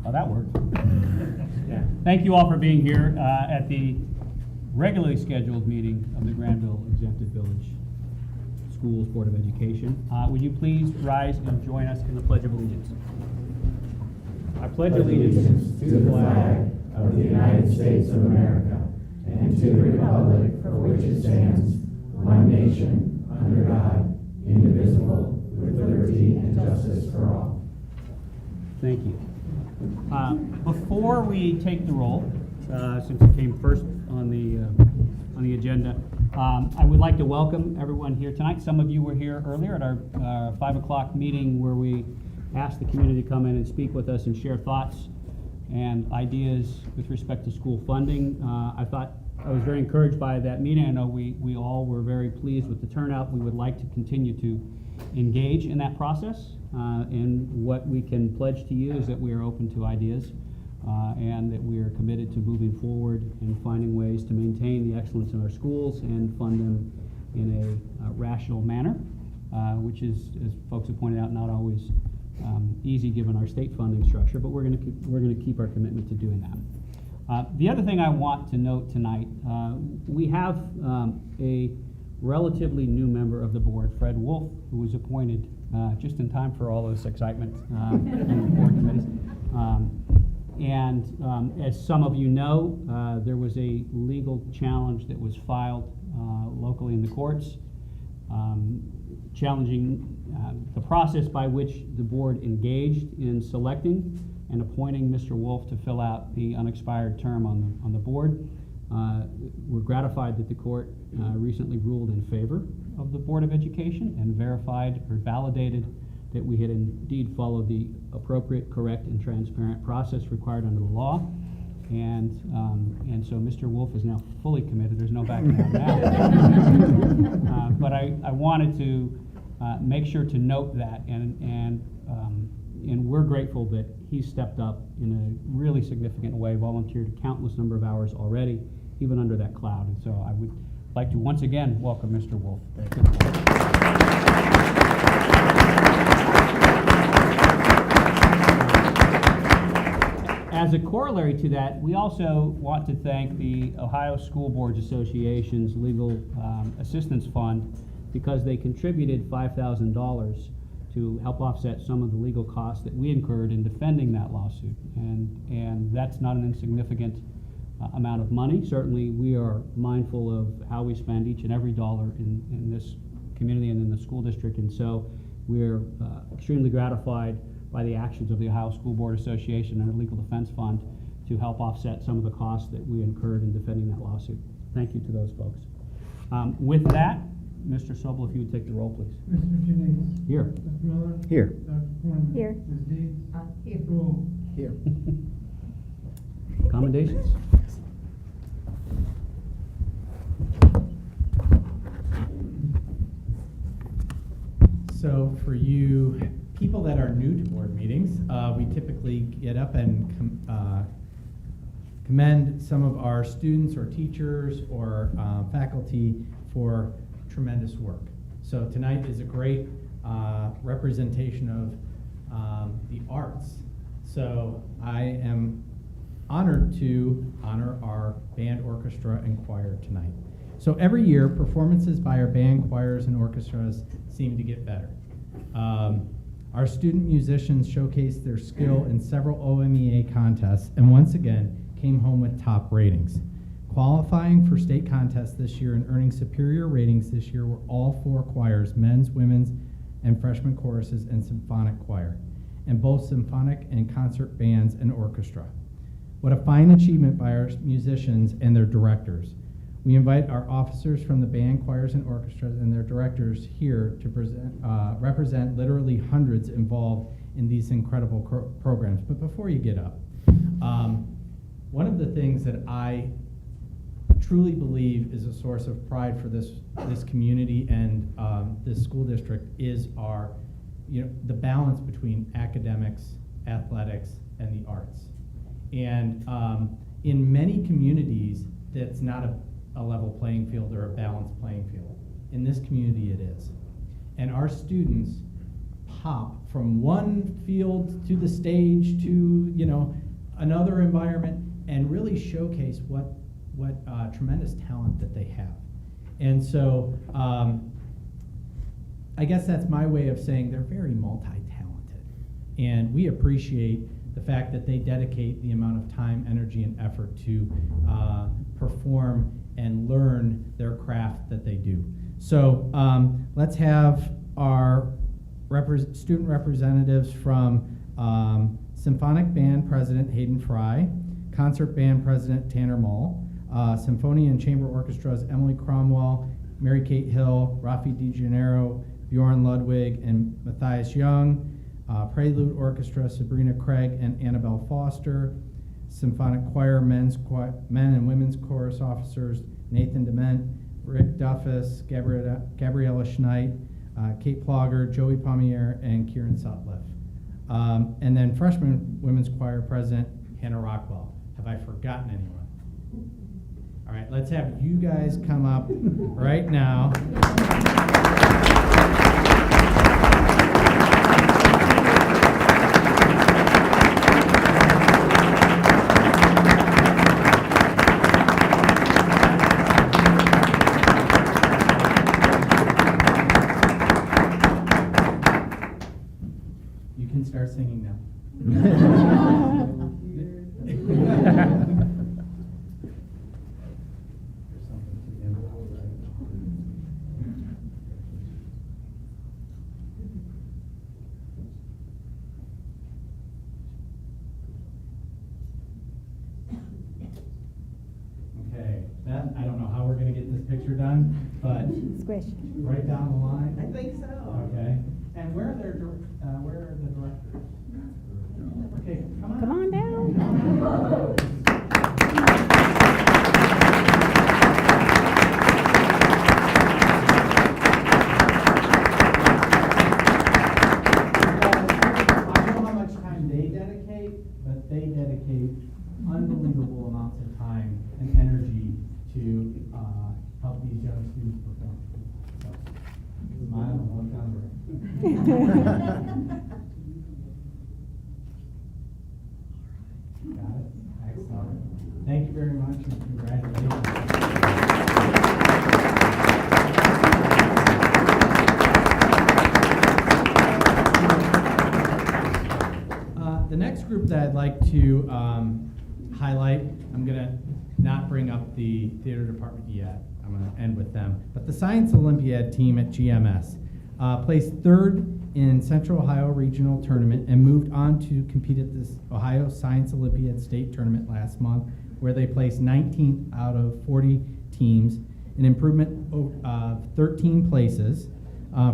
Oh, that worked. Yeah. Thank you all for being here at the regularly scheduled meeting of the Granville Exempted Village Schools Board of Education. Would you please rise and join us in the Pledge of Allegiance? I pledge allegiance to the flag of the United States of America and to the republic for which it stands, one nation, under God, indivisible, with liberty and justice for all. Thank you. Before we take the roll, since it came first on the agenda, I would like to welcome everyone here tonight. Some of you were here earlier at our 5 o'clock meeting where we asked the community to come in and speak with us and share thoughts and ideas with respect to school funding. I was very encouraged by that meeting. I know we all were very pleased with the turnout. We would like to continue to engage in that process. And what we can pledge to you is that we are open to ideas and that we are committed to moving forward and finding ways to maintain the excellence in our schools and fund them in a rational manner, which is, as folks have pointed out, not always easy given our state funding structure, but we're going to keep our commitment to doing that. The other thing I want to note tonight, we have a relatively new member of the board, Fred Wolf, who was appointed just in time for all this excitement in the board committees. As some of you know, there was a legal challenge that was filed locally in the courts, challenging the process by which the board engaged in selecting and appointing Mr. Wolf to fill out the unexpired term on the board. We're gratified that the court recently ruled in favor of the Board of Education and verified or validated that we had indeed followed the appropriate, correct, and transparent process required under the law. And so Mr. Wolf is now fully committed. There's no backing out now. But I wanted to make sure to note that, and we're grateful that he stepped up in a really significant way, volunteered a countless number of hours already, even under that cloud. And so I would like to once again welcome Mr. Wolf. As a corollary to that, we also want to thank the Ohio School Boards Association's Legal Assistance Fund because they contributed $5,000 to help offset some of the legal costs that we incurred in defending that lawsuit. And that's not an insignificant amount of money. Certainly we are mindful of how we spend each and every dollar in this community and in the school district. And so we're extremely gratified by the actions of the Ohio School Board Association and the Legal Defense Fund to help offset some of the costs that we incurred in defending that lawsuit. Thank you to those folks. With that, Mr. Sobel, if you would take the roll, please. Mr. Jennings. Here. Mr. Miller. Here. Dr. Foreman. Here. Ms. Deeds. Here. Mr. Wolf. Here. Commendations. So for you people that are new to board meetings, we typically get up and commend some of our students or teachers or faculty for tremendous work. So tonight is a great representation of the arts. So I am honored to honor our band, orchestra, and choir tonight. So every year, performances by our band, choirs, and orchestras seem to get better. Our student musicians showcased their skill in several OMEA contests and once again came home with top ratings. Qualifying for state contests this year and earning superior ratings this year were all 4 choirs, men's, women's, and freshman choruses and symphonic choir, and both symphonic and concert bands and orchestra. What a fine achievement by our musicians and their directors. We invite our officers from the band, choirs, and orchestras and their directors here to represent literally hundreds involved in these incredible programs. But before you get up, one of the things that I truly believe is a source of pride for this community and this school district is our, the balance between academics, athletics, and the arts. And in many communities, that's not a level playing field or a balanced playing field. In this community, it is. And our students hop from one field to the stage to, you know, another environment and really showcase what tremendous talent that they have. And so I guess that's my way of saying they're very multi-talented. And we appreciate the fact that they dedicate the amount of time, energy, and effort to perform and learn their craft that they do. So let's have our student representatives from Symphonic Band President Hayden Fry, Concert Band President Tanner Mull, Symphony and Chamber Orchestras Emily Cromwell, Mary Kate Hill, Rafi DeGennaro, Bjorn Ludwig, and Matthias Young, Prelude Orchestra Sabrina Craig and Annabelle Foster, Symphonic Choir men and women's chorus officers Nathan Dement, Rick Duffus, Gabriella Schneid, Kate Plogger, Joey Palmier, and Kieran Sutliff. And then freshman women's choir president Hannah Rockwell. Have I forgotten anyone? All right, let's have you guys come up right now. You can start singing now. Okay, that, I don't know how we're gonna get this picture done, but Squish. right down the line. I think so. Okay, and where are the directors? Okay, come on. Come on down. I know how much time they dedicate, but they dedicate unbelievable amounts of time and energy to help these young students perform. So, smile and look down the road. Got it? Excellent. Thank you very much and congratulations. The next group that I'd like to highlight, I'm going to not bring up the theater department yet. I'm going to end with them. But the Science Olympiad team at GMS placed third in Central Ohio Regional Tournament and moved on to compete at this Ohio Science Olympiad State Tournament last month, where they placed 19th out of 40 teams, an improvement of 13 places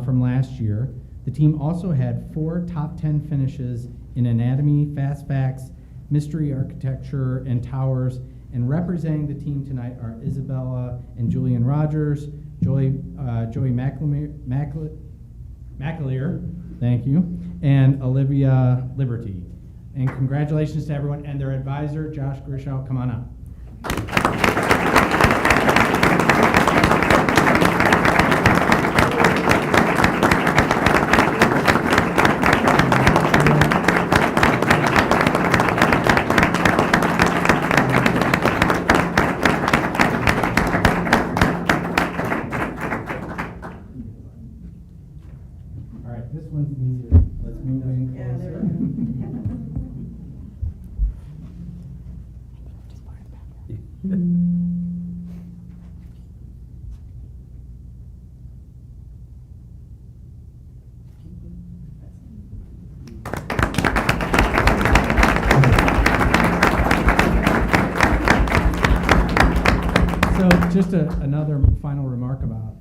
from last year. The team also had 4 top 10 finishes in anatomy, fast facts, mystery architecture, and towers. And representing the team tonight are Isabella and Julian Rogers, Joey McAleer, thank you, and Olivia Liberty. And congratulations to everyone and their advisor, Josh Grishow. Come on up. All right, this one's easier. Let's move in Yeah, there closer. So just another final remark about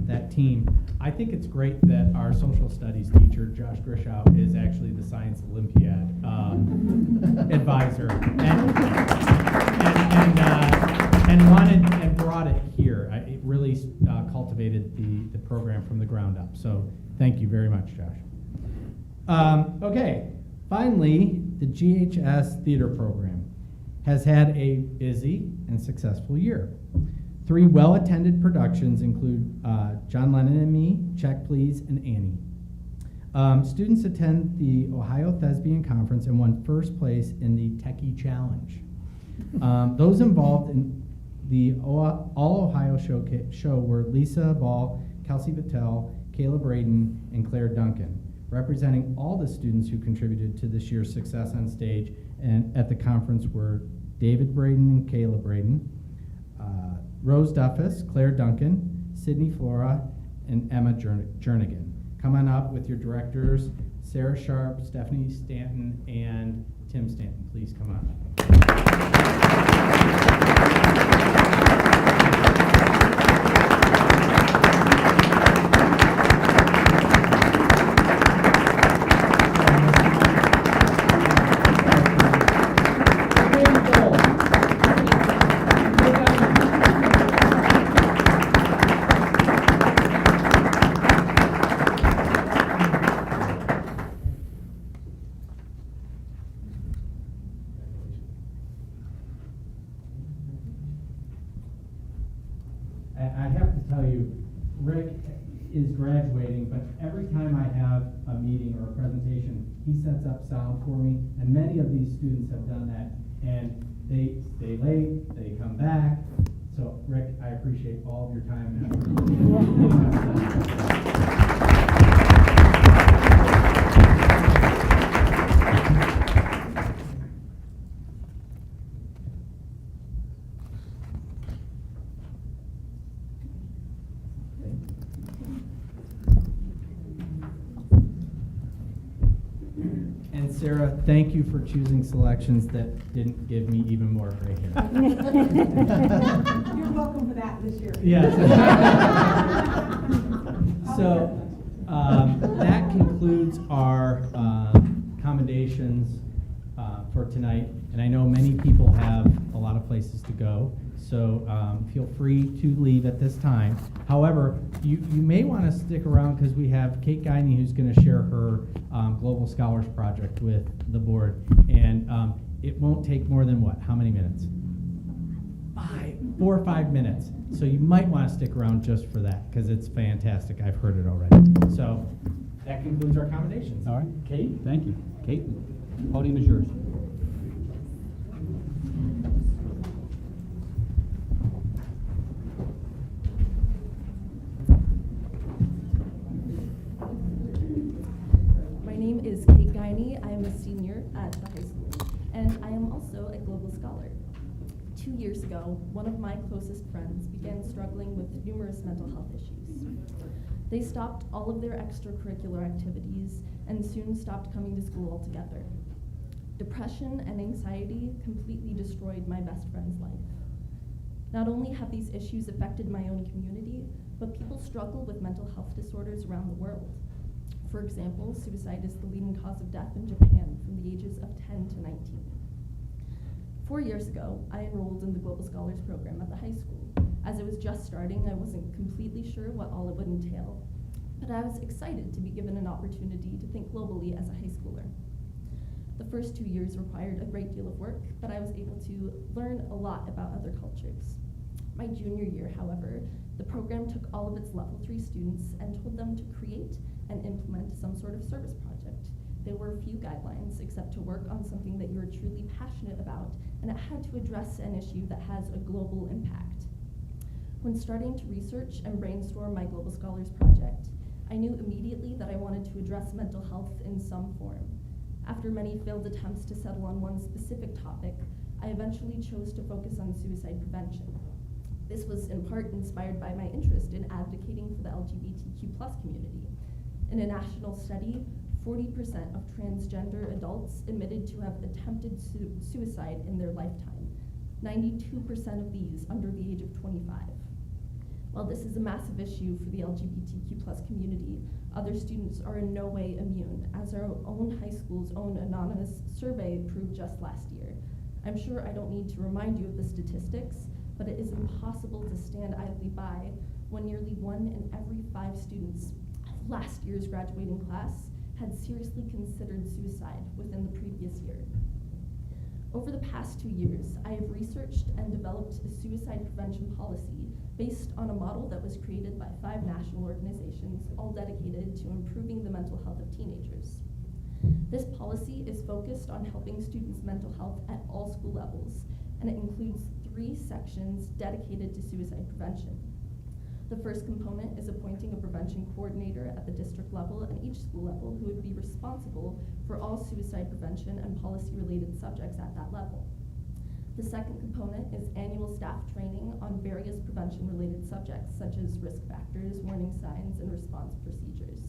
that team. I think it's great that our social studies teacher, Josh Grishow, is actually the Science Olympiad advisor and wanted and brought it here. It really cultivated the program from the ground up. So thank you very much, Josh. Okay, finally, the GHS theater program has had a busy and successful year. 3 well-attended productions include John Lennon and Me, Check Please, and Annie. Students attend the Ohio Thespian Conference and won first place in the Techie Challenge. Those involved in the All Ohio show were Lisa Ball, Kelsey Patel, Kayla Braden, and Claire Duncan, representing all the students who contributed to this year's success on stage. And at the conference were David Braden and Kayla Braden, Rose Duffus, Claire Duncan, Sydney Flora, and Emma Jernigan. Come on up with your directors, Sarah Sharp, Stephanie Stanton, and Tim Stanton. Please come on. I have to tell you, Rick is graduating, but every time I have a meeting or a presentation, he sets up sound for me, and many of these students have done that, and they stay late, they come back. So, Rick, I appreciate all of your time and And Sarah, thank you for choosing selections that didn't give me even more gray hair. You're welcome for that this year. Yes. So, that concludes our commendations for tonight. And I know many people have a lot of places to go, so feel free to leave at this time. However, you may want to stick around because we have Kate Guiney who's going to share her Global Scholars Project with the board. And it won't take more than what? How many minutes? 4 or 5 minutes. So you might want to stick around just for that because it's fantastic. I've heard it already. So that concludes our accommodations. All right. Kate? Thank you. Kate, podium is yours. My name is Kate Guiney. I am a senior at the high school, and I am also a Global Scholar. 2 years ago, one of my closest friends began struggling with numerous mental health issues. They stopped all of their extracurricular activities and soon stopped coming to school altogether. Depression and anxiety completely destroyed my best friend's life. Not only have these issues affected my own community, but people struggle with mental health disorders around the world. For example, suicide is the leading cause of death in Japan from the ages of 10 to 19. 4 years ago, I enrolled in the Global Scholars Program at the high school. As it was just starting, I wasn't completely sure what all it would entail, but I was excited to be given an opportunity to think globally as a high schooler. The first 2 years required a great deal of work, but I was able to learn a lot about other cultures. My junior year, however, the program took all of its level 3 students and told them to create and implement some sort of service project. There were few guidelines except to work on something that you are truly passionate about, and it had to address an issue that has a global impact. When starting to research and brainstorm my Global Scholars Project, I knew immediately that I wanted to address mental health in some form. After many failed attempts to settle on one specific topic, I eventually chose to focus on suicide prevention. This was in part inspired by my interest in advocating for the LGBTQ+ community. In a national study, 40% of transgender adults admitted to have attempted suicide in their lifetime, 92% of these under the age of 25. While this is a massive issue for the LGBTQ+ community, other students are in no way immune, as our own high school's own anonymous survey proved just last year. I'm sure I don't need to remind you of the statistics, but it is impossible to stand idly by when nearly 1 in every 5 students of last year's graduating class had seriously considered suicide within the previous year. Over the past 2 years, I have researched and developed a suicide prevention policy based on a model that was created by 5 national organizations, all dedicated to improving the mental health of teenagers. This policy is focused on helping students' mental health at all school levels, and it includes 3 sections dedicated to suicide prevention. The first component is appointing a prevention coordinator at the district level and each school level who would be responsible for all suicide prevention and policy-related subjects at that level. The second component is annual staff training on various prevention-related subjects such as risk factors, warning signs, and response procedures.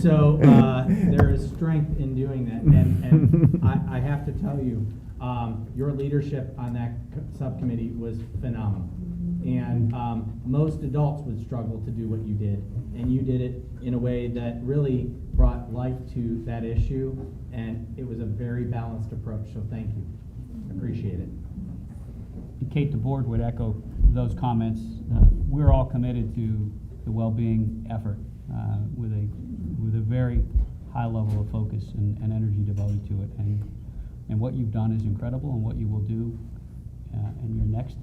So there is strength in doing that, and I have to tell you, your leadership on that subcommittee was phenomenal. And most adults would struggle to do what you did, and you did it in a way that really brought life to that issue, and it was a very balanced approach, so thank you. Appreciate it. Kate, the board would echo those comments. We're all committed to the well-being effort with a very high level of focus and energy devoted to it. And what you've done is incredible, and what you will do in your next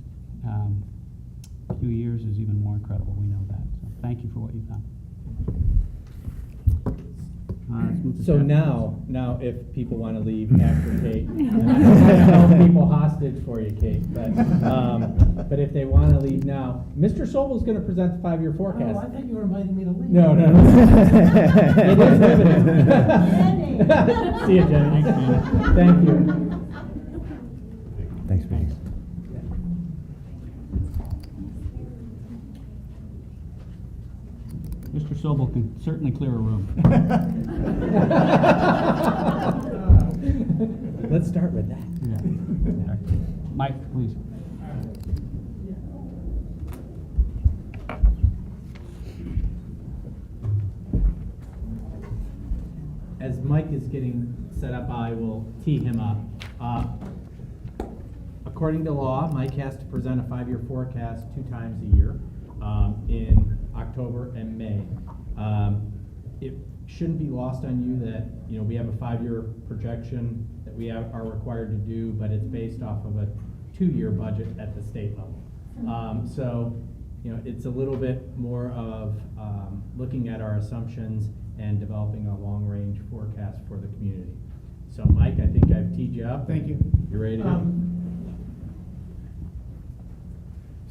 few years is even more incredible. We know that. So thank you for what you've done. Let's move to So staff. now, if people want to leave after Kate, I'll hold people hostage for you, Kate. But if they want to leave now, Mr. Sobel's going to present the 5-year forecast. Oh, I thought you were inviting me to leave. No. It is limited. See you, Jenny. Thanks, man. Thank you. Thanks, Felix. Mr. Sobel can certainly clear a room. Let's start with that. Yeah. Mike, please. As Mike is getting set up, I will tee him up. According to law, Mike has to present a 5-year forecast 2 times a year, in October and May. It shouldn't be lost on you that, we have a 5-year projection that we are required to do, but it's based off of a 2-year budget at the state level. So it's a little bit more of looking at our assumptions and developing a long-range forecast for the community. So Mike, I think I've teed you up. Thank you. You ready to go?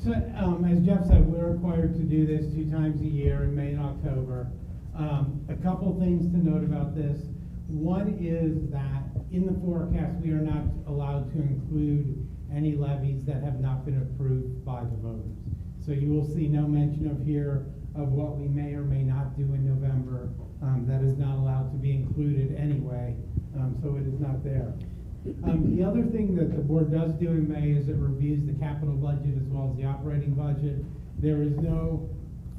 So, as Jeff said, we're required to do this 2 times a year in May and October. A couple things to note about this. One is that in the forecast, we are not allowed to include any levies that have not been approved by the voters. So you will see no mention of here of what we may or may not do in November. That is not allowed to be included anyway, so it is not there. The other thing that the board does do in May is it reviews the capital budget as well as the operating budget. There is no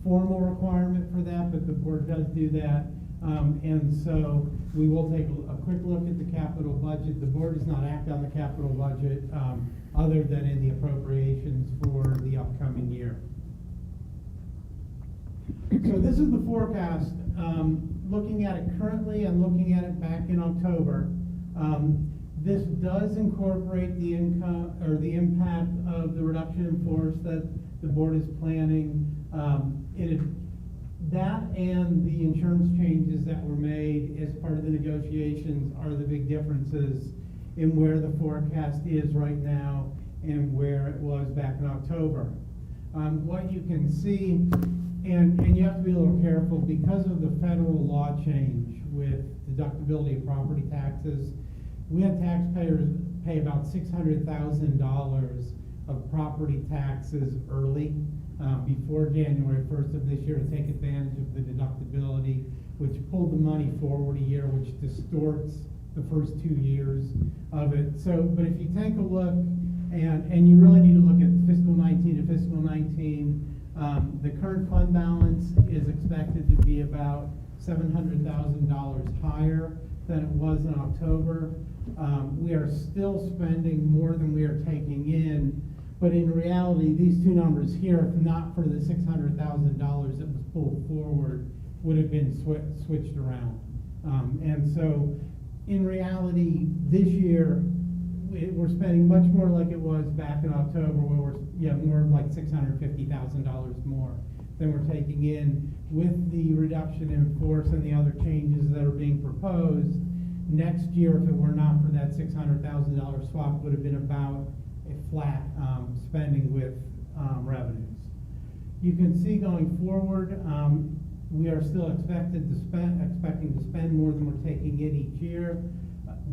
formal requirement for that, but the board does do that. And so we will take a quick look at the capital budget. The board does not act on the capital budget other than in the appropriations for the upcoming year. So this is the forecast, looking at it currently and looking at it back in October. This does incorporate the income or the impact of the reduction in force that the board is planning. That and the insurance changes that were made as part of the negotiations are the big differences in where the forecast is right now and where it was back in October. What you can see, and you have to be a little careful because of the federal law change with deductibility of property taxes. We had taxpayers pay about $600,000 of property taxes early before January 1st of this year to take advantage of the deductibility, which pulled the money forward a year, which distorts the first 2 years of it. So, but if you take a look, and you really need to look at fiscal 19 to fiscal 19, the current fund balance is expected to be about $700,000 higher than it was in October. We are still spending more than we are taking in, but in reality, these two numbers here, if not for the $600,000 that was pulled forward, would have been switched around. And so, in reality, this year, we're spending much more like it was back in October, where we're more like $650,000 more than we're taking in. With the reduction in force and the other changes that are being proposed, next year, if it were not for that $600,000 swap, would have been about a flat spending with revenues. You can see going forward, we are still expecting to spend more than we're taking in each year.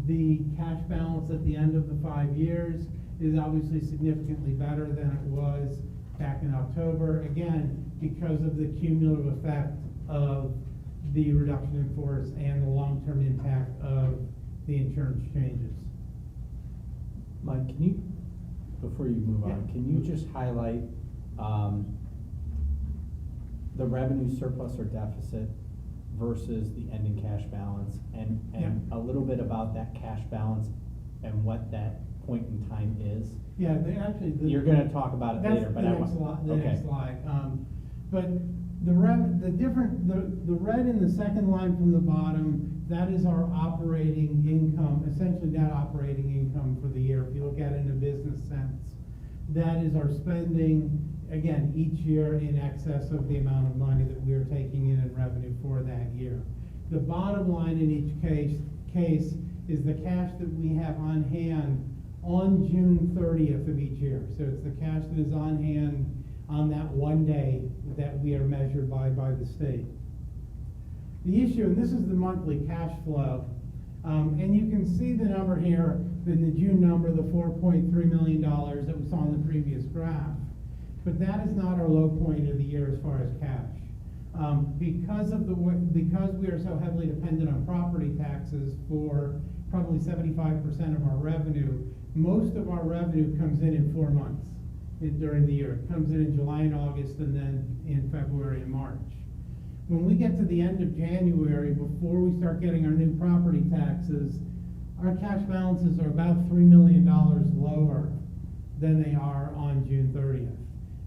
The cash balance at the end of the 5 years is obviously significantly better than it was back in October, again, because of the cumulative effect of the reduction in force and the long-term impact of the insurance changes. Mike, can you, before you move on, Yeah. can you just highlight the revenue surplus or deficit versus the ending cash balance, and a little bit about that cash balance and what that point in time is? Yeah, actually, You're going to talk about it that's later, but the I next want. next slide. But the red in the second line from the bottom, that is our operating income, essentially net operating income for the year. If you look at it in a business sense, that is our spending, again, each year in excess of the amount of money that we are taking in revenue for that year. The bottom line in each case is the cash that we have on hand on June 30th of each year. So it's the cash that is on hand on that one day that we are measured by the state. The issue, and this is the monthly cash flow, and you can see the number here in the June number, the $4.3 million that we saw in the previous graph. But that is not our low point of the year as far as cash. Because we are so heavily dependent on property taxes for probably 75% of our revenue, most of our revenue comes in 4 months during the year. It comes in July and August, and then in February and March. When we get to the end of January, before we start getting our new property taxes, our cash balances are about $3 million lower than they are on June 30th.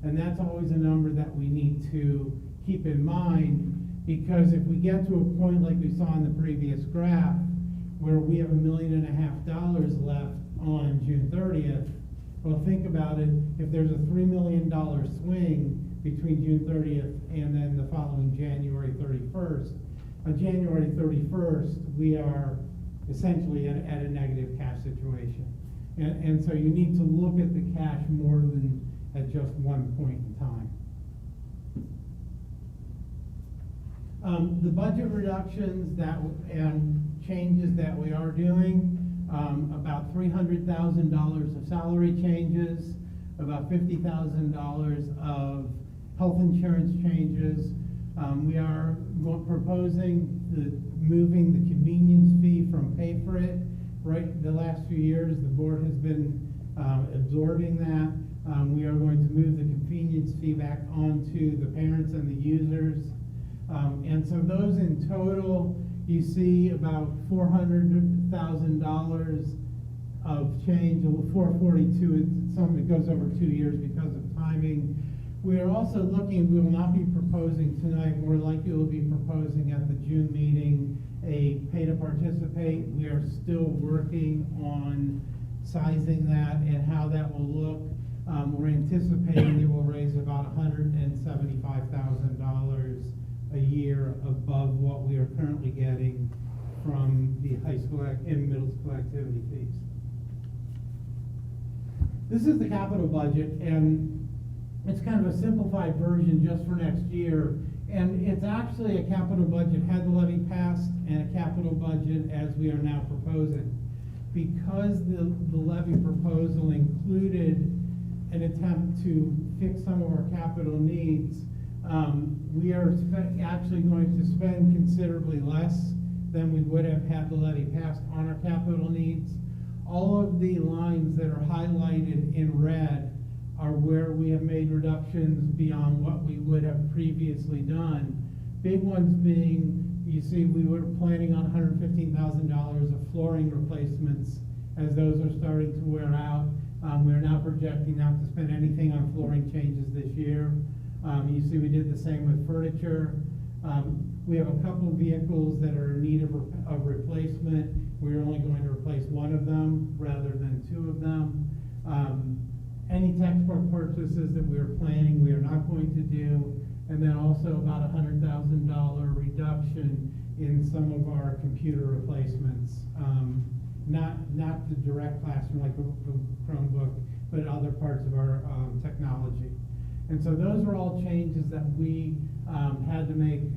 And that's always a number that we need to keep in mind, because if we get to a point like we saw in the previous graph, where we have $1.5 million left on June 30th, well, think about it. If there's a $3 million swing, between June 30th and then the following January 31st. On January 31st, we are essentially at a negative cash situation. And so you need to look at the cash more than at just one point in time. The budget reductions and changes that we are doing, about $300,000 of salary changes, about $50,000 of health insurance changes. We are proposing moving the convenience fee from pay for it. Right, the last few years, the board has been absorbing that. We are going to move the convenience fee back onto the parents and the users. And so those in total, you see about $400,000 of change, 442, it goes over 2 years because of timing. We are also looking, we will not be proposing tonight, more likely we'll be proposing at the June meeting a pay to participate. We are still working on sizing that and how that will look. We're anticipating it will raise about $175,000 a year above what we are currently getting from the high school and middle school activity fees. This is the capital budget, and it's kind of a simplified version just for next year. And it's actually a capital budget had the levy passed and a capital budget as we are now proposing. Because the levy proposal included an attempt to fix some of our capital needs, we are actually going to spend considerably less than we would have had the levy passed on our capital needs. All of the lines that are highlighted in red are where we have made reductions beyond what we would have previously done. Big ones being, you see, we were planning on $115,000 of flooring replacements. As those are starting to wear out, we're now projecting not to spend anything on flooring changes this year. You see we did the same with furniture. We have a couple of vehicles that are in need of replacement. We're only going to replace one of them rather than two of them. Any textbook purchases that we were planning, we are not going to do. And then also about $100,000 reduction in some of our computer replacements. Not the direct classroom like the Chromebook, but other parts of our technology. And so those are all changes that we had to make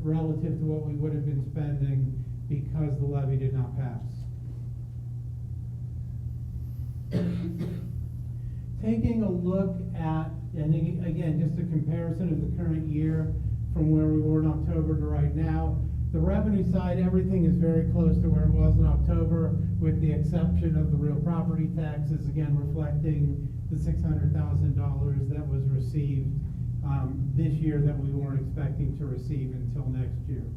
relative to what we would have been spending because the levy did not pass. Taking a look at, and again, just a comparison of the current year from where we were in October to right now. The revenue side, everything is very close to where it was in October, with the exception of the real property taxes, again reflecting the $600,000 that was received this year that we weren't expecting to receive until next year.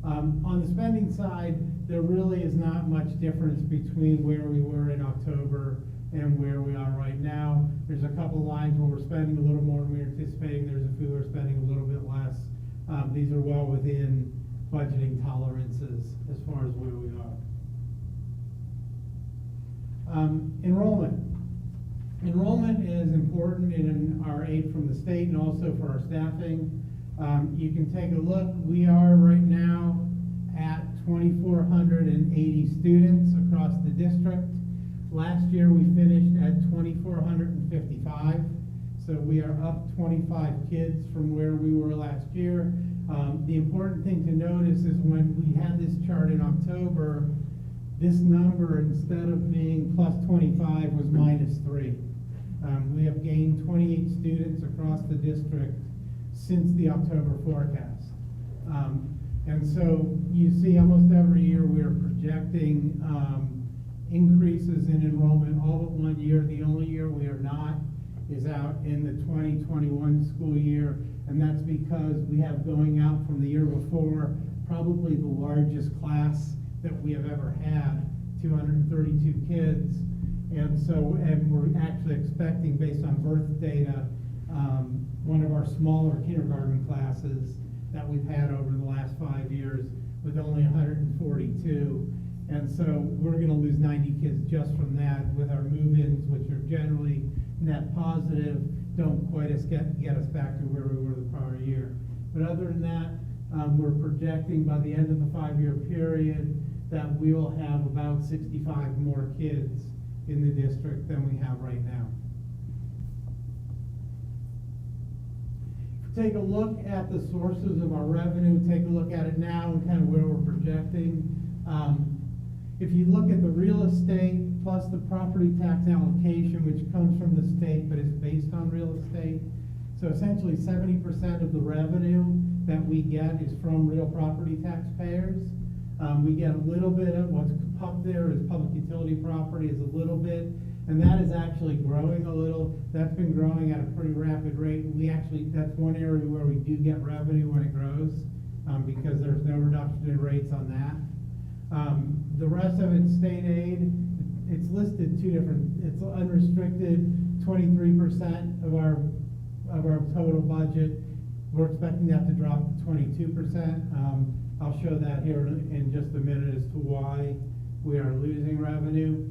On the spending side, there really is not much difference between where we were in October and where we are right now. There's a couple lines where we're spending a little more than we were anticipating. There's a few we're spending a little bit less. These are well within budgeting tolerances as far as where we are. Enrollment. Enrollment is important in our aid from the state and also for our staffing. You can take a look. We are right now at 2,480 students across the district. Last year we finished at 2,455. So we are up 25 kids from where we were last year. The important thing to notice is when we had this chart in October, this number, instead of being plus 25, was minus 3. We have gained 28 students across the district since the October forecast. And so you see almost every year we are projecting increases in enrollment. All but 1 year, the only year we are not is out in the 2021 school year, and that's because we have going out from the year before probably the largest class that we have ever had, 232 kids. And we're actually expecting, based on birth data, one of our smaller kindergarten classes that we've had over the last 5 years with only 142. And so we're going to lose 90 kids just from that, with our move-ins, which are generally net positive, don't quite get us back to where we were the prior year. But other than that, we're projecting by the end of the 5-year period that we will have about 65 more kids in the district than we have right now. Take a look at the sources of our revenue, take a look at it now and kind of where we're projecting. If you look at the real estate plus the property tax allocation, which comes from the state but is based on real estate, so essentially 70% of the revenue that we get is from real property taxpayers. We get a little bit of what's up there is public utility property is a little bit, and that is actually growing a little. That's been growing at a pretty rapid rate. That's one area where we do get revenue when it grows, because there's no reduction in rates on that. The rest of it's state aid. It's listed two different, it's unrestricted, 23% of our total budget. We're expecting that to drop to 22%. I'll show that here in just a minute as to why we are losing revenue.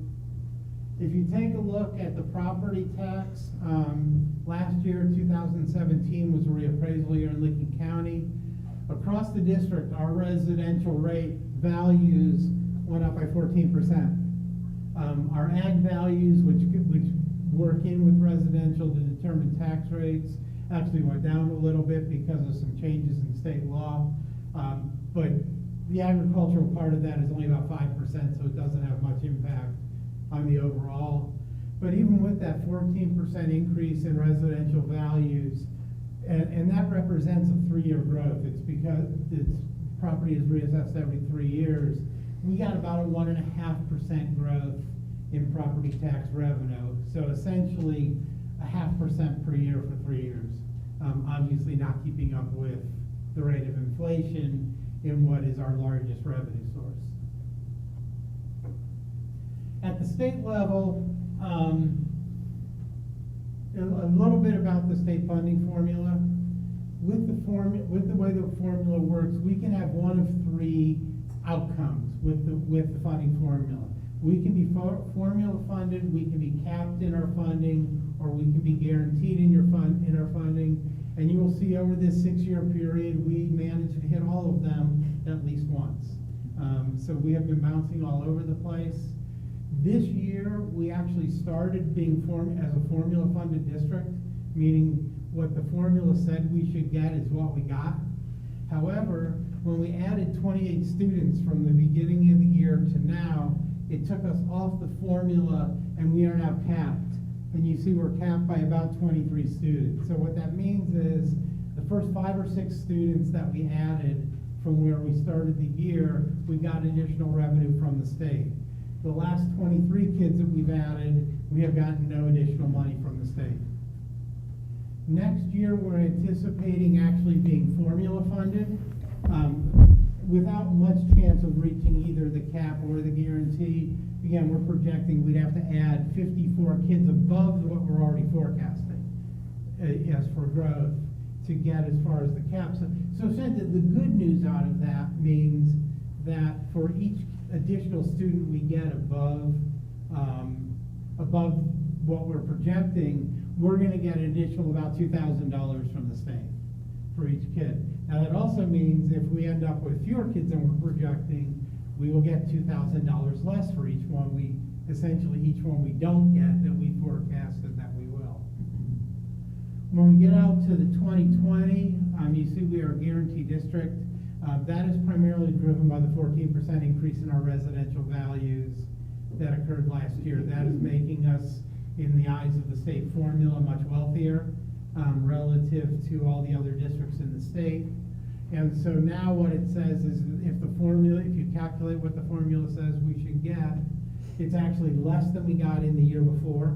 If you take a look at the property tax, last year, 2017, was a reappraisal year in Licking County. Across the district, our residential rate values went up by 14%. Our ag values, which work in with residential to determine tax rates, actually went down a little bit because of some changes in state law. But the agricultural part of that is only about 5%, so it doesn't have much impact on the overall. But even with that 14% increase in residential values, and that represents a 3-year growth. It's because its property is reassessed every 3 years. We got about a 1.5% growth in property tax revenue. So essentially 0.5% per year for 3 years. Obviously not keeping up with the rate of inflation in what is our largest revenue source. At the state level, a little bit about the state funding formula. With the way the formula works, we can have one of 3 outcomes with the funding formula. We can be formula funded, we can be capped in our funding, or we can be guaranteed in our funding. And you will see over this 6-year period, we managed to hit all of them at least once. So we have been bouncing all over the place. This year, we actually started being formed as a formula funded district, meaning what the formula said we should get is what we got. However, when we added 28 students from the beginning of the year to now, it took us off the formula and we are now capped. And you see we're capped by about 23 students. So what that means is the first 5 or 6 students that we added from where we started the year, we got additional revenue from the state. The last 23 kids that we've added, we have gotten no additional money from the state. Next year, we're anticipating actually being formula funded without much chance of reaching either the cap or the guarantee. Again, we're projecting we'd have to add 54 kids above what we're already forecasting as for growth to get as far as the cap. So essentially, the good news out of that means that for each additional student we get above what we're projecting, we're going to get an additional about $2,000 from the state for each kid. Now that also means if we end up with fewer kids than we're projecting, we will get $2,000 less for each one we don't get that we forecasted that we will. When we get out to the 2020, you see we are a guarantee district. That is primarily driven by the 14% increase in our residential values that occurred last year. That is making us, in the eyes of the state formula, much wealthier relative to all the other districts in the state. And so now what it says is if you calculate what the formula says we should get, it's actually less than we got in the year before.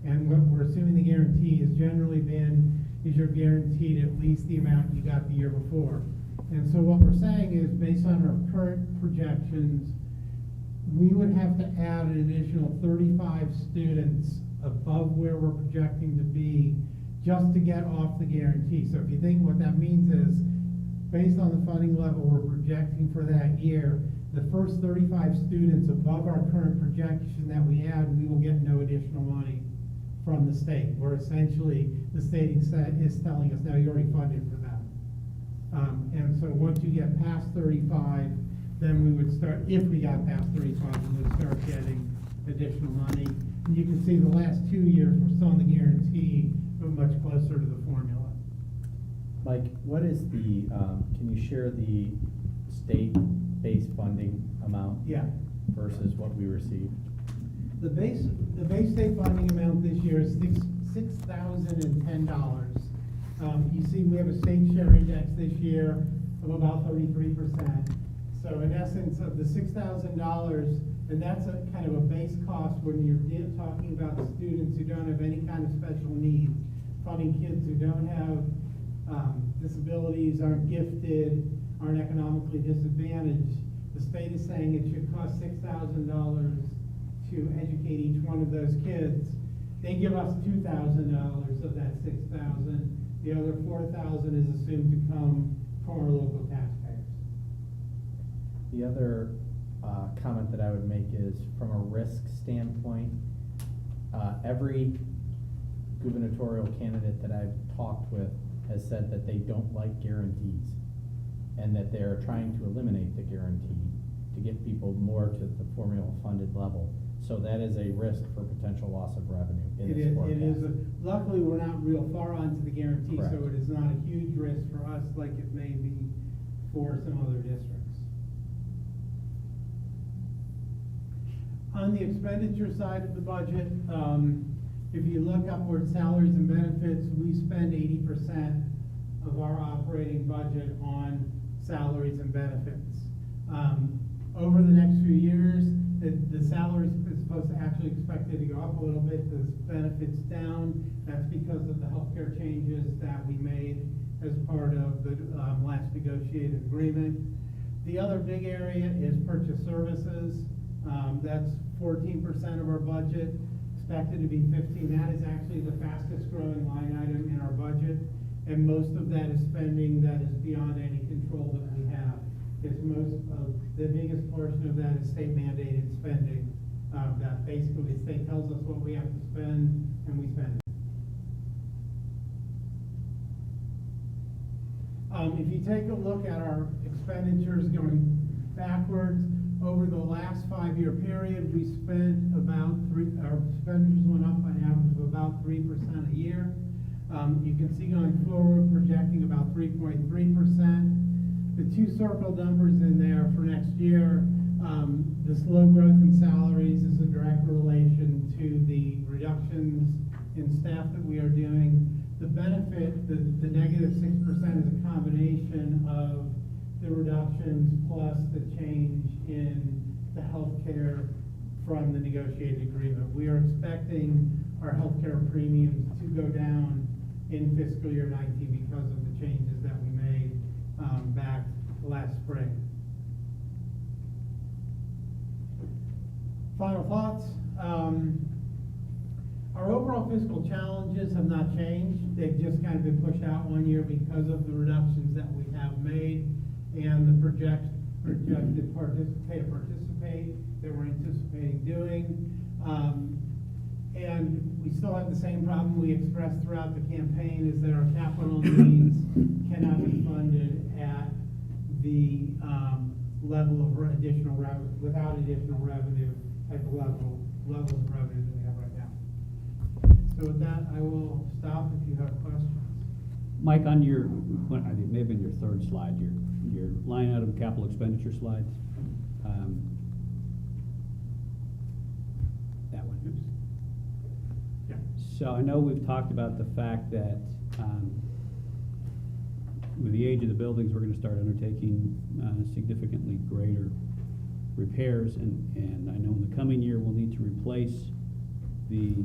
And what we're assuming the guarantee has generally been is you're guaranteed at least the amount you got the year before. And so what we're saying is based on our current projections, we would have to add an additional 35 students above where we're projecting to be just to get off the guarantee. So if you think what that means is, based on the funding level we're projecting for that year, the first 35 students above our current projection that we had, we will get no additional money from the state, where essentially the state is telling us, now you already funded for that. And so once you get past 35, then we would start, if we got past 35, we would start getting additional money. And you can see the last 2 years, we're still on the guarantee, but much closer to the formula. Mike, what is the, can you share the state-based funding amount Yeah. versus what we received? The base state funding amount this year is $6,010. You see, we have a state share index this year of about 33%. So in essence, of the $6,000, and that's a kind of a base cost when you're talking about students who don't have any kind of special needs, funding kids who don't have disabilities, aren't gifted, aren't economically disadvantaged. The state is saying it should cost $6,000 to educate each one of those kids. They give us $2,000 of that $6,000. The other $4,000 is assumed to come from our local taxpayers. The other comment that I would make is, from a risk standpoint, every gubernatorial candidate that I've talked with has said that they don't like guarantees, and that they're trying to eliminate the guarantee to get people more to the formula funded level. So that is a risk for potential loss of revenue in this forecast. It is, luckily, we're not real far onto the guarantee, so Correct. it is not a huge risk for us like it may be for some other districts. On the expenditure side of the budget, if you look upward salaries and benefits, we spend 80% of our operating budget on salaries and benefits. Over the next few years, the salaries is supposed to actually expected to go up a little bit, the benefits down. That's because of the healthcare changes that we made as part of the last negotiated agreement. The other big area is purchase services. That's 14% of our budget, expected to be 15. That is actually the fastest growing line item in our budget, and most of that is spending that is beyond any control that we have. It's the biggest portion of that is state mandated spending. That basically the state tells us what we have to spend, and we spend it. If you take a look at our expenditures going backwards, over the last 5-year period, we spent our expenditures went up by an average of about 3% a year. You can see going forward, projecting about 3.3%. The two circle numbers in there for next year, the slow growth in salaries is a direct relation to the reductions in staff that we are doing. The benefit, the negative 6% is a combination of the reductions plus the change in the healthcare from the negotiated agreement. We are expecting our healthcare premiums to go down in fiscal year 19 because of the changes that we made back last spring. Final thoughts. Our overall fiscal challenges have not changed. They've just kind of been pushed out 1 year because of the reductions that we have made and the projected participate that we're anticipating doing. And we still have the same problem we expressed throughout the campaign, is that our capital needs cannot be funded at the level of additional revenue, without additional revenue at the levels of revenue that we have right now. So with that, I will stop if you have questions. Mike, on your, I think maybe in your third slide, your line item capital expenditure slide, that one. Yeah. So I know we've talked about the fact that with the age of the buildings, we're going to start undertaking significantly greater repairs, and I know in the coming year we'll need to replace the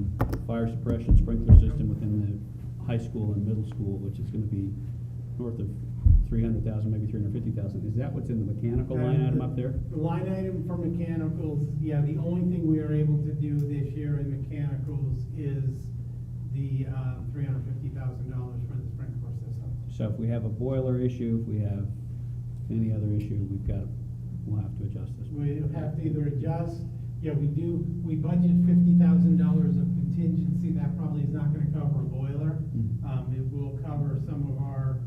fire suppression sprinkler system within the high school and middle school, which is going to be north of 300,000, maybe 350,000. Is that what's in the mechanical line item up there? The line item for mechanicals, yeah, the only thing we are able to do this year in mechanicals is the $350,000 for the sprinkler system. So if we have a boiler issue, if we have any other issue, we'll have to adjust this. We have to either adjust, we budget $50,000 of contingency, that probably is not gonna cover a boiler. Mhm. It will cover some of our,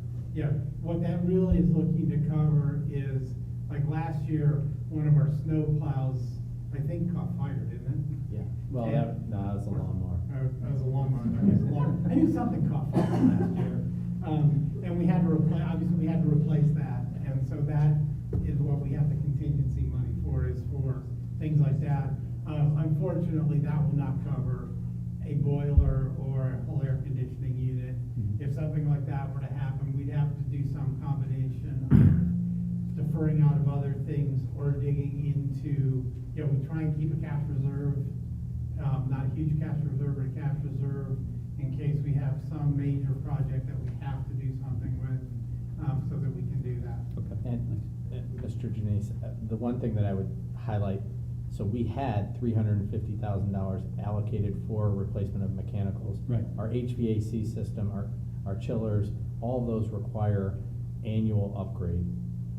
what that really is looking to cover is, like last year, one of our snow plows, I think caught fire, didn't it? Yeah, well, And- that was a lawnmower. That was a lawnmower, okay, it was a lawnmower. I knew something caught fire last year. And we had to obviously, we had to replace that, and so that is what we have the contingency money for, is for things like that. Unfortunately, that will not cover a boiler or a whole air conditioning unit. Mhm. If something like that were to happen, we'd have to do some combination of deferring out of other things or digging into, we try and keep a cash reserve, not a huge cash reserve, but a cash reserve in case we have some major project that we have to do something with, so that we can do that. Okay. And Mr. Janice, the one thing that I would highlight, so we had $350,000 allocated for replacement of mechanicals. Right. Our HVAC system, our chillers, all of those require annual upgrade.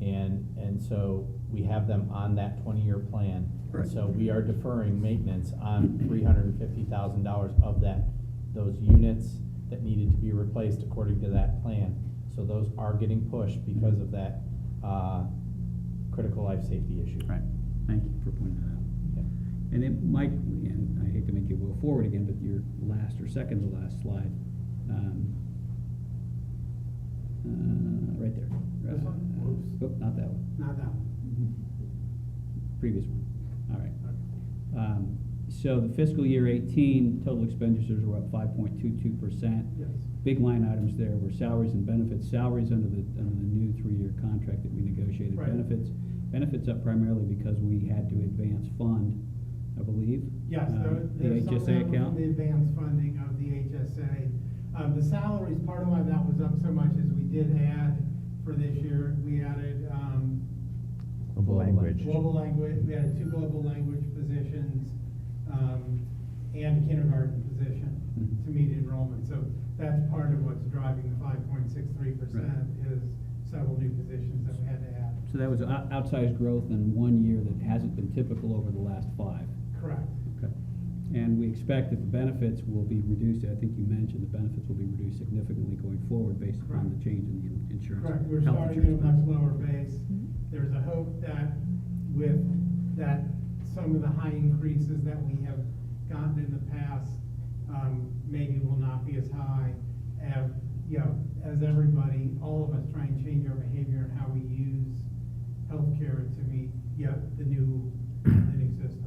And so we have them on that 20-year plan. Right. So we are deferring maintenance on $350,000 of those units that needed to be replaced according to that plan. So those are getting pushed because of that critical life safety issue. Right, thank you for pointing that out. Yeah. And it might, and I hate to make you go forward again, but your last or second to last slide, right there. This one? Oops. Oh, not that one, Not that one. previous one, all right. So the fiscal year 18, total expenditures were up 5.22%. Yes. Big line items there were salaries and benefits. Salaries under the new 3-year contract that we negotiated. Right. Benefits up primarily because we had to advance fund, I believe. Yes, the there's some HSA that was account. from the advanced funding of the HSA. The salaries, part of why that was up so much is we did add, for this year, we added, Global language. global language, we added 2 global language positions, and a kindergarten position Mhm. to meet enrollment. So that's part of what's driving the 5.63% is several new positions that we had to add. So that was outsized growth in 1 year that hasn't been typical over the last 5. Correct. Okay. And we expect that the benefits will be reduced, I think you mentioned the benefits will be reduced significantly going forward based upon the Correct. change in the insurance. Correct, we're health starting at a insurance much benefits. lower base. There's a hope that with that, some of the high increases that we have gotten in the past, maybe will not be as high as, as everybody, all of us try and change our behavior and how we use healthcare to meet, the new system.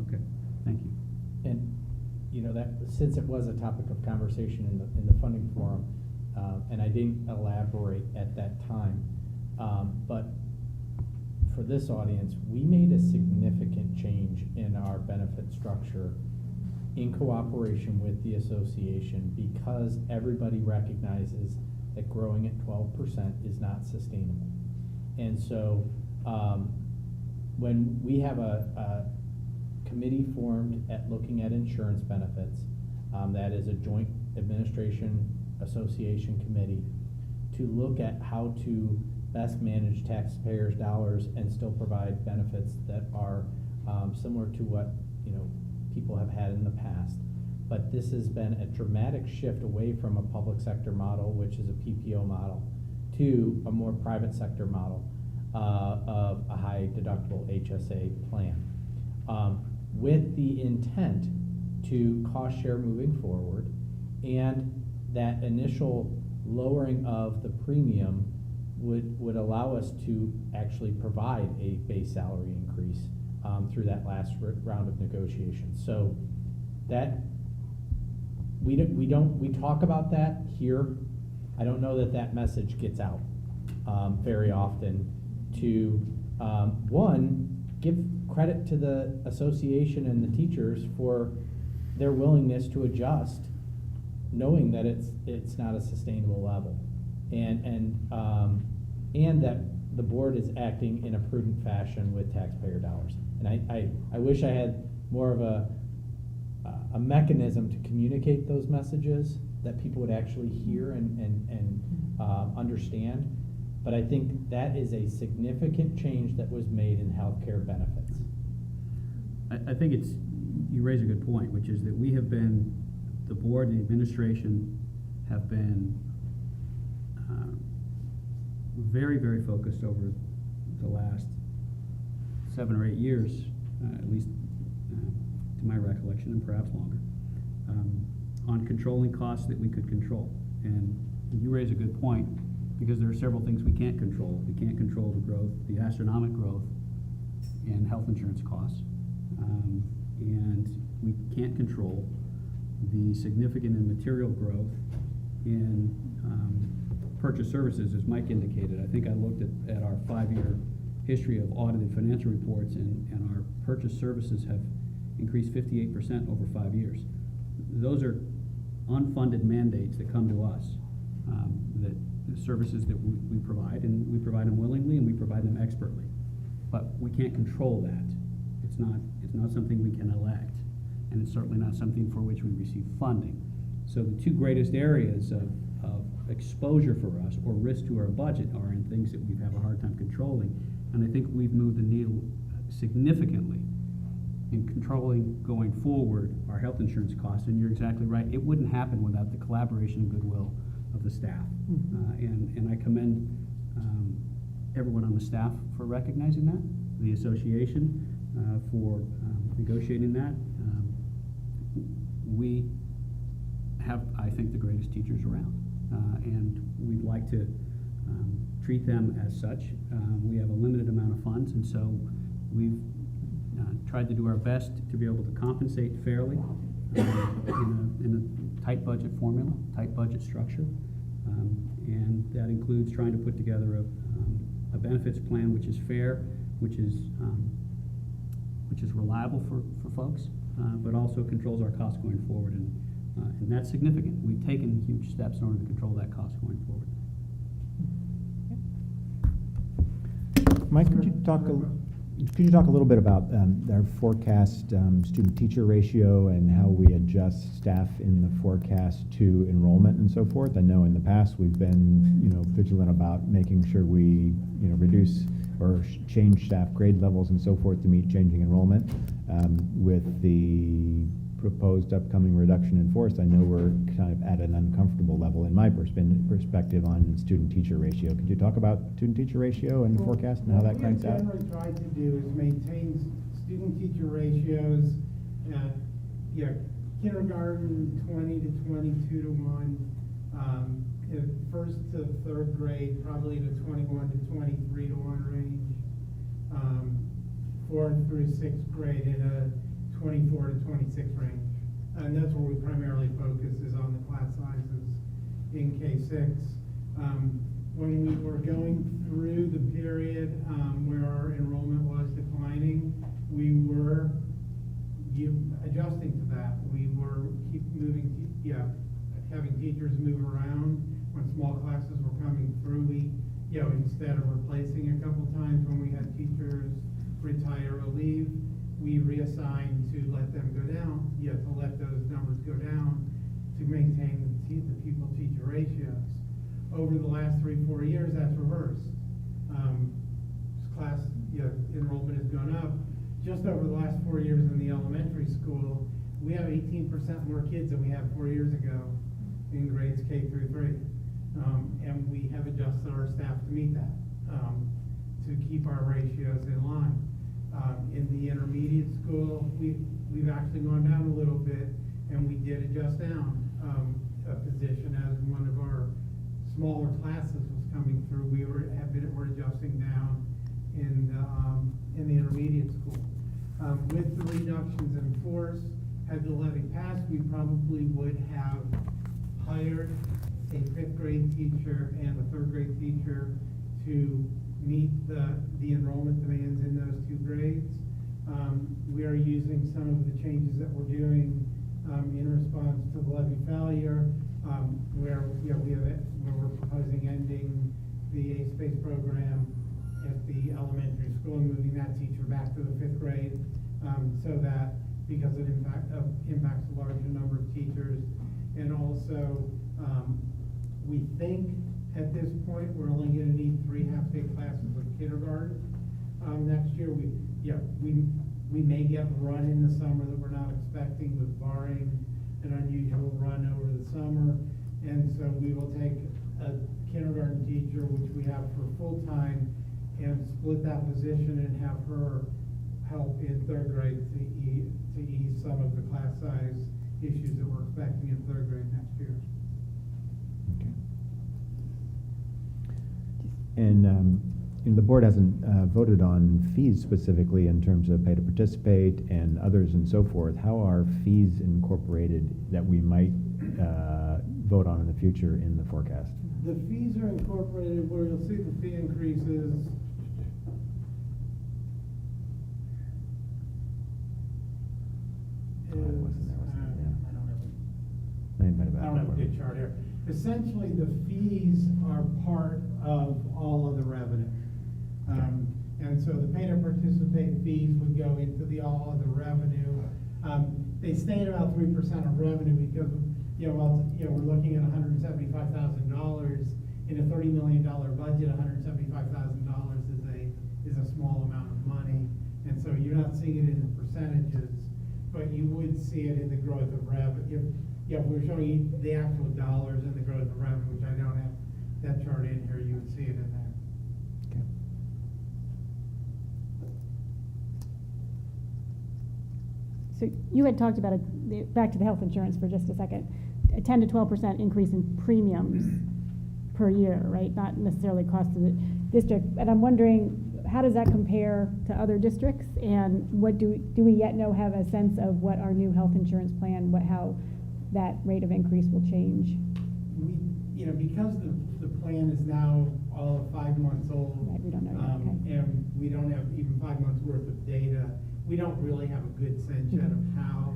Okay, thank you. And, that, since it was a topic of conversation in the funding forum, and I didn't elaborate at that time, but for this audience, we made a significant change in our benefit structure in cooperation with the association because everybody recognizes that growing at 12% is not sustainable. And so, when we have a committee formed at looking at insurance benefits, that is a joint administration association committee, to look at how to best manage taxpayers' dollars and still provide benefits that are similar to what people have had in the past. But this has been a dramatic shift away from a public sector model, which is a PPO model, to a more private sector model of a high deductible HSA plan, with the intent to cost share moving forward, and that initial lowering of the premium would allow us to actually provide a base salary increase through that last round of negotiations. So that we talk about that here. I don't know that message gets out very often. To one, give credit to the association and the teachers for their willingness to adjust, knowing that it's not a sustainable level, and that the board is acting in a prudent fashion with taxpayer dollars. And I wish I had more of a mechanism to communicate those messages that people would actually hear and understand. But I think that is a significant change that was made in healthcare benefits. I think it's, you raise a good point, which is that we have been, the board, the administration, have been very, very focused over the last 7 or 8 years, at least to my recollection, and perhaps longer, on controlling costs that we could control. And you raise a good point, because there are several things we can't control. We can't control the growth, the astronomic growth in health insurance costs. And we can't control the significant and material growth in purchase services, as Mike indicated. I think I looked at our 5-year history of audited financial reports, and our purchase services have increased 58% over 5 years. Those are unfunded mandates that come to us, that the services that we provide, and we provide them willingly and we provide them expertly. But we can't control that. It's not something we can elect, and it's certainly not something for which we receive funding. So the two greatest areas of exposure for us, or risk to our budget, are in things that we have a hard time controlling. And I think we've moved the needle significantly in controlling, going forward, our health insurance costs. And you're exactly right, it wouldn't happen without the collaboration and goodwill of the staff. And I commend everyone on the staff for recognizing that, the association for negotiating that. We have, I think, the greatest teachers around, and we'd like to treat them as such. We have a limited amount of funds, and so we've tried to do our best to be able to compensate fairly in a tight budget formula, tight budget structure, and that includes trying to put together a benefits plan which is fair, which is reliable for folks, but also controls our costs going forward, and that's significant. We've taken huge steps in order to control that cost going forward. Mike, could you talk a little bit about our forecast student-teacher ratio and how we adjust staff in the forecast to enrollment and so forth? I know in the past we've been, vigilant about making sure we, reduce or change staff grade levels and so forth to meet changing enrollment. With the proposed upcoming reduction in force, I know we're kind of at an uncomfortable level in my perspective on student-teacher ratio. Could you talk about student-teacher ratio and forecast and how that cranks out? What we have generally tried to do is maintain student-teacher ratios at, kindergarten 20 to 22 to 1, first to third grade probably to 21 to 23 to 1 range, fourth through sixth grade in a 24 to 26 range. And that's where we primarily focus, is on the class sizes in K-6. When we were going through the period where our enrollment was declining, we were adjusting to that. We were having teachers move around. When small classes were coming through, we, instead of replacing a couple times when we had teachers retire or leave, we reassigned to let them go down, to let those numbers go down to maintain the pupil-teacher ratios. Over the last 3-4 years, that's reversed. Class enrollment has gone up. Just over the last 4 years in the elementary school, we have 18% more kids than we had 4 years ago in grades K through 3. And we have adjusted our staff to meet that, to keep our ratios in line. In the intermediate school, we've actually gone down a little bit, and we did adjust down a position as one of our smaller classes was coming through. We're adjusting down in the intermediate school. With the reductions in force, had the levy passed, we probably would have hired a 5th grade teacher and a 3rd grade teacher to meet the enrollment demands in those 2 grades. We are using some of the changes that we're doing in response to the levy failure, where we're proposing ending the ACE-based program at the elementary school and moving that teacher back to the 5th grade, so that, because it impacts a larger number of teachers. And also, we think at this point we're only going to need 3 half-day classes of kindergarten next year. We We may get a run in the summer that we're not expecting, with barring an unusual run over the summer. And so we will take a kindergarten teacher, which we have for full-time, and split that position and have her help in third grade to ease some of the class size issues that we're expecting in third grade next year. Okay. And the board hasn't voted on fees specifically in terms of pay to participate and others and so forth. How are fees incorporated that we might vote on in the future in the forecast? The fees are incorporated where you'll see the fee increases. Wasn't there, wasn't it? Yeah. I don't have I I don't have a good chart here. Essentially, the fees are part of all of the revenue. And so the pay to participate fees would go into the all of the revenue. They stay at about 3% of revenue because, we're looking at $175,000 in a $30 million budget. $175,000 is a small amount of money. And so you're not seeing it in the percentages, but you would see it in the growth of revenue. If we're showing you the actual dollars and the growth of revenue, which I don't have that chart in here, you would see it in there. Okay. So you had talked about back to the health insurance for just a second, a 10 to 12% increase in premiums per year, right? Not necessarily cost to the district. And I'm wondering, how does that compare to other districts? And what do we yet have a sense of what our new health insurance plan, how that rate of increase will change? Because the plan is now all of 5 months old. Right, we don't know yet, okay. And we don't have even 5 months worth of data. We don't really have a good sense yet of how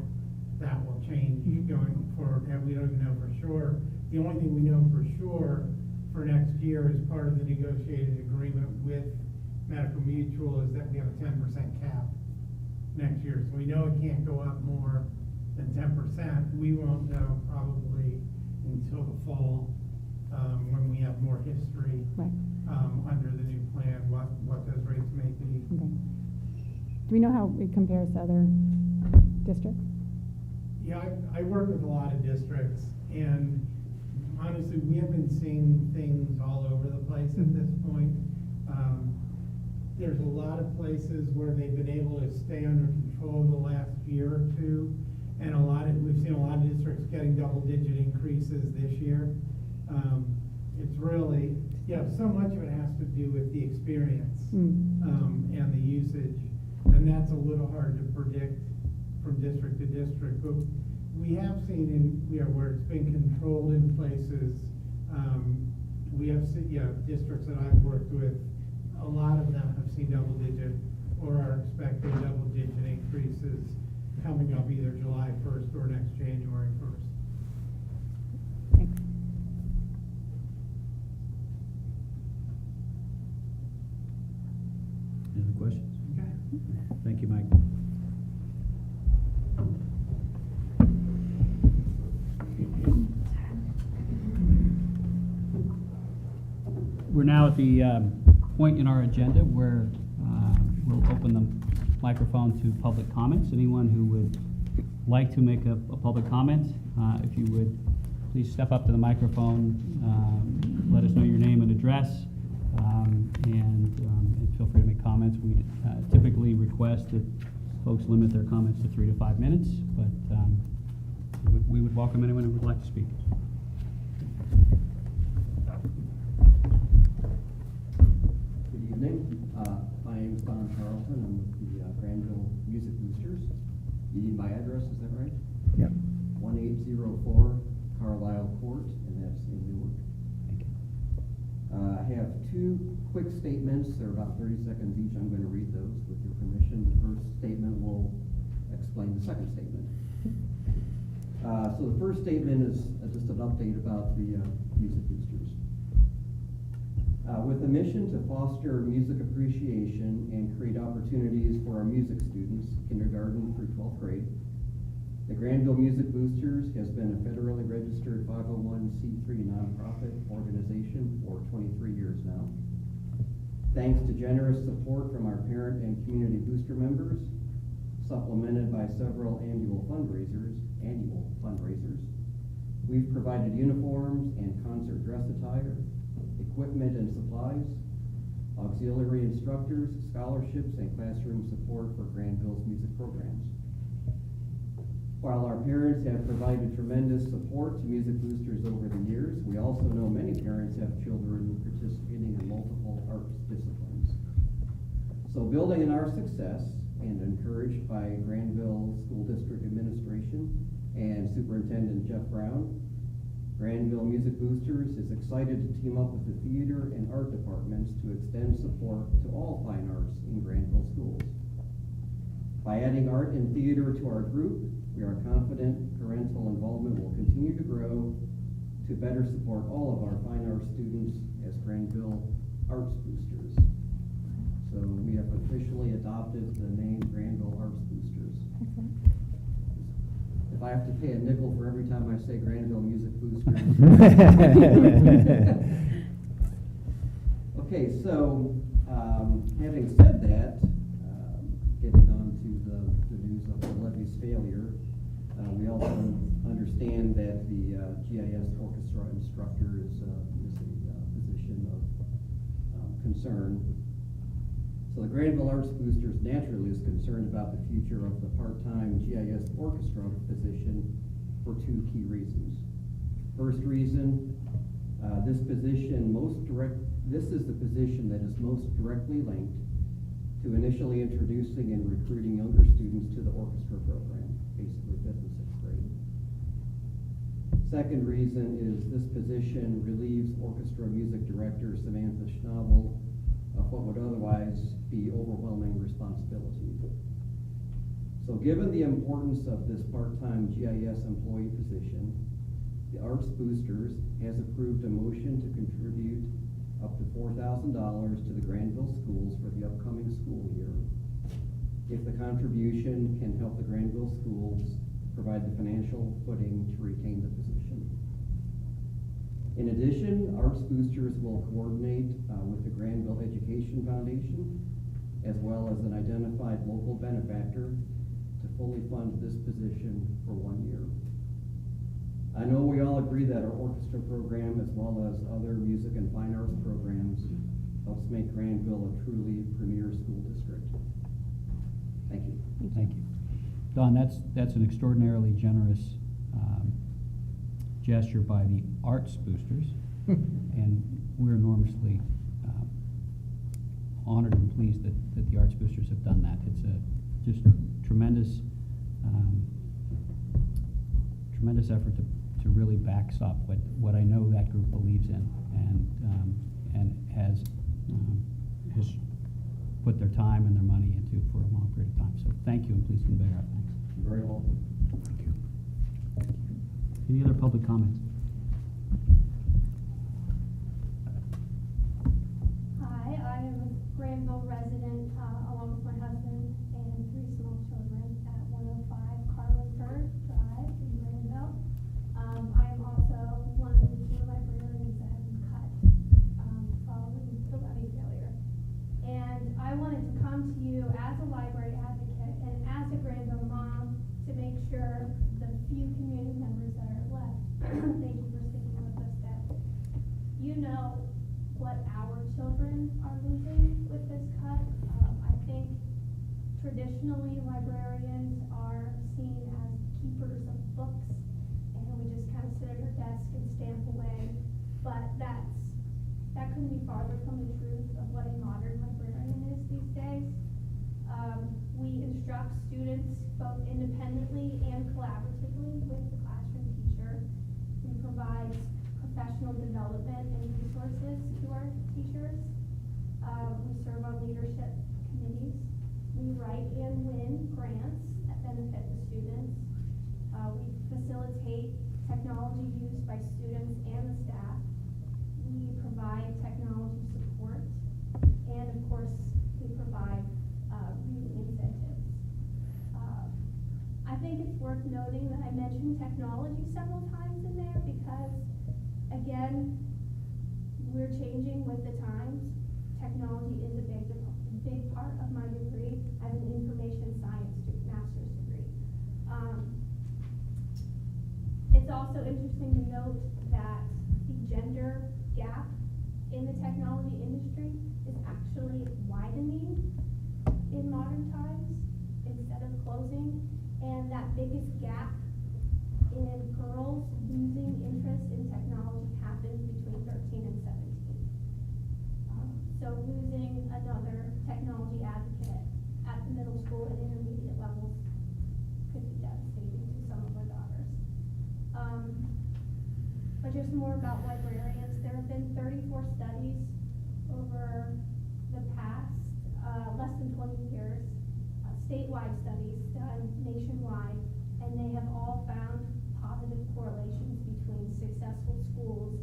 that will change going forward, and we don't even know for sure. The only thing we know for sure for next year, as part of the negotiated agreement with Medical Mutual, is that we have a 10% cap next year. So we know it can't go up more than 10%. We won't know probably until the fall, when we have more history, Right. Under the new plan, what those rates may be. Okay. Do we know how it compares to other districts? Yeah, I work with a lot of districts, and honestly, we have been seeing things all over the place at this point. There's a lot of places where they've been able to stay under control the last year or two, and we've seen a lot of districts getting double-digit increases this year. It's really, so much of it has to do with the experience and the usage, and that's a little hard to predict from district to district. But we have seen where it's been controlled in places. We have districts that I've worked with. A lot of them have seen double-digit or are expecting double-digit increases coming up either July 1st or next January 1st. Thanks. Any other questions? Okay. Thank you, Mike. We're now at the point in our agenda where we'll open the microphone to public comments. Anyone who would like to make a public comment, if you would please step up to the microphone, let us know your name and address, and feel free to make comments. We typically request that folks limit their comments to 3 to 5 minutes, but we would welcome anyone who would like to speak. Good evening. My name is Don Charlton. I'm with the Granville Music Boosters. You need my address, is that right? Yep. 1804 Carlisle Court, and that's in Newark. Thank you. I have 2 quick statements. They're about 30 seconds each. I'm going to read those with your permission. The first statement will explain the second statement. So the first statement is just an update about the Music Boosters. With a mission to foster music appreciation and create opportunities for our music students, kindergarten through 12th grade, the Granville Music Boosters has been a federally registered 501c3 nonprofit organization for 23 years now. Thanks to generous support from our parent and community booster members, supplemented by several annual fundraisers. We've provided uniforms and concert dress attire, equipment and supplies, auxiliary instructors, scholarships, and classroom support for Granville's music programs. While our parents have provided tremendous support to Music Boosters over the years, we also know many parents have children participating in multiple arts disciplines. So building on our success and encouraged by Granville School District Administration and Superintendent Jeff Brown, Granville Music Boosters is excited to team up with the theater and art departments to extend support to all fine arts in Granville schools. By adding art and theater to our group, we are confident parental involvement will continue to grow to better support all of our fine arts students as Granville Arts Boosters. So we have officially adopted the name Granville Arts Boosters. Excellent. If I have to pay a nickel for every time I say Granville Music Boosters. Okay, so having said that, getting on to the news of the levy's failure, we also understand that the GIS orchestra instructor is a position of concern. So the Granville Arts Boosters naturally is concerned about the future of the part-time GIS orchestra position for two key reasons. First reason, this is the position that is most directly linked to initially introducing and recruiting younger students to the orchestra program, basically 5th and 6th grade. Second reason is this position relieves orchestra music director Samantha Schnabel of what would otherwise be overwhelming responsibility. So given the importance of this part-time GIS employee position, the Arts Boosters has approved a motion to contribute up to $4,000 to the Granville schools for the upcoming school year. If the contribution can help the Granville schools provide the financial footing to retain the position. In addition, Arts Boosters will coordinate with the Granville Education Foundation, as well as an identified local benefactor, to fully fund this position for 1 year. I know we all agree that our orchestra program, as well as other music and fine arts programs, helps make Granville a truly premier school district. Thank you. Thank you. Don, that's an extraordinarily generous gesture by the Arts Boosters, and we're enormously honored and pleased that the Arts Boosters have done that. It's a just tremendous effort to really backs up what I know that group believes in and has put their time and their money into for a long period of time. So thank you, and please convey our thanks. You're very welcome. Thank you. Any other public comments? Hi, I am a Granville resident, along with my husband and 3 small children at 105 Carlingford Drive in Granville. I am also one of the 2 librarians that have been cut following the levy failure. And I wanted to come to you as a library advocate and as a Granville mom to make sure the few community members that are left, thank you for sticking with us, that you know what our children are losing with this cut. I think traditionally librarians are seen as keepers of books, and we just kind of sit at our desk and stamp away. But that couldn't be farther from the truth of what a modern librarian is these days. We instruct students both independently and collaboratively with the classroom teacher. We provide professional development and resources to our teachers. We serve on leadership committees. We write and win grants that benefit the students. We facilitate technology use by students and the staff. We provide technology support. And of course, we provide reading incentives. I think it's worth noting that I mentioned technology several times in there because, again, we're changing with the times. Technology is a big big part of my degree. I have an information science master's degree. It's also interesting to note that the gender gap in the technology industry is actually widening in modern times instead of closing, and that biggest gap in girls losing interest in technology happens between 13 and 17. So losing another technology advocate at the middle school and intermediate levels could be devastating to some of our daughters. But just more about librarians. There have been 34 studies over the past less than 20 years, statewide studies done nationwide, and they have all found positive correlations between successful schools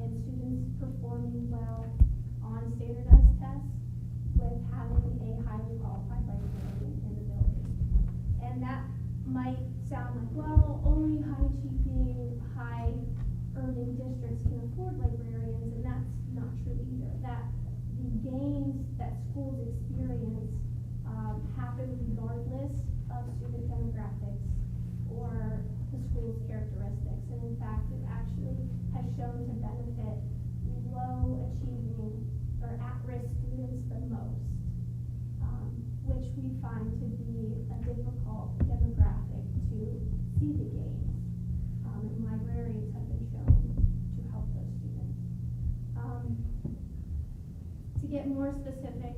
and students performing well on standardized tests with having a highly qualified librarian in the building. And that might sound like, well, only high-achieving, high-earning districts can afford librarians, and that's not true either. That the gains that schools experience happen regardless of student demographics or the school's characteristics. And in fact, it actually has shown to benefit low-achieving or at-risk students the most, which we find to be a difficult demographic to see the gains. And librarians have been shown to help those students. To get more specific,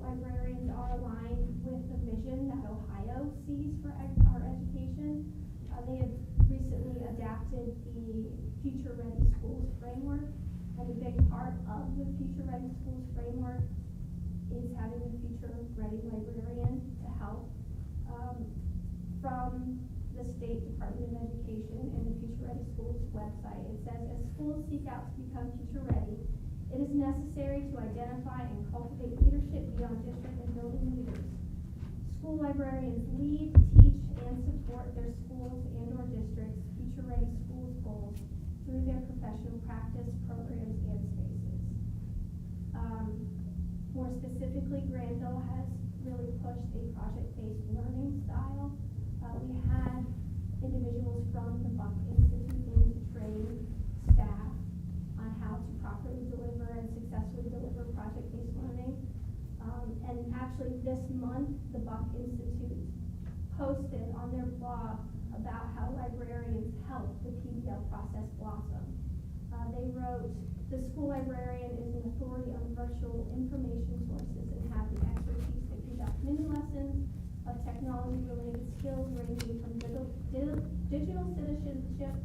librarians are aligned with the vision that Ohio sees for our education. They have recently adapted the Future Ready Schools framework, and a big part of the Future Ready Schools framework is having a Future Ready librarian to help. From the State Department of Education and the Future Ready Schools website, it says, as schools seek out to become future ready, it is necessary to identify and cultivate leadership beyond district and building leaders. School librarians lead, teach, and support their schools and or districts' future ready schools goals through their professional practice, programs, and spaces. More specifically, Granville has really pushed a project-based learning style. We had individuals from the Buck Institute in to train staff on how to properly deliver and successfully deliver project-based learning. And actually this month, the Buck Institute posted on their blog about how librarians help the PBL process blossom. They wrote, the school librarian is an authority on virtual information sources and have the expertise to conduct mini lessons of technology-related skills ranging from digital citizenship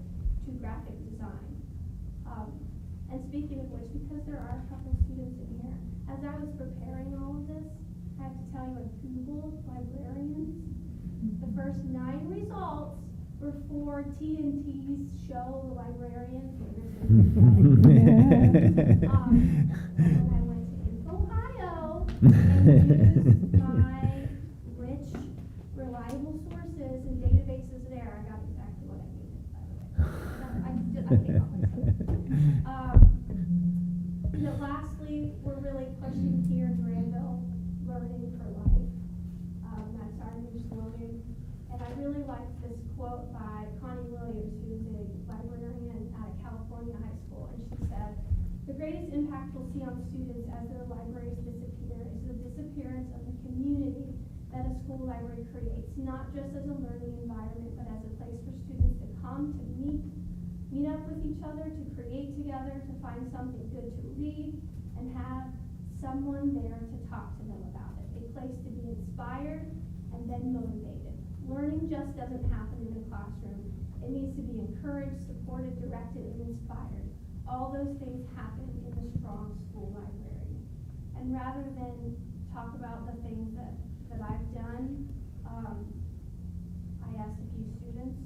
to graphic design. And speaking of which, because there are a couple students in here, as I was preparing all of this, I have to tell you, I Googled librarians. The first 9 results were for TNT's show, The Librarian. And I went to Info-Ohio and used my rich, reliable sources and databases there. I got exactly what I needed, by the way. I came up with something. Lastly, we're really pushing here in Granville, learning for life. That's our new slogan. And I really like this quote by Connie Williams, who's a librarian at a California high school. And she said, the greatest impact we'll see on students as their libraries disappear is the disappearance of the community that a school library creates, not just as a learning environment, but as a place for students to come to meet up with each other, to create together, to find something good to read, and have someone there to talk to them about it. A place to be inspired and then motivated. Learning just doesn't happen in a classroom. It needs to be encouraged, supported, directed, and inspired. All those things happen in a strong school library. And rather than talk about the things that I've done, I asked a few students.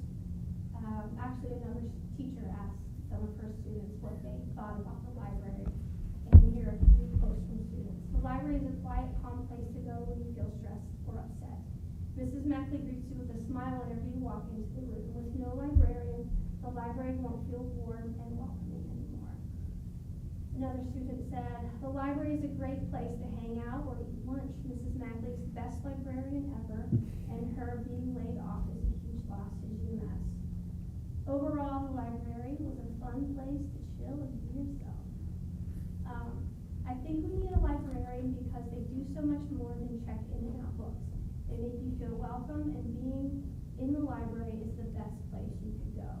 Actually, another teacher asked some of her students what they thought about the library. And here are a few quotes from students. The library is a quiet, calm place to go when you feel stressed or upset. Mrs. Mackley greets you with a smile whenever you walk into the room. With no librarian, the library won't feel warm and welcoming anymore. another student said, "The library is a great place to hang out or eat lunch. Mrs. Magley's the best librarian ever, and her being laid off is a huge loss to UMass. Overall, the library was a fun place to chill and be yourself." I think we need a librarian because they do so much more than check in and out books. They make you feel welcome, and being in the library is the best place you could go.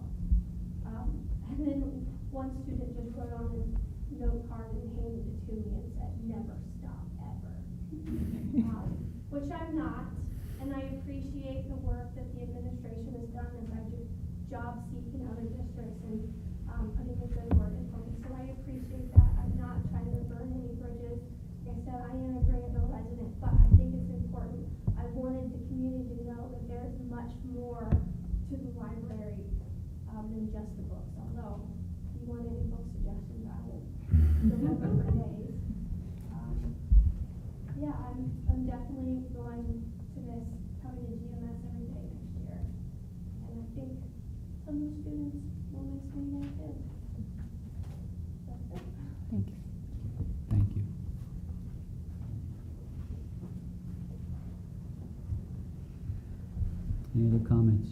And then one student just wrote on his note card and handed it to me and said, "Never stop, ever." Which I'm not, and I appreciate the work that the administration has done as I just job seek in other districts and putting in good work in for me. So I appreciate that. I'm not trying to burn any bridges. Like I said, I am a Granville resident, but I think it's important. I wanted the community to know that there's much more to the library than just the books. Although, if you want any book suggestions, I will go over for days. Yeah, I'm definitely going to miss coming to GMS every day next year. And I think some of the students will miss me there too. That's it. Thank you. Thank you. Any other comments?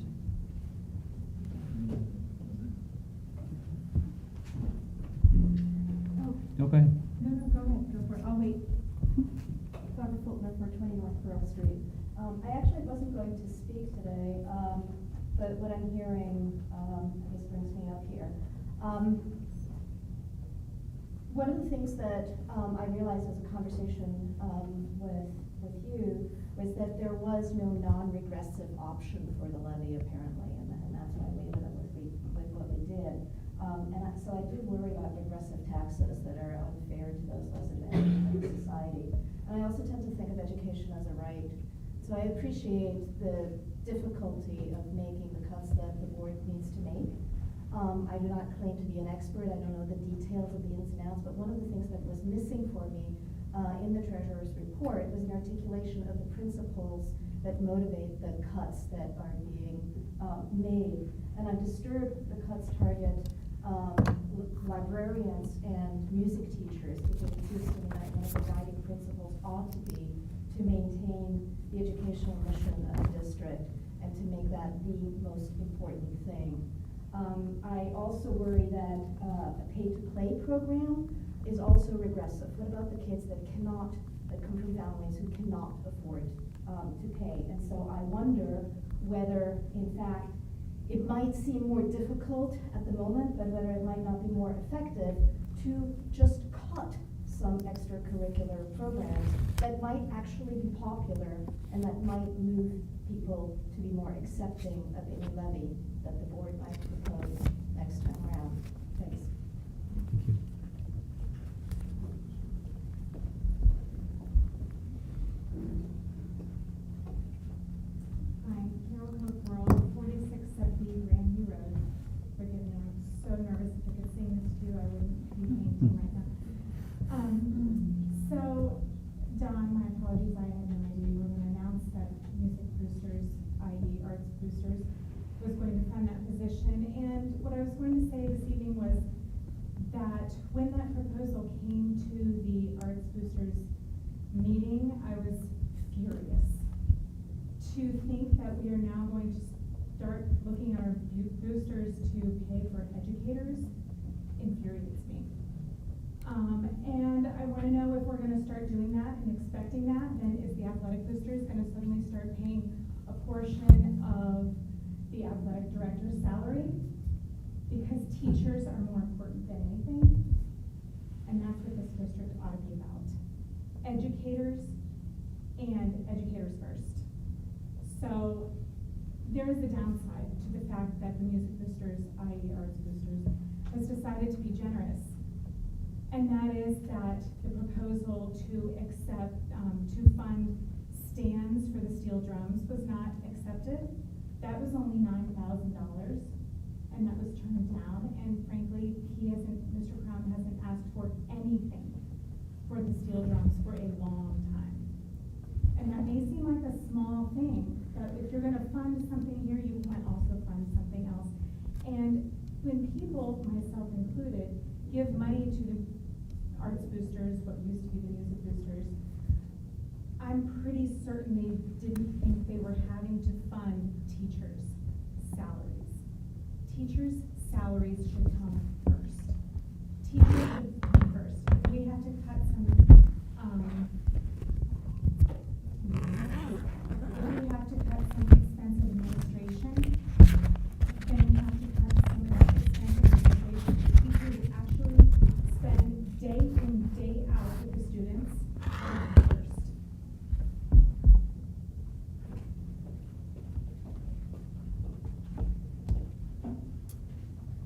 Oh, Okay. no, go ahead, go for it, I'll wait. Barbara Fultner for 20 North Pearl Street. I actually wasn't going to speak today, but what I'm hearing, I guess brings me up here. One of the things that I realized as a conversation with you was that there was no non-regressive option for the levy apparently, and that's why we ended up with what we did. So I do worry about regressive taxes that are unfair to those less advantaged in society. And I also tend to think of education as a right. So I appreciate the difficulty of making the cuts that the board needs to make. I do not claim to be an expert. I don't know the details of the ins and outs, but one of the things that was missing for me in the treasurer's report was an articulation of the principles that motivate the cuts that are being made. And I'm disturbed the cuts target librarians and music teachers, because it seems to me that one of the guiding principles ought to be to maintain the educational mission of the district and to make that the most important thing. I also worry that a pay-to-play program is also regressive. What about the kids that come from families who cannot afford to pay? And so I wonder whether, in fact, it might seem more difficult at the moment, but whether it might not be more effective to just cut some extracurricular programs that might actually be popular and that might move people to be more accepting of any levy that the board might propose next time around. Thanks. Thank you. Hi, Carol Copeland, 4670 Grandview Road. Forgive me, I'm so nervous. If I could sing this to you, I wouldn't be painting right now. So, Don, my apologies, I had no idea you were going to announce that Music Boosters, i.e. Arts Boosters, was going to fund that position. And what I was going to say this evening was that when that proposal came to the Arts Boosters meeting, I was furious. To think that we are now going to start looking at our boosters to pay for educators infuriates me. And I want to know if we're going to start doing that and expecting that, then is the athletic boosters going to suddenly start paying a portion of the athletic director's salary? Because teachers are more important than anything. And that's what this district ought to be about. Educators and educators first. So there is a downside to the fact that the music boosters, i.e. Arts Boosters, has decided to be generous. And that is that the proposal to accept, to fund stands for the steel drums was not accepted. That was only $9,000, and that was turned down. And frankly, Mr. Crown hasn't asked for anything for the steel drums for a long time. And that may seem like a small thing, but if you're gonna fund something here, you can also fund something else. And when people, myself included, give money to the Arts Boosters, what used to be the Music Boosters, I'm pretty certain they didn't think they were having to fund teachers' salaries. Teachers' salaries should come first. Teachers should come first. If we have to cut some, expensive administration, then we have to cut some of that expensive administration. Teachers actually spend day in, day out with the students first.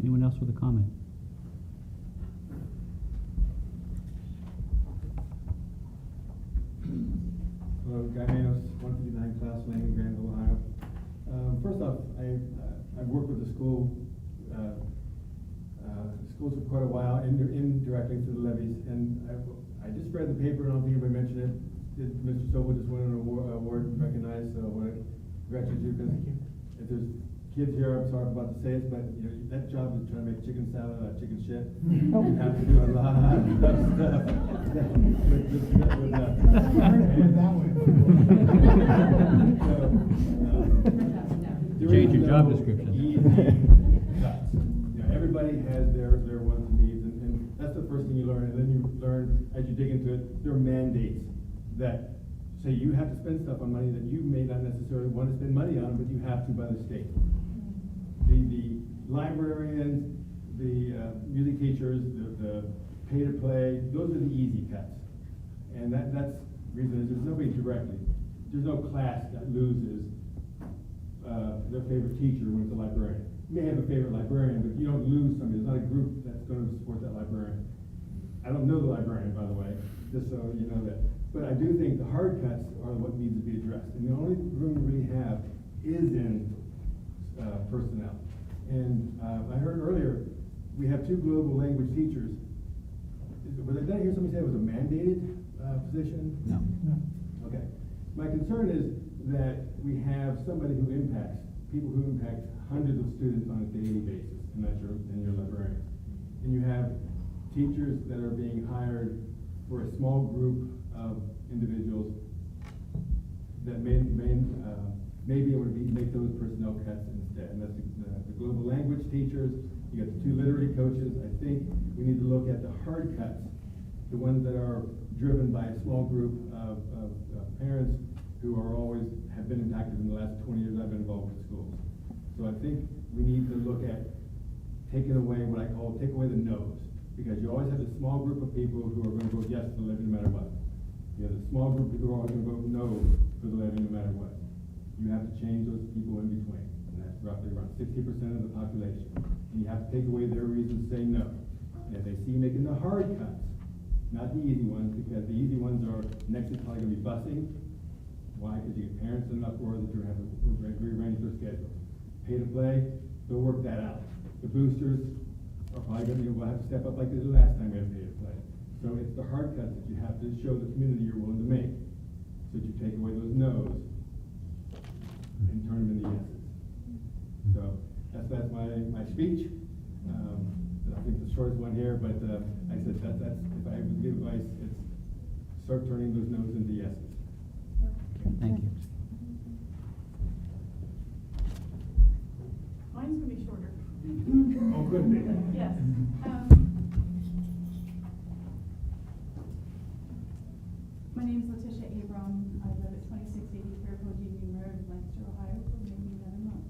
Anyone else with a comment? Hello, Guy Manos, 159 Class Lane, Granville, Ohio. First off, I've worked with the school, schools for quite a while, indirectly through the levies, and I just read the paper, and I don't think anybody mentioned it. Mr. Sobel just won an award recognized, so I want to congratulate you, because if there's kids here, I'm sorry about to say it, but you know, that job is trying to make chicken salad out of chicken shit. You have to do a lot of stuff. Change your job description. Everybody has their wants and needs, and that's the first thing you learn. And then you learn, as you dig into it, there are mandates that say you have to spend stuff on money that you may not necessarily want to spend money on, but you have to by the state. The librarians, the music teachers, the pay to play, those are the easy cuts. And that's the reason is there's nobody directly. There's no class that loses their favorite teacher when it's a librarian. You may have a favorite librarian, but you don't lose somebody. There's not a group that's going to support that librarian. I don't know the librarian, by the way, just so you know that. But I do think the hard cuts are what needs to be addressed. And the only room we really have is in personnel. And I heard earlier, we have 2 global language teachers. Was I hear somebody say it was a mandated position? No. Okay. My concern is that we have somebody who impacts, people who impact hundreds of students on a daily basis, and that's your librarian. And you have teachers that are being hired for a small group of individuals that may be able to make those personnel cuts instead. And that's the global language teachers. You got the 2 literary coaches. I think we need to look at the hard cuts, the ones that are driven by a small group of parents who have been impacted in the last 20 years I've been involved with schools. So I think we need to look at taking away take away the no's, because you always have a small group of people who are going to vote yes to the levy no matter what. You have a small group of people who are always going to vote no for the levy no matter what. You have to change those people in between, and that's roughly around 60% of the population. And you have to take away their reasons to say no. And if they see you making the hard cuts, not the easy ones, because the easy ones are next is probably going to be busing. Why? Because you get parents in an uproar that you're going to have to rearrange their schedule. Pay to play, they'll work that out. The boosters are probably going to will have to step up like they did last time we had pay to play. So it's the hard cuts that you have to show the community you're willing to make, so that you take away those no's and turn them into yeses. So that's my speech. I think the shortest one here, but I said that's if I would give advice, it's start turning those no's into yeses. Thank you. Mine's gonna be shorter. Oh, could be. Yes. My name's Letitia Abram. I live at 2680 Fairfield Union Road, Lancaster, Ohio, for maybe another month.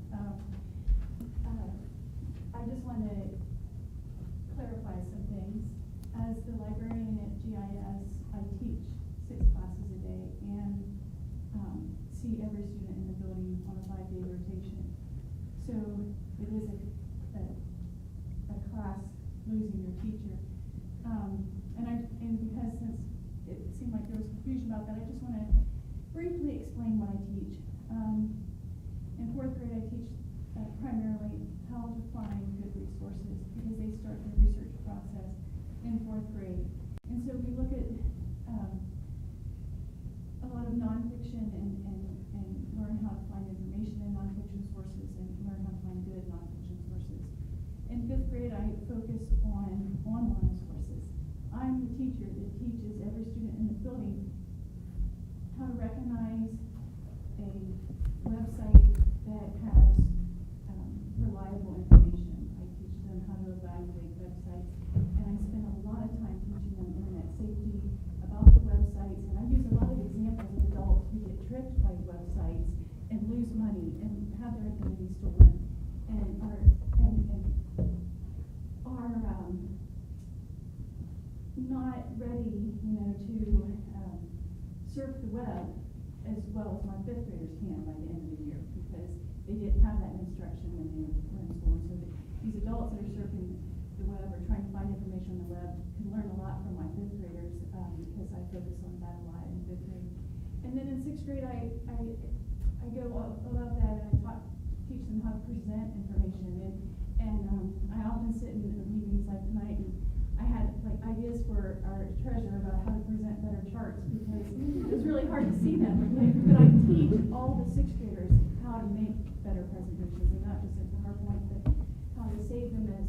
I just want to clarify some things. As the librarian at GIS, I teach 6 classes a day and see every student in the building on a 5-day rotation. So it is a class losing your teacher. And because since it seemed like there was confusion about that, I just want to briefly explain what I teach. In 4th grade, I teach primarily how to find good resources, because they start the research process in 4th grade. And so we look at a lot of nonfiction and learn how to find information in nonfiction sources and learn how to find good nonfiction sources. In 5th grade, I focus on online not ready, to surf the web as well as my fifth graders can by the end of the year, because they didn't have that instruction when they were in school. And so these adults that are surfing the web or trying to find information on the web can learn a lot from my fifth graders, because I focus on that a lot in fifth grade. And then in sixth grade, I go above that and I teach them how to present information. And I often sit in meetings like tonight, and I had like ideas for our treasurer about how to present better charts, because it was really hard to see them. But I teach all the sixth graders how to make better presentations, and not just in PowerPoint, but how to save them as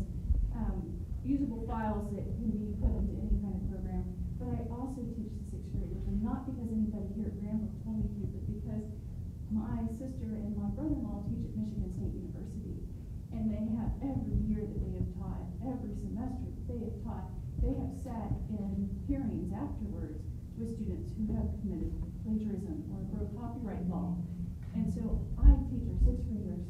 usable files that can be put into any kind of program. But I also teach the sixth graders, and not because anybody here at Granville told me to, but because my sister and my brother-in-law teach at Michigan State University. And they have every year that they have taught, every semester that they have taught, they have sat in hearings afterwards with students who have committed plagiarism or broke copyright law. And so I teach our sixth graders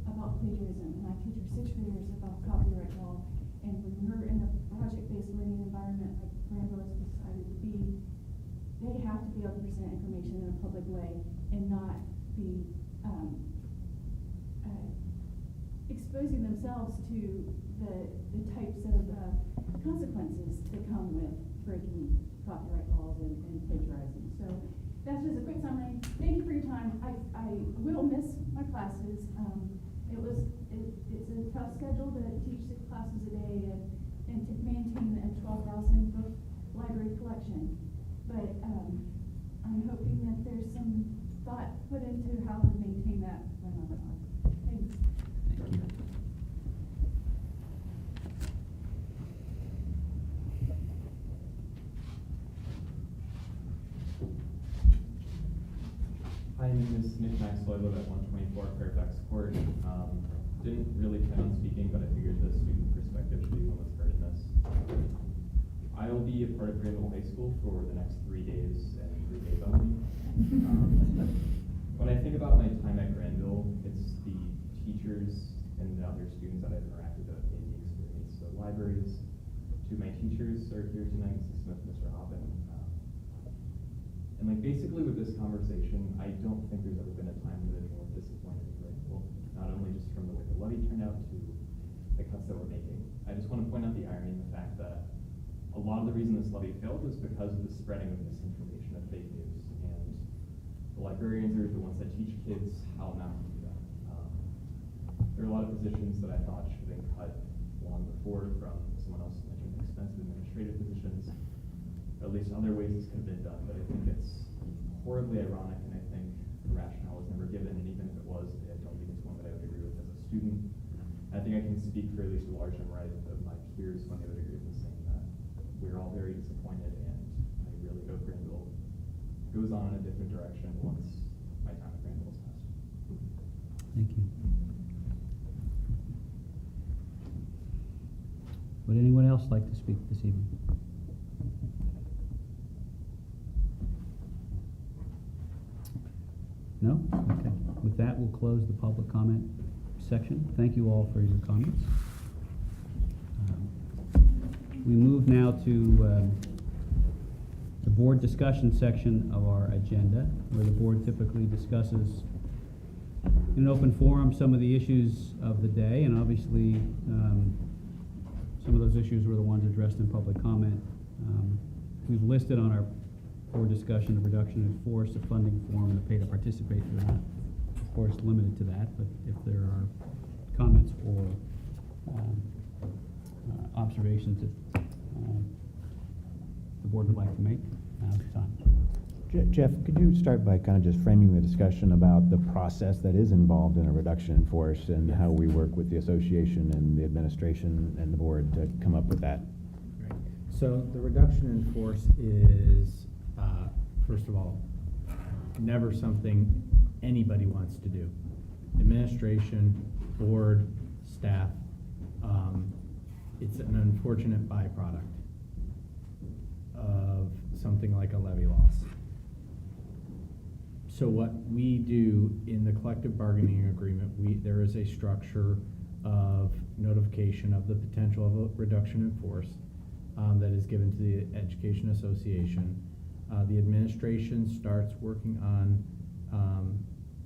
about plagiarism, and I teach our sixth graders about copyright law. And when we're in a project-based learning environment like Granville has decided to be, they have to be able to present information in a public way and not be exposing themselves to the types of consequences that come with breaking copyright laws and plagiarizing. So that's just a quick summary. Thank you for your time. I will miss my classes. It's a tough schedule to teach 6 classes a day and to maintain a 12,000 book library collection. But I'm hoping that there's some thought put into how to maintain that when I'm gone. Thanks. Thank you. Hi, my name is Nick Maxwell. I live at 124 Fairfax Court. Didn't really plan on speaking, but I figured the student perspective should be one that's heard in this. I'll be a part of Granville High School for the next 3 days and 3 days only. When I think about my time at Granville, it's the teachers and the other students that I've interacted with in the experience. So libraries, 2 of my teachers are here tonight, Mrs. Smith, Mr. Hoppen. And basically with this conversation, I don't think there's ever been a time that I've been more disappointed in Granville, not only just from the way the levy turned out to the cuts that we're making. I just want to point out the irony in the fact that a lot of the reason this levy failed was because of the spreading of misinformation and fake news. And the librarians are the ones that teach kids how not to do that. There are a lot of positions that I thought should have been cut long before, from someone else mentioned expensive administrative positions. At least other ways this could have been done, but I think it's horribly ironic, and I think the rationale was never given, and even if it was, I don't think it's one that I would agree with as a student. I think I can speak for at least a large number of my peers when they would agree with me, saying that we're all very disappointed, and I really hope Granville goes on in a different direction once my time at Granville is passed. Thank you. Would anyone else like to speak this evening? No? Okay. With that, we'll close the public comment section. Thank you all for your comments. We move now to the board discussion section of our agenda, where the board typically discusses in an open forum some of the issues of the day, and obviously some of those issues were the ones addressed in public comment. We've listed on our board discussion the reduction in force, the funding form, and the pay to participate. We're not, of course, limited to that, but if there are comments or observations that the board would like to make, now's the time. Jeff, could you start by kind of just framing the discussion about the process that is involved in a reduction in force, and how we work with the association and the administration and the board to come up with that? Right. So the reduction in force is, first of all, never something anybody wants to do. Administration, board, staff, it's an unfortunate byproduct of something like a levy loss. So what we do in the collective bargaining agreement, there is a structure of notification of the potential of a reduction in force. that is given to the Education Association. The administration starts working on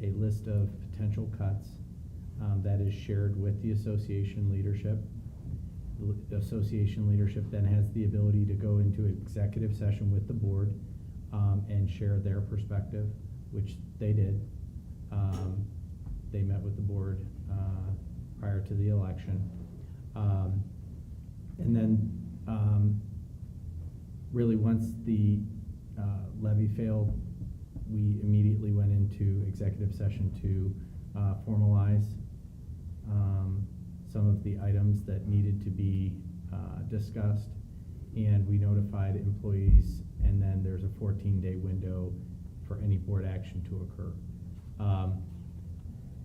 a list of potential cuts that is shared with the association leadership. The association leadership then has the ability to go into executive session with the board and share their perspective, which they did. They met with the board prior to the election. And then really once the levy failed, we immediately went into executive session to formalize some of the items that needed to be discussed, and we notified employees, and then there's a 14-day window for any board action to occur.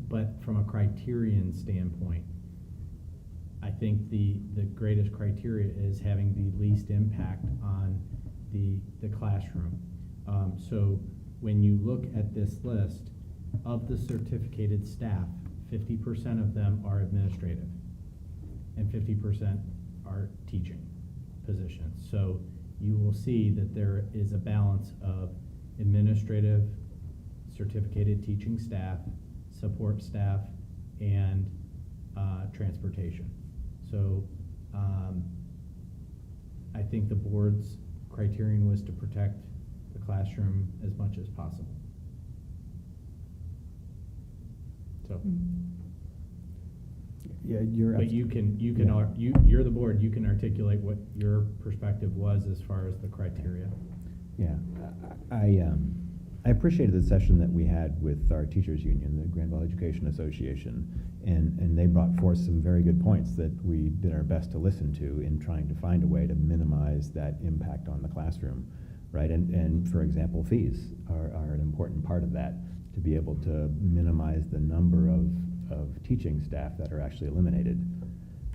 But from a criterion standpoint, I think the greatest criteria is having the least impact on the classroom. So when you look at this list, of the certificated staff, 50% of them are administrative and 50% are teaching positions. So you will see that there is a balance of administrative, certificated teaching staff, support staff, and transportation. So I think the board's criterion was to protect the classroom as much as possible. So, Yeah, you're. but you can, you're the board, you can articulate what your perspective was as far as the criteria. Yeah, I appreciated the session that we had with our teachers union, the Granville Education Association, and they brought forth some very good points that we did our best to listen to in trying to find a way to minimize that impact on the classroom, right? And for example, fees are an important part of that, to be able to minimize the number of teaching staff that are actually eliminated.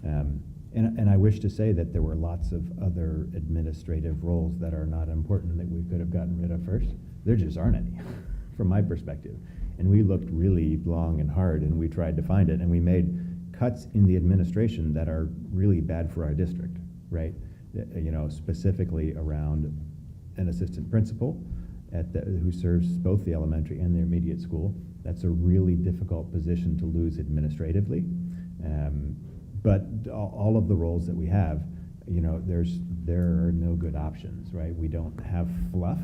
And I wish to say that there were lots of other administrative roles that are not important that we could have gotten rid of first. There just aren't any, from my perspective. And we looked really long and hard, and we tried to find it, and we made cuts in the administration that are really bad for our district, right? You know, specifically around an assistant principal who serves both the elementary and the intermediate school. That's a really difficult position to lose administratively. But all of the roles that we have, you know, there are no good options, right? We don't have fluff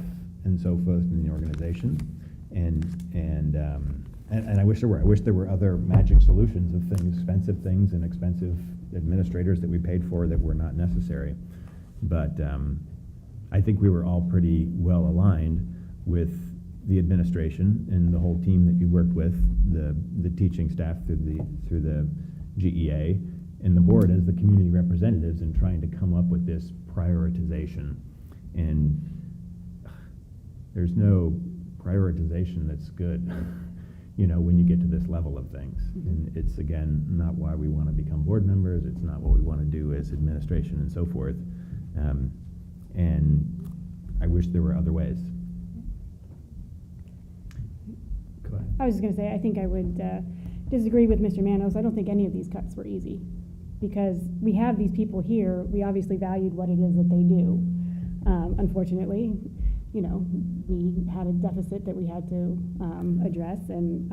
and so forth in the organization, and I wish there were. I wish there were other magic solutions of expensive things and expensive administrators that we paid for that were not necessary. But I think we were all pretty well aligned with the administration and the whole team that you worked with, the teaching staff through the GEA, and the board as the community representatives in trying to come up with this prioritization. And there's no prioritization that's good, you know, when you get to this level of things. And it's, again, not why we want to become board members. It's not what we want to do as administration and so forth. And I wish there were other ways. Go ahead. I was just going to say, I think I would disagree with Mr. Manos. I don't think any of these cuts were easy, because we have these people here. We obviously valued what it is that they do. Unfortunately, you know, we had a deficit that we had to address, and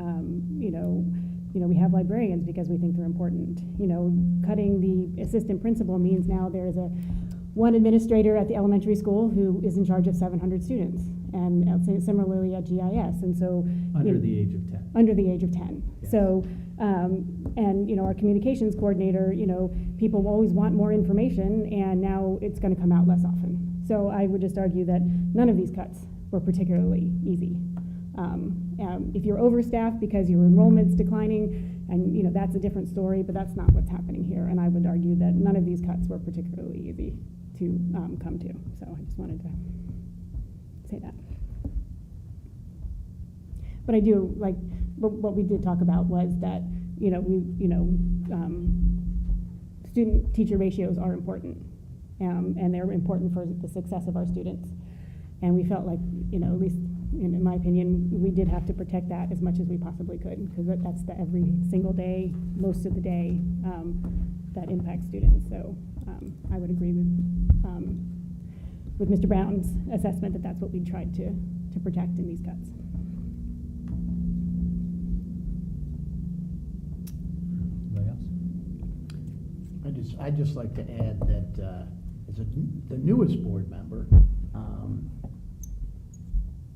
you know, we have librarians because we think they're important. You know, cutting the assistant principal means now there's one administrator at the elementary school who is in charge of 700 students, and I'll say similarly at GIS, and so Under the age of 10. Under the age of 10. Yes. So, and you know, our communications coordinator, you know, people always want more information, and now it's going to come out less often. So I would just argue that none of these cuts were particularly easy. If you're overstaffed because your enrollment's declining, and you know, that's a different story, but that's not what's happening here. And I would argue that none of these cuts were particularly easy to come to. So I just wanted to say that. But I do like, what we did talk about was that, you know, student-teacher ratios are important, and they're important for the success of our students. And we felt like, you know, at least in my opinion, we did have to protect that as much as we possibly could, because that's the every single day, most of the day, that impacts students. So I would agree with with Mr. Brown's assessment that that's what we tried to protect in these cuts. Anybody else? I'd just like to add that, as the newest board member,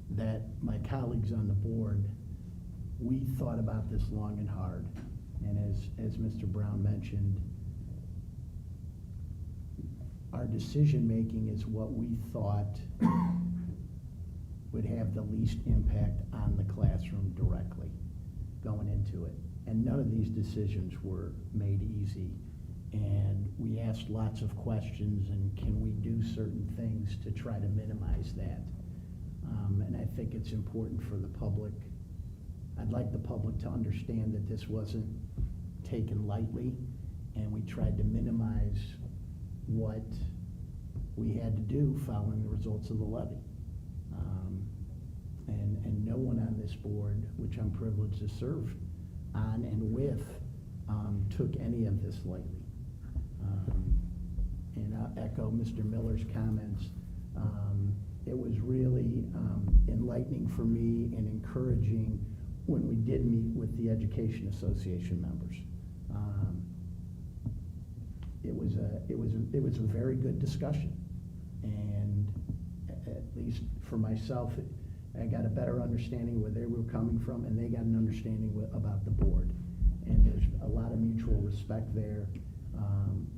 that my colleagues on the board, we thought about this long and hard. And as Mr. Brown mentioned, our decision-making is what we thought would have the least impact on the classroom directly going into it. And none of these decisions were made easy. And we asked lots of questions, and can we do certain things to try to minimize that? And I think it's important for the public. I'd like the public to understand that this wasn't taken lightly, and we tried to minimize what we had to do following the results of the levy. And no one on this board, which I'm privileged to serve on and with, took any of this lightly. And I'll echo Mr. Miller's comments. It was really enlightening for me and encouraging when we did meet with the Education Association members. It was a very good discussion, and at least for myself, I got a better understanding where they were coming from, and they got an understanding about the board. And there's a lot of mutual respect there,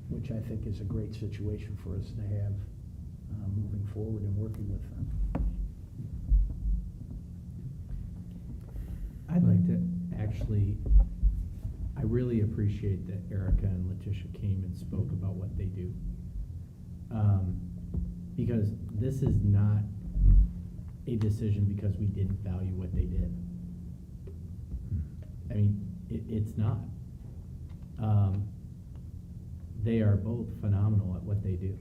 which I think is a great situation for us to have moving forward and working with them. I'd like to actually, I really appreciate that Erica and Letitia came and spoke about what they do. Because this is not a decision because we didn't value what they did. I mean, it's not. They are both phenomenal at what they do.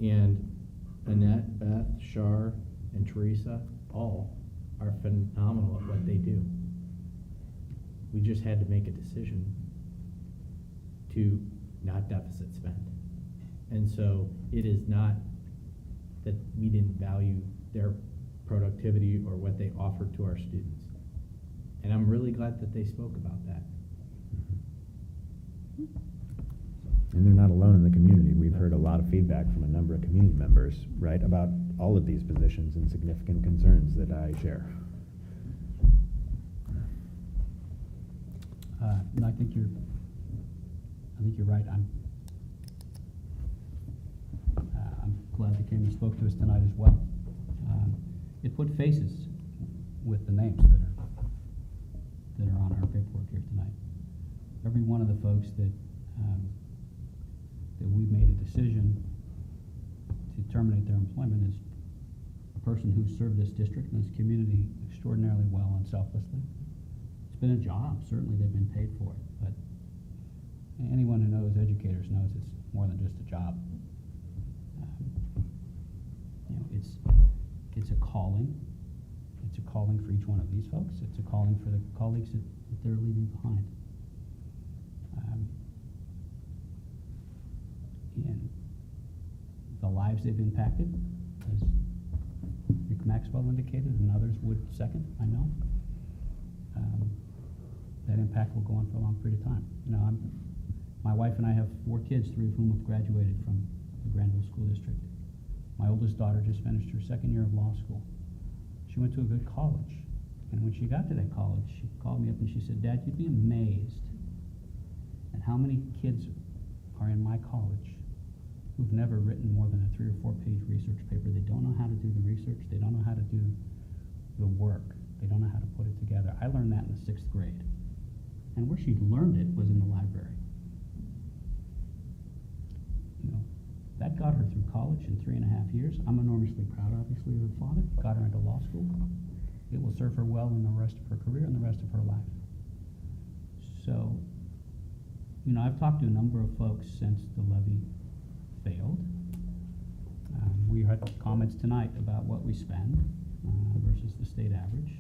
And Annette, Beth, Shar, and Teresa all are phenomenal at what they do. We just had to make a decision to not deficit spend. And so it is not that we didn't value their productivity or what they offered to our students. And I'm really glad that they spoke about that. And they're not alone in the community. We've heard a lot of feedback from a number of community members, right, about all of these positions and significant concerns that I share. And I think you're right. I'm glad they came and spoke to us tonight as well. It put faces with the names that are on our paperwork here tonight. Every one of the folks that we made a decision to terminate their employment is a person who served this district and this community extraordinarily well and selflessly. It's been a job. Certainly they've been paid for it, but anyone who knows educators knows it's more than just a job. It's a calling. It's a calling for each one of these folks. It's a calling for the colleagues that they're leaving behind. And the lives they've impacted, as Rick Maxwell indicated, and others would second, I know. That impact will go on for a long period of time. You know, my wife and I have 4 kids, 3 of whom have graduated from the Granville School District. My oldest daughter just finished her 2nd year of law school. She went to a good college. And when she got to that college, she called me up and she said, "Dad, you'd be amazed at how many kids are in my college who've never written more than a 3 or 4 page research paper. They don't know how to do the research. They don't know how to do the work. They don't know how to put it together." I learned that in the 6th grade. And where she learned it was in the library. You know, that got her through college in 3.5 years. I'm enormously proud, obviously, of her father. Got her into law school. It will serve her well in the rest of her career and the rest of her life. So, you know, I've talked to a number of folks since the levy failed. We had comments tonight about what we spend versus the state average.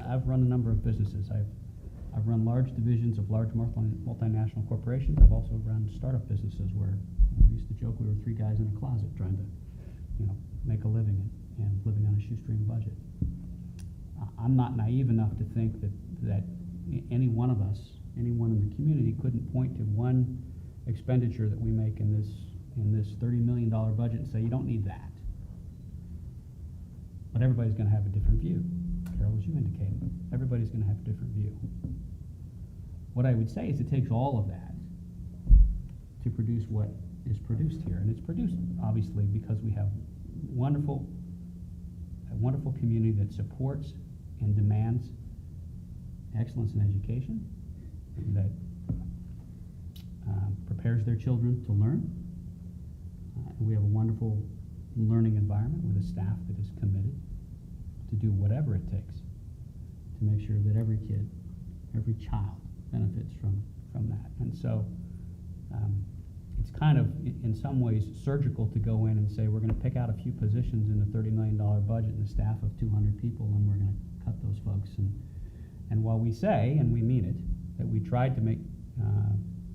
I've run a number of businesses. I've run large divisions of large multinational corporations. I've also run startup businesses where we used to joke we were three guys in a closet trying to, make a living and living on a shoestring budget. I'm not naive enough to think that any one of us, anyone in the community, couldn't point to one expenditure that we make in this $30 million budget and say, you don't need that. But everybody's going to have a different view. Carol, as you indicated, everybody's going to have a different view. What I would say is it takes all of that to produce what is produced here. And it's produced, obviously, because we have a wonderful community that supports and demands excellence in education, that prepares their children to learn. And we have a wonderful learning environment with a staff that is committed to do whatever it takes to make sure that every kid, every child benefits from that. And so it's kind of, in some ways, surgical to go in and say we're going to pick out a few positions in the $30 million budget and a staff of 200 people, and we're going to cut those folks. And while we say, and we mean it, that we tried to make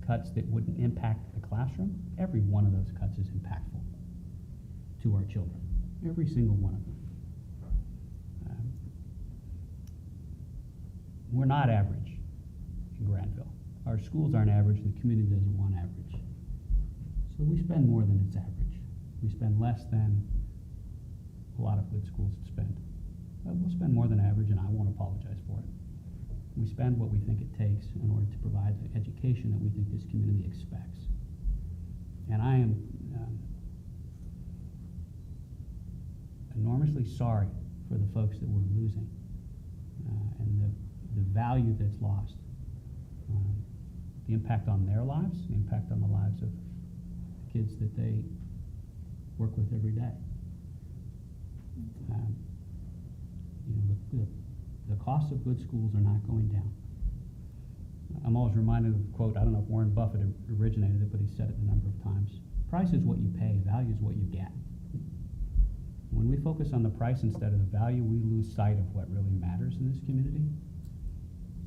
cuts that wouldn't impact the classroom, every one of those cuts is impactful to our children. Every single one of them. We're not average in Granville. Our schools aren't average, the community doesn't want average. So we spend more than its average. We spend less than a lot of good schools spend. We'll spend more than average, and I won't apologize for it. We spend what we think it takes in order to provide the education that we think this community expects. And I am enormously sorry for the folks that we're losing and the value that's lost. The impact on their lives, the impact on the lives of the kids that they work with every day. The costs of good schools are not going down. I'm always reminded of the quote, I don't know if Warren Buffett originated it, but he said it a number of times. Price is what you pay, value is what you get. When we focus on the price instead of the value, we lose sight of what really matters in this community.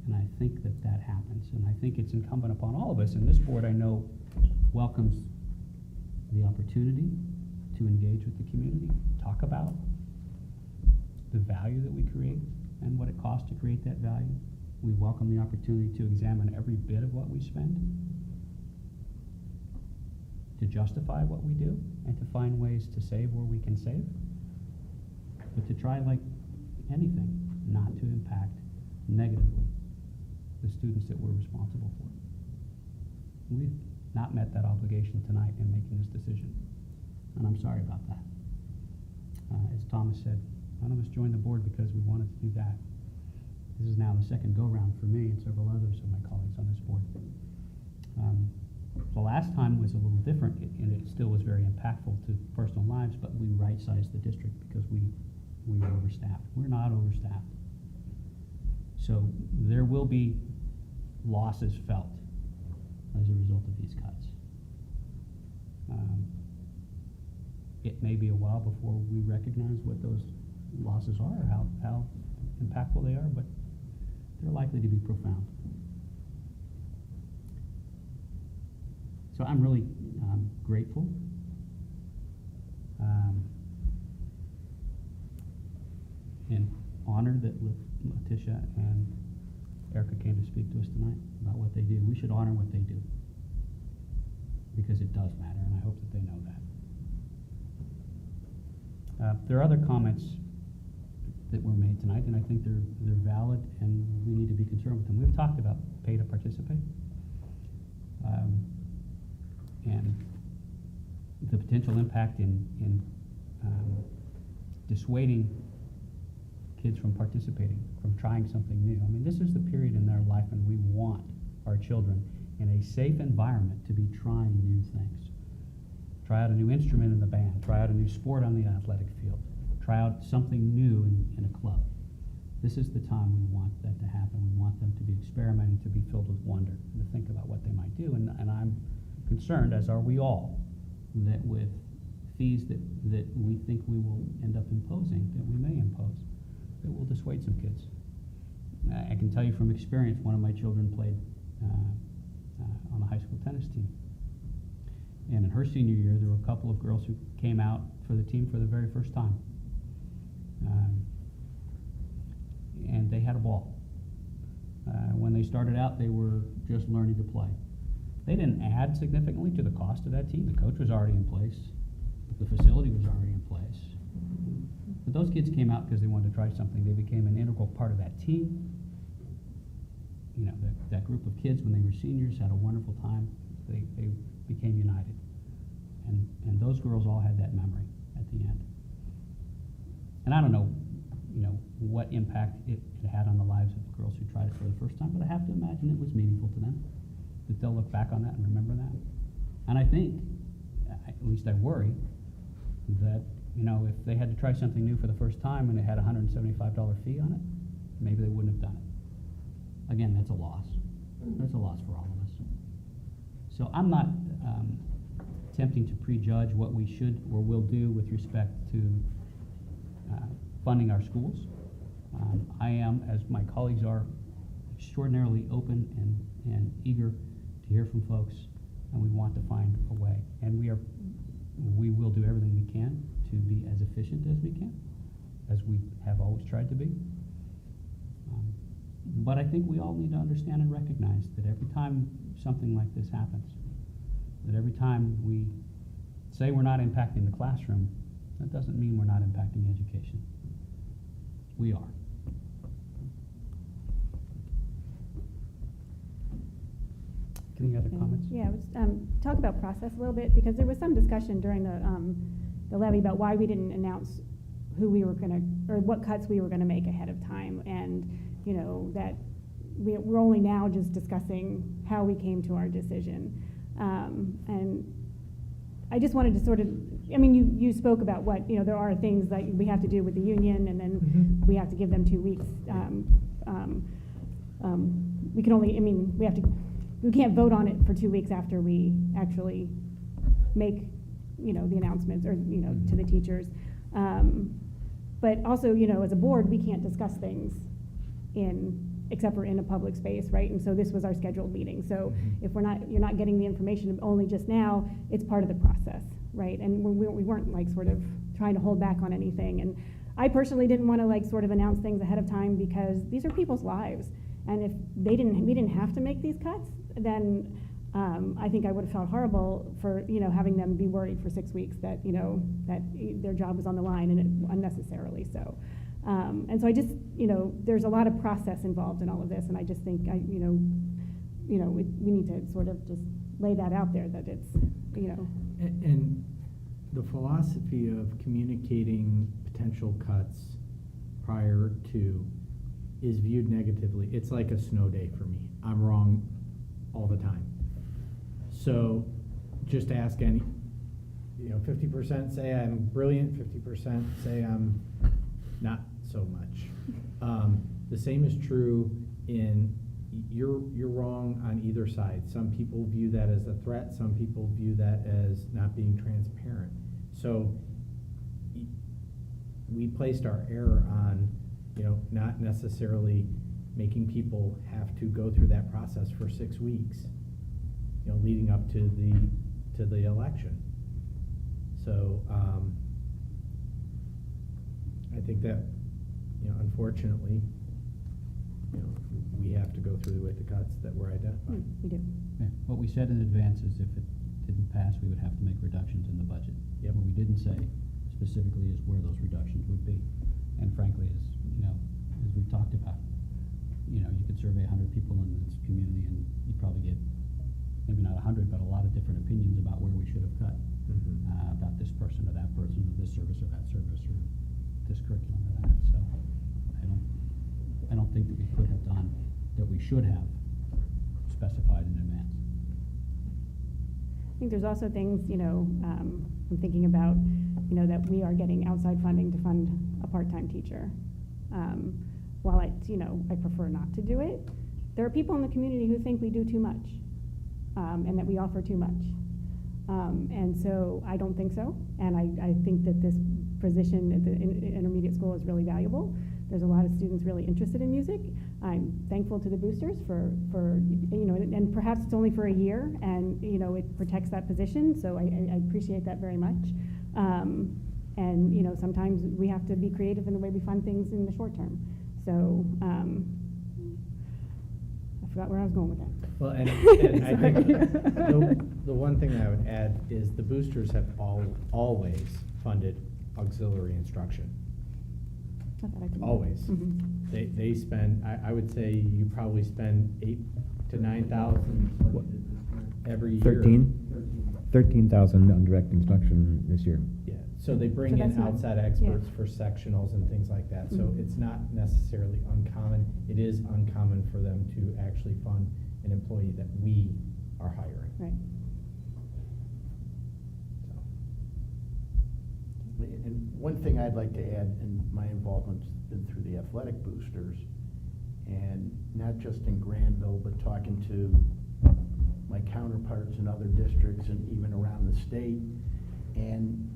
And I think that happens. And I think it's incumbent upon all of us. And this board, I know, welcomes the opportunity to engage with the community, talk about the value that we create and what it costs to create that value. We welcome the opportunity to examine every bit of what we spend, to justify what we do, and to find ways to save where we can save, but to try, like anything, not to impact negatively the students that we're responsible for. We've not met that obligation tonight in making this decision, and I'm sorry about that. As Thomas said, none of us joined the board because we wanted to do that. This is now the second go-round for me and several others of my colleagues on this board. The last time was a little different, and it still was very impactful to personal lives, but we right-sized the district because we were overstaffed. We're not overstaffed. So there will be losses felt as a result of these cuts. It may be a while before we recognize what those losses are, or how impactful they are, but they're likely to be profound. So I'm really grateful. And honored that Letitia and Erica came to speak to us tonight about what they do. We should honor what they do because it does matter, and I hope that they know that. There are other comments that were made tonight, and I think they're valid, and we need to be concerned with them. We've talked about pay to participate, and the potential impact in dissuading kids from participating, from trying something new. I mean, this is the period in their life when we want our children in a safe environment to be trying new things. Try out a new instrument in the band, try out a new sport on the athletic field, try out something new in a club. This is the time we want that to happen. We want them to be experimenting, to be filled with wonder, and to think about what they might do. And I'm concerned, as are we all, that with fees that we think we will end up imposing, that we may impose, that will dissuade some kids. I can tell you from experience, one of my children played on the high school tennis team. And in her senior year, there were a couple of girls who came out for the team for the very first time. And they had a ball. When they started out, they were just learning to play. They didn't add significantly to the cost of that team. The coach was already in place. The facility was already in place. But those kids came out because they wanted to try something. They became an integral part of that team. You know, that group of kids, when they were seniors, had a wonderful time. They became united. And those girls all had that memory at the end. And I don't know, you know, what impact it had on the lives of the girls who tried it for the first time, but I have to imagine it was meaningful to them, that they'll look back on that and remember that. And I think, at least I worry, that, you know, if they had to try something new for the first time and it had a $175 fee on it, maybe they wouldn't have done it. Again, that's a loss. That's a loss for all of us. So I'm not attempting to prejudge what we should or will do with respect to funding our schools. I am, as my colleagues are, extraordinarily open and eager to hear from folks, and we want to find a way. And we will do everything we can to be as efficient as we can, as we have always tried to be. But I think we all need to understand and recognize that every time something like this happens, that every time we say we're not impacting the classroom, that doesn't mean we're not impacting education. We are. Any other comments? Yeah, talk about process a little bit, because there was some discussion during the levy about why we didn't announce who we were gonna, or what cuts we were gonna make ahead of time, and, you know, that we're only now just discussing how we came to our decision. And I just wanted to sort of, I mean, you spoke about what, you know, there are things that we have to do with the union, and then we have to give them 2 weeks. We can only, I mean, we can't vote on it for 2 weeks after we actually make, you know, the announcements, or, you know, to the teachers. But also, you know, as a board, we can't discuss things except for in a public space, right? And so this was our scheduled meeting. So if you're not getting the information only just now, it's part of the process, right? And we weren't like sort of trying to hold back on anything. And I personally didn't want to like sort of announce things ahead of time, because these are people's lives. And if we didn't have to make these cuts, then I think I would have felt horrible for, you know, having them be worried for 6 weeks that, you know, that their job was on the line, and unnecessarily so. And so I just, you know, there's a lot of process involved in all of this, and I just think we need to sort of just lay that out there, that it's, you know. And the philosophy of communicating potential cuts prior to is viewed negatively. It's like a snow day for me. I'm wrong all the time. So just ask any, you know, 50% say I'm brilliant, 50% say I'm not so much. The same is true in, you're wrong on either side. Some people view that as a threat. Some people view that as not being transparent. So we placed our error on, you know, not necessarily making people have to go through that process for 6 weeks, you know, leading up to the election. So I think that, you know, unfortunately, you know, we have to go through with the cuts that were identified. We do. Yeah. What we said in advance is if it didn't pass, we would have to make reductions in the budget. Yep. What we didn't say specifically is where those reductions would be. And frankly, as you know, as we've talked about, you know, you could survey 100 people in this community, and you probably get maybe not 100, but a lot of different opinions about where we should have cut, about this person or that person, or this service or that service, or this curriculum or that. So I don't think that we could have done that we should have specified in advance. I think there's also things, you know, I'm thinking about, you know, that we are getting outside funding to fund a part-time teacher. While I prefer not to do it, there are people in the community who think we do too much, and that we offer too much. And so I don't think so. And I think that this position at the intermediate school is really valuable. There's a lot of students really interested in music. I'm thankful to the boosters for and perhaps it's only for a year, and, it protects that position, so I appreciate that very much. And, sometimes we have to be creative in the way we fund things in the short term. So, I forgot where I was going with that. Well, and I think the one thing I would add is the boosters have always funded auxiliary instruction. Not that I can- Always. Mhm. They spend, I would say you probably spend 8,000 to 9,000 every year. 13,000 on direct instruction this year. Yeah, so they bring So in that's not- outside experts for sectionals and things like that, so Mhm. it's not necessarily uncommon. It is uncommon for them to actually fund an employee that we are hiring. Right. And one thing I'd like to add, and my involvement's been through the athletic boosters, and not just in Granville, but talking to my counterparts in other districts and even around the state. And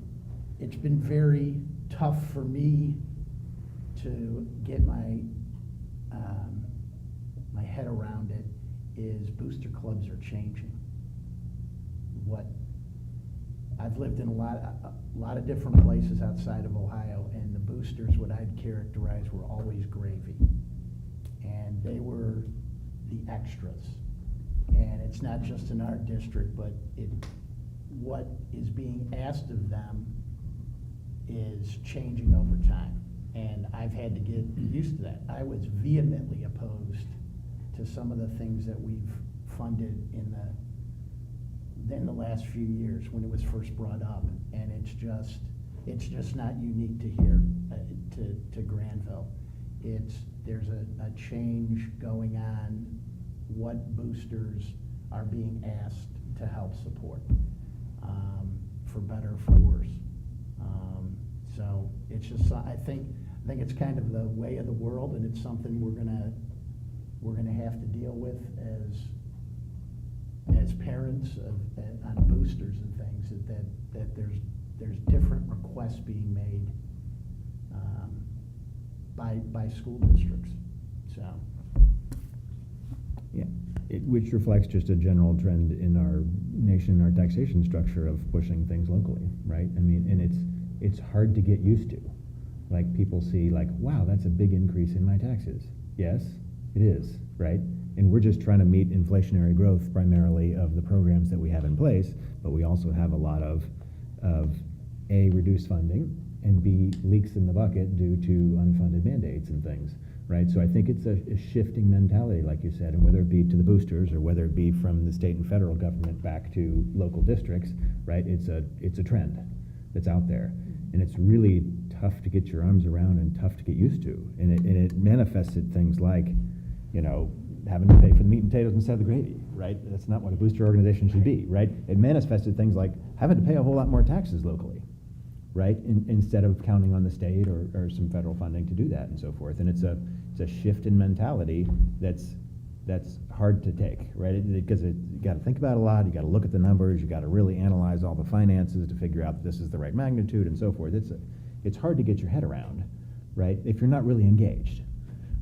it's been very tough for me to get my head around it, is booster clubs are changing. I've lived in a lot of different places outside of Ohio, and the boosters, what I'd characterize, were always gravy. And they were the extras. And it's not just in our district, but what is being asked of them is changing over time. And I've had to get used to that. I was vehemently opposed to some of the things that we've funded in the last few years when it was first brought up. And it's just not unique to here, to Granville. There's a change going on, what boosters are being asked to help support, for better or for worse. So it's just, I think it's kind of the way of the world, and it's something we're gonna have to deal with as parents on boosters and things, that there's different requests being made by school districts. So. Yeah, which reflects just a general trend in our nation, our taxation structure of pushing things locally, right? I mean, and it's hard to get used to. Like, people see like, wow, that's a big increase in my taxes. Yes, it is, right? And we're just trying to meet inflationary growth primarily of the programs that we have in place, but we also have a lot of A, reduced funding, and B, leaks in the bucket due to unfunded mandates and things, right? So I think it's a shifting mentality, like you said, and whether it be to the boosters or whether it be from the state and federal government back to local districts, right? It's a trend that's out there, and it's really tough to get your arms around and tough to get used to, and it manifested things like, having to pay for the meat and potatoes instead of the gravy, right? That's not what a booster organization should be, right? It manifested things like having to pay a whole lot more taxes locally, right? Instead of counting on the state or some federal funding to do that and so forth. And it's a shift in mentality that's hard to take, right? Because you got to think about it a lot. You got to look at the numbers. You got to really analyze all the finances to figure out this is the right magnitude and so forth. It's hard to get your head around, right? If you're not really engaged.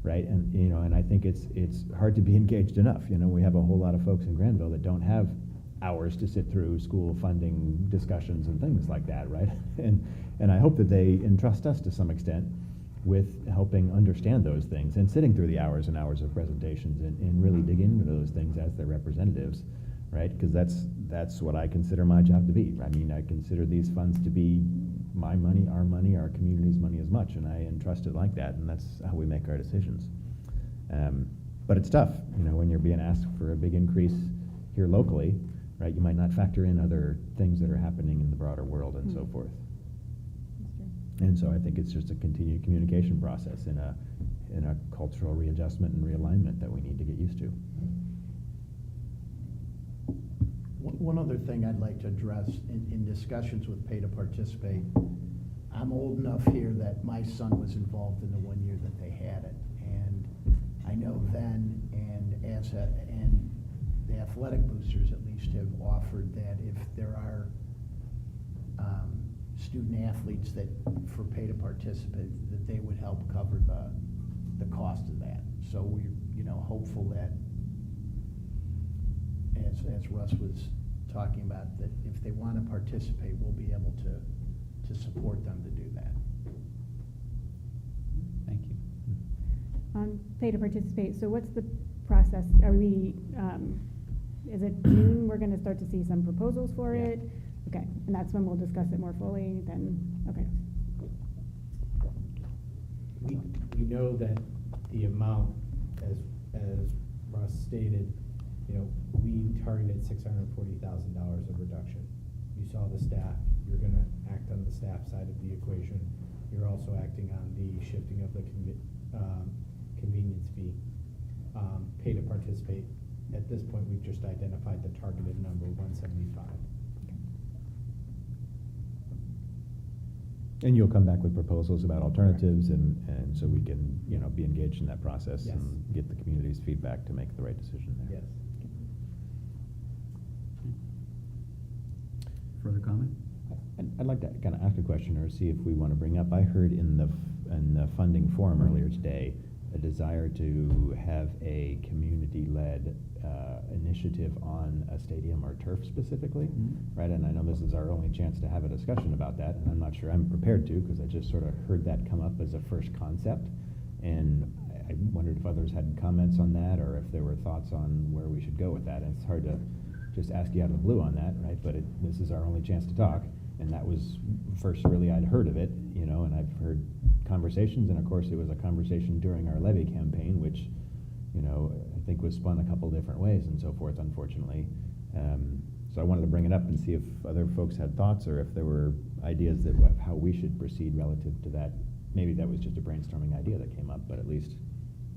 Right, and I think it's hard to be engaged enough. We have a whole lot of folks in Granville that don't have hours to sit through school funding discussions and things like that, right? And I hope that they entrust us to some extent with helping understand those things and sitting through the hours and hours of presentations and really dig into those things as their representatives, right? Because that's what I consider my job to be. I mean, I consider these funds to be my money, our community's money as much, and I entrust it like that, and that's how we make our decisions. But it's tough, when you're being asked for a big increase here locally, right? You might not factor in other things that are happening in the broader world and so forth. And so I think it's just a continued communication process in a cultural readjustment and realignment that we need to get used to. One other thing I'd like to address in discussions with Pay to Participate, I'm old enough here that my son was involved in the 1 year that they had it. And I know then, and the athletic boosters at least have offered that if there are student athletes that, for pay to participate, that they would help cover the cost of that. So we're, hopeful that, as Russ was talking about, that if they want to participate, we'll be able to support them to do that. Thank you. Pay to participate, so what's the process? Are we, is it June, we're gonna start to see some proposals for it? Okay, and that's when we'll discuss it more fully, then, okay. We know that the amount, as Russ stated, we targeted $640,000 of reduction. You saw the staff, you're gonna act on the staff side of the equation. You're also acting on the shifting of the convenience fee. Pay to participate, at this point, we've just identified the targeted number, 175. And you'll come back with proposals about alternatives, and so we can, be engaged in that process Yes. and get the community's feedback to make the right decision there. Yes. Further comment? I'd like to kind of ask a question or see if we want to bring up, I heard in the funding forum earlier today, a desire to have a community-led initiative on a stadium or turf specifically, right? And I know this is our only chance to have a discussion about that, and I'm not sure I'm prepared to, because I just sort of heard that come up as a first concept. And I wondered if others had comments on that, or if there were thoughts on where we should go with that. And it's hard to just ask you out of the blue on that, right? But this is our only chance to talk, and that was first really I'd heard of it, and I've heard conversations, and of course it was a conversation during our levy campaign, which, I think was spun a couple different ways and so forth, unfortunately. So I wanted to bring it up and see if other folks had thoughts, or if there were ideas of how we should proceed relative to that. Maybe that was just a brainstorming idea that came up, but at least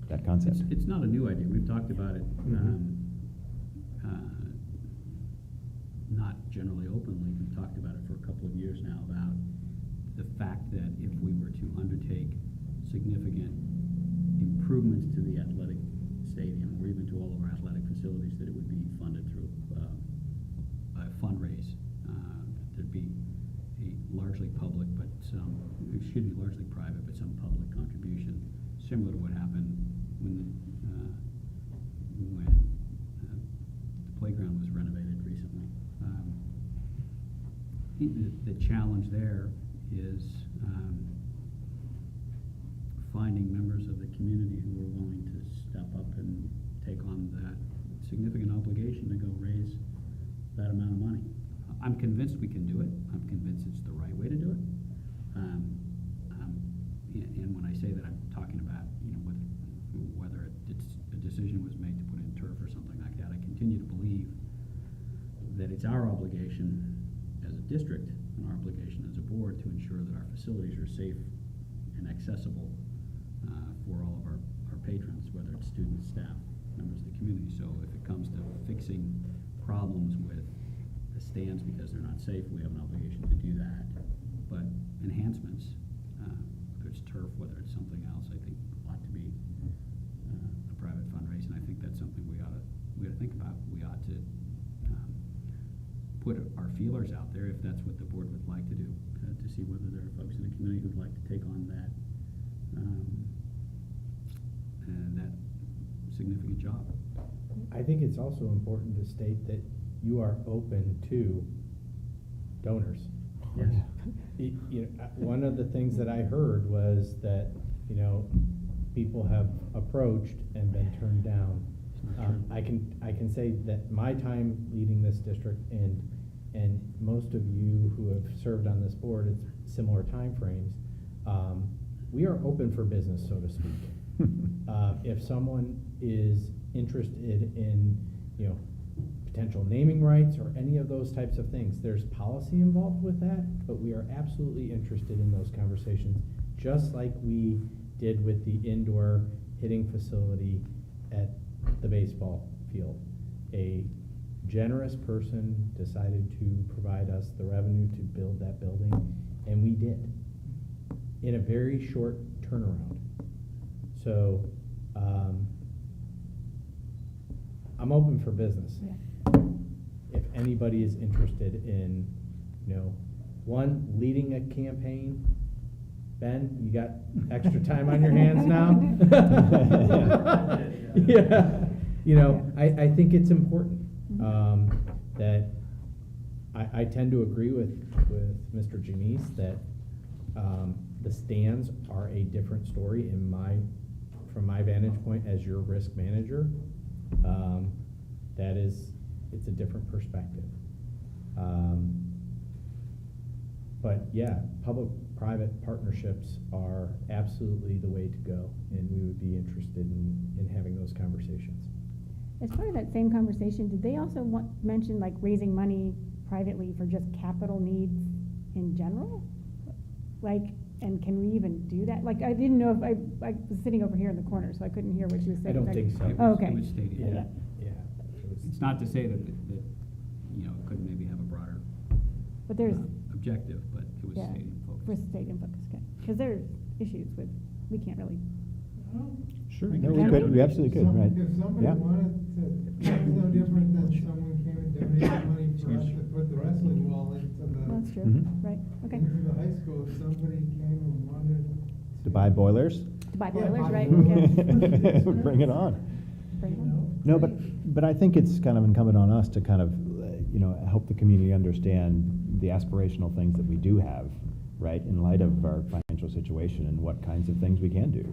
that concept. It's not a new idea. We've talked about it, not generally openly. We've talked about it for a couple of years now, about the fact that if we were to undertake significant improvemements to the athletic stadium, or even to all of our athletic facilities, that it would be funded through a fundraise. There'd be a largely public, but largely private, but some public contribution, similar to what happened when the playground was renovated recently. The challenge there is finding members of the community who are willing to step up and take on that significant obligation to go raise that amount of money. I'm convinced we can do it. I'm convinced it's the right way to do it. And when I say that, I'm talking about, whether a decision was made to put in turf or something like that. I continue to believe that it's our obligation as a district and our obligation as a board to ensure that our facilities are safe and accessible for all of our patrons, whether it's students, staff, members of the community. So if it comes to fixing problems with the stands because they're not safe, we have an obligation to do that. But enhancements, whether it's turf, whether it's something else, I think ought to be a private fundraise, and I think that's something we ought to think about. We ought to put our feelers out there, if that's what the board would like to do, to see whether there are folks in the community who'd like to take on that that significant job. I think it's also important to state that you are open to donors. Yes. One of the things that I heard was that, people have approached and been turned down. I can say that my time leading this district, and most of you who have served on this board at similar timeframes, we are open for business, so to speak. If someone is interested in, potential naming rights or any of those types of things, there's policy involved with that, but we are absolutely interested in those conversations, just like we did with the indoor hitting facility at the baseball field. A generous person decided to provide us the revenue to build that building, and we did, in a very short turnaround. So, I'm open for business. Yeah. If anybody is interested in, One, leading a campaign. Ben, you got extra time on your hands now? Yeah, you know, I think it's important, that I tend to agree with Mr. Janice that, the stands are a different story from my vantage point as your risk manager. It's a different perspective. But yeah, public-private partnerships are absolutely the way to go, and we would be interested in having those conversations. As part of that same conversation, did they also mention like raising money privately for just capital needs in general? Like, and can we even do that? Like, I didn't know if, I was sitting over here in the corner, so I couldn't hear what she was saying. I don't think so. Oh, okay. It was stated. Yeah. It's not to say that, you know, it couldn't maybe have a broader But there's, objective, but it was yeah, stadium focused. for stadium focus, okay. Because there's issues with, we can't really. Sure, Like, no, we can could, we absolutely could, right? If somebody Yeah. wanted to, it's no different than someone came and donated money for us to put the wrestling wall into Well, that's the, true, Mhm. right, okay. into the high school. If somebody came and wanted. To buy boilers? To buy Yeah, boilers, buy right? boilers. Okay. Bring it on. Bring it on. No, but I think it's kind of incumbent on us to kind of, you know, help the community understand the aspirational things that we do have, right, in light of our financial situation and what kinds of things we can do.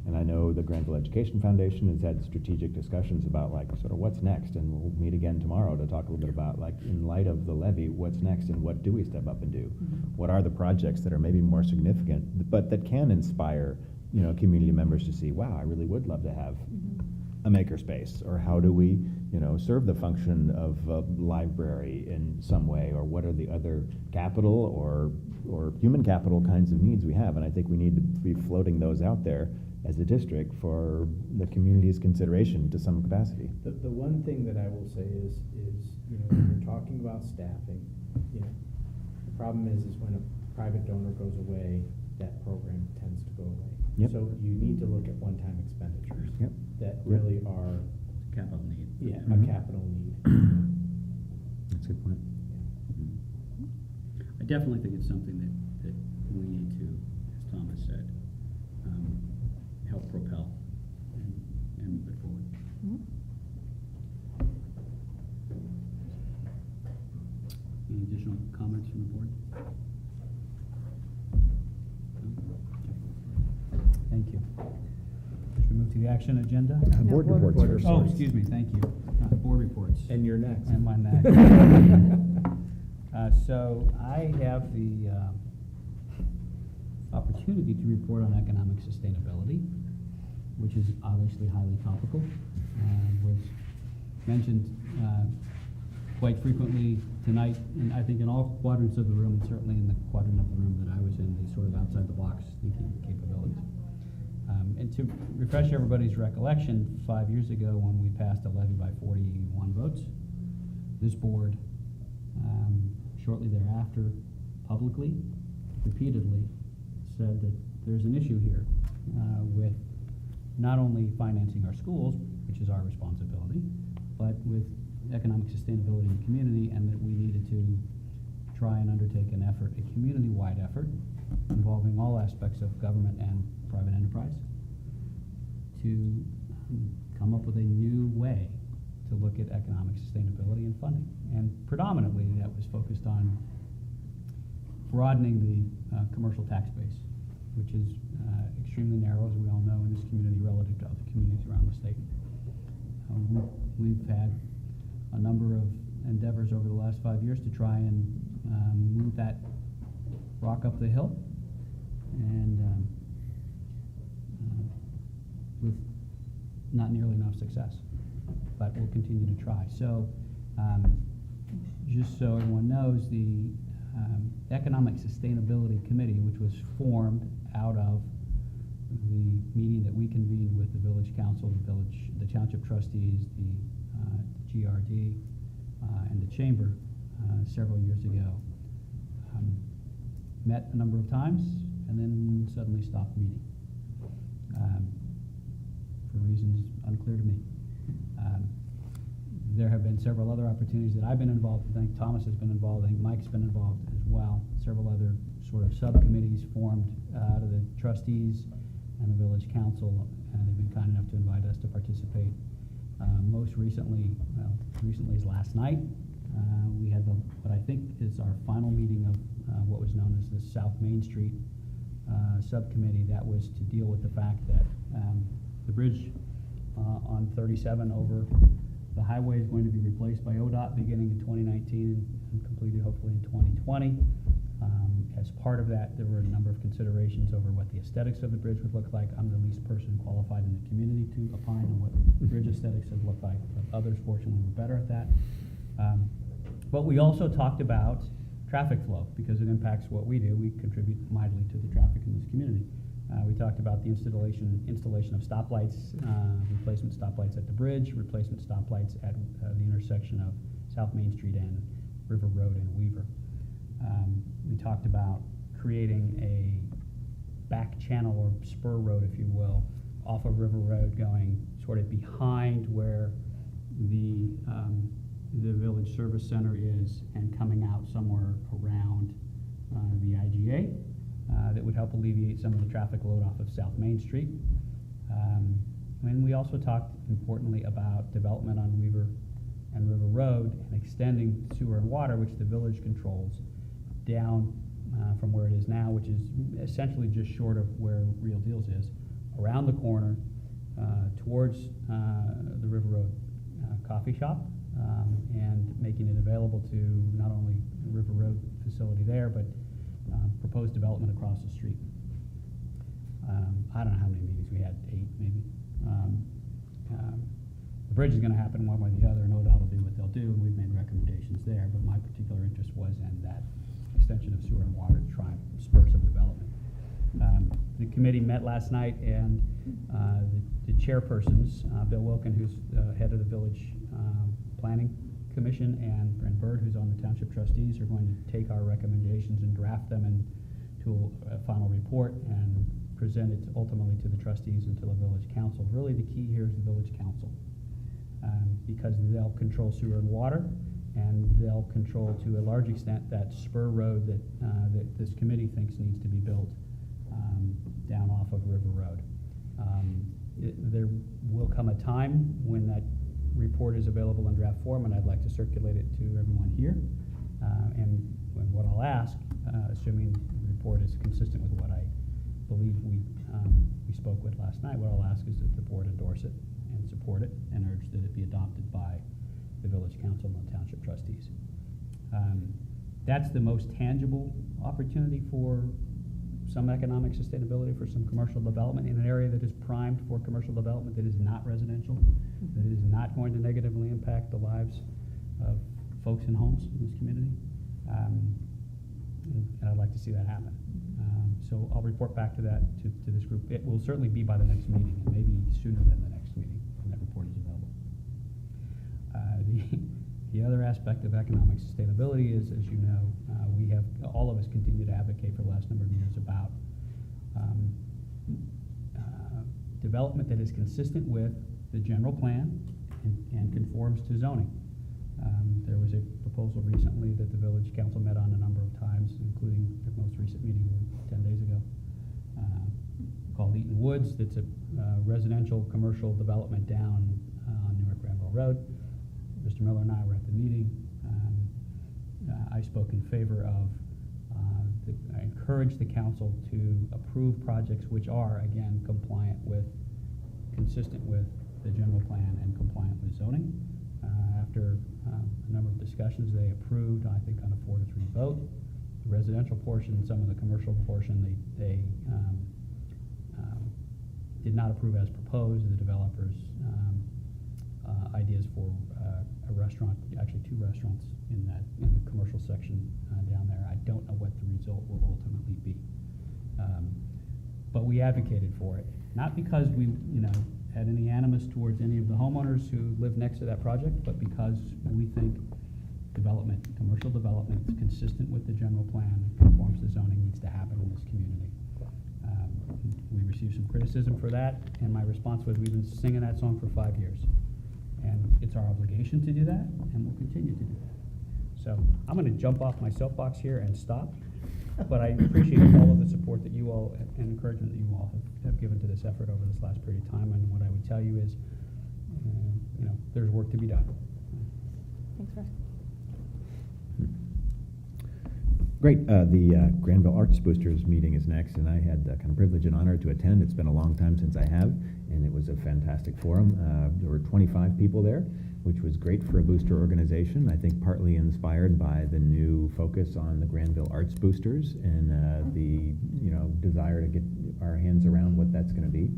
And I know the Granville Education Foundation has had strategic discussions about like sort of what's next, and we'll meet again tomorrow to talk a little bit about like in light of the levy, what's next and what do we step up and do? What are the projects that are maybe more significant, but that can inspire, you know, community members to see, wow, I really would love to have a makerspace, or how do we, you know, serve the function of a library in some way, or what are the other capital or human capital kinds of needs we have? And I think we need to be floating those out there as a district for the community's consideration to some capacity. The one thing that I will say is, you know, when you're talking about staffing, you know, the problem is when a private donor goes away, that program tends to go away. Yep. So you need to look at one-time expenditures. Yep. That really are. Capital need. Yeah, Mhm. a capital need. That's a good point. I definitely think it's something that we need to, as Thomas said, help propel and move it forward. Mhm. Any additional comments from the board? Thank you. Should we move to the action agenda? No, Board board reports reports. first. Oh, excuse me, thank you. Board reports. And you're next. And my next. So I have the opportunity to report on economic sustainability, which is obviously highly topical. Was mentioned quite frequently tonight, and I think in all quadrants of the room, and certainly in the quadrant of the room that I was in, the sort of outside the box thinking capabilities. And to refresh everybody's recollection, 5 years ago when we passed a levy by 41 votes, this board, shortly thereafter, publicly, repeatedly, said that there's an issue here with not only financing our schools, which is our responsibility, but with economic sustainability in the community, and that we needed to try and undertake an effort, a community-wide effort, involving all aspects of government and private enterprise, to come up with a new way to look at economic sustainability and funding. And predominantly, that was focused on broadening the commercial tax base, which is extremely narrow, as we all know, in this community relative to other communities around the state. We've had a number of endeavors over the last 5 years to try and move that rock up the hill, and with not nearly enough success, but we'll continue to try. So just so everyone knows, the Economic Sustainability Committee, which was formed out of the meeting that we convened with the village council, the township trustees, the GRD, and the chamber several years ago, met a number of times and then suddenly stopped meeting for reasons unclear to me. There have been several other opportunities that I've been involved in. I think Thomas has been involved. I think Mike's been involved as well. Several other sort of subcommittees formed out of the trustees and the village council, and they've been kind enough to invite us to participate. Most recently, well, recently is last night, we had what I think is our final meeting of what was known as the South Main Street subcommittee. That was to deal with the fact that the bridge on 37 over the highway is going to be replaced by ODOT beginning in 2019 and completed hopefully in 2020. As part of that, there were a number of considerations over what the aesthetics of the bridge would look like. I'm the least person qualified in the community to opine on what the bridge aesthetics would look like, but others fortunately were better at that. But we also talked about traffic flow because it impacts what we do. We contribute mightily to the traffic in this community. We talked about the installation of stoplights, replacement stoplights at the bridge, replacement stoplights at the intersection of South Main Street and River Road in Weaver. We talked about creating a back channel or spur road, if you will, off of River Road going sort of behind where the village service center is and coming out somewhere around the IGA. That would help alleviate some of the traffic load off of South Main Street. And we also talked importantly about development on Weaver and River Road and extending sewer and water, which the village controls, down from where it is now, which is essentially just short of where Real Deals is, around the corner towards the River Road coffee shop, and making it available to not only the River Road facility there, but proposed development across the street. I don't know how many meetings we had, 8 maybe. The bridge is going to happen one way or the other, and ODOT will do what they'll do, and we've made recommendations there, but my particular interest was in that extension of sewer and water to try and spur some development. The committee met last night, and the chairpersons, Bill Wilkin, who's head of the village planning commission, and Brent Bird, who's on the township trustees, are going to take our recommendations and draft them into a final report and present it ultimately to the trustees and to the village council. Really the key here is the village council, because they'll control sewer and water, and they'll control to a large extent that spur road that this committee thinks needs to be built down off of River Road. There will come a time when that report is available in draft form, and I'd like to circulate it to everyone here. And what I'll ask, assuming the report is consistent with what I believe we spoke with last night, what I'll ask is that the board endorse it and support it and urge that it be adopted by the village council and the township trustees. That's the most tangible opportunity for some economic sustainability, for some commercial development in an area that is primed for commercial development, that is not residential, that is not going to negatively impact the lives of folks in homes in this community. And I'd like to see that happen. So I'll report back to that, to this group. It will certainly be by the next meeting, and maybe sooner than the next meeting when that report is available. The other aspect of economic sustainability is, as you know, we have, all of us continue to advocate for the last number of years about development that is consistent with the general plan and conforms to zoning. There was a proposal recently that the village council met on a number of times, including the most recent meeting 10 days ago, called Eaton Woods. That's a residential commercial development down on Newark Granville Road. Mr. Miller and I were at the meeting. I spoke in favor of, I encourage the council to approve projects which are, again, consistent with the general plan and compliant with zoning. After a number of discussions, they approved, I think, on a 4-3 vote. The residential portion, some of the commercial portion, they did not approve as proposed. The developers' ideas for a restaurant, actually 2 restaurants in the commercial section down there. I don't know what the result will ultimately be, but we advocated for it, not because we, had any animus towards any of the homeowners who live next to that project, but because we think commercial development is consistent with the general plan, conforms to zoning, needs to happen in this community. We received some criticism for that, and my response was, we've been singing that song for 5 years. And it's our obligation to do that, and we'll continue to do that. So I'm going to jump off my soapbox here and stop, but I appreciate all of the support that you all and encouragement that you all have given to this effort over this last period of time. And what I would tell you is, there's work to be done. Thanks, Russ. Great. The Granville Arts Boosters meeting is next, and I had the kind of privilege and honor to attend. It's been a long time since I have, and it was a fantastic forum. There were 25 people there, which was great for a booster organization. I think partly inspired by the new focus on the Granville Arts Boosters and the desire to get our hands around what that's going to be.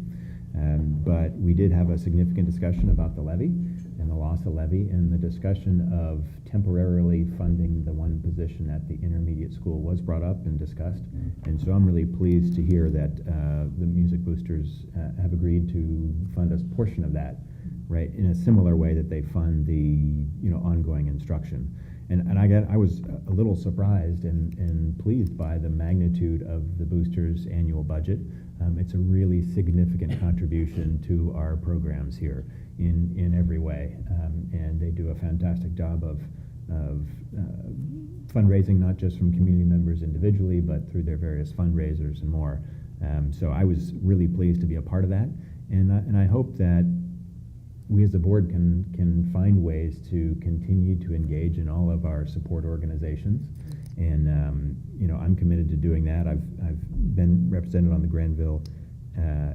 But we did have a significant discussion about the levy and the loss of levy, and the discussion of temporarily funding the one position at the intermediate school was brought up and discussed. And so I'm really pleased to hear that the Music Boosters have agreed to fund a portion of that, right, in a similar way that they fund the ongoing instruction. And I was a little surprised and pleased by the magnitude of the boosters' annual budget. It's a really significant contribution to our programs here in every way, and they do a fantastic job of fundraising, not just from community members individually, but through their various fundraisers and more. So I was really pleased to be a part of that, and I hope that we as a board can find ways to continue to engage in all of our support organizations. And I'm committed to doing that. I've been represented on the Granville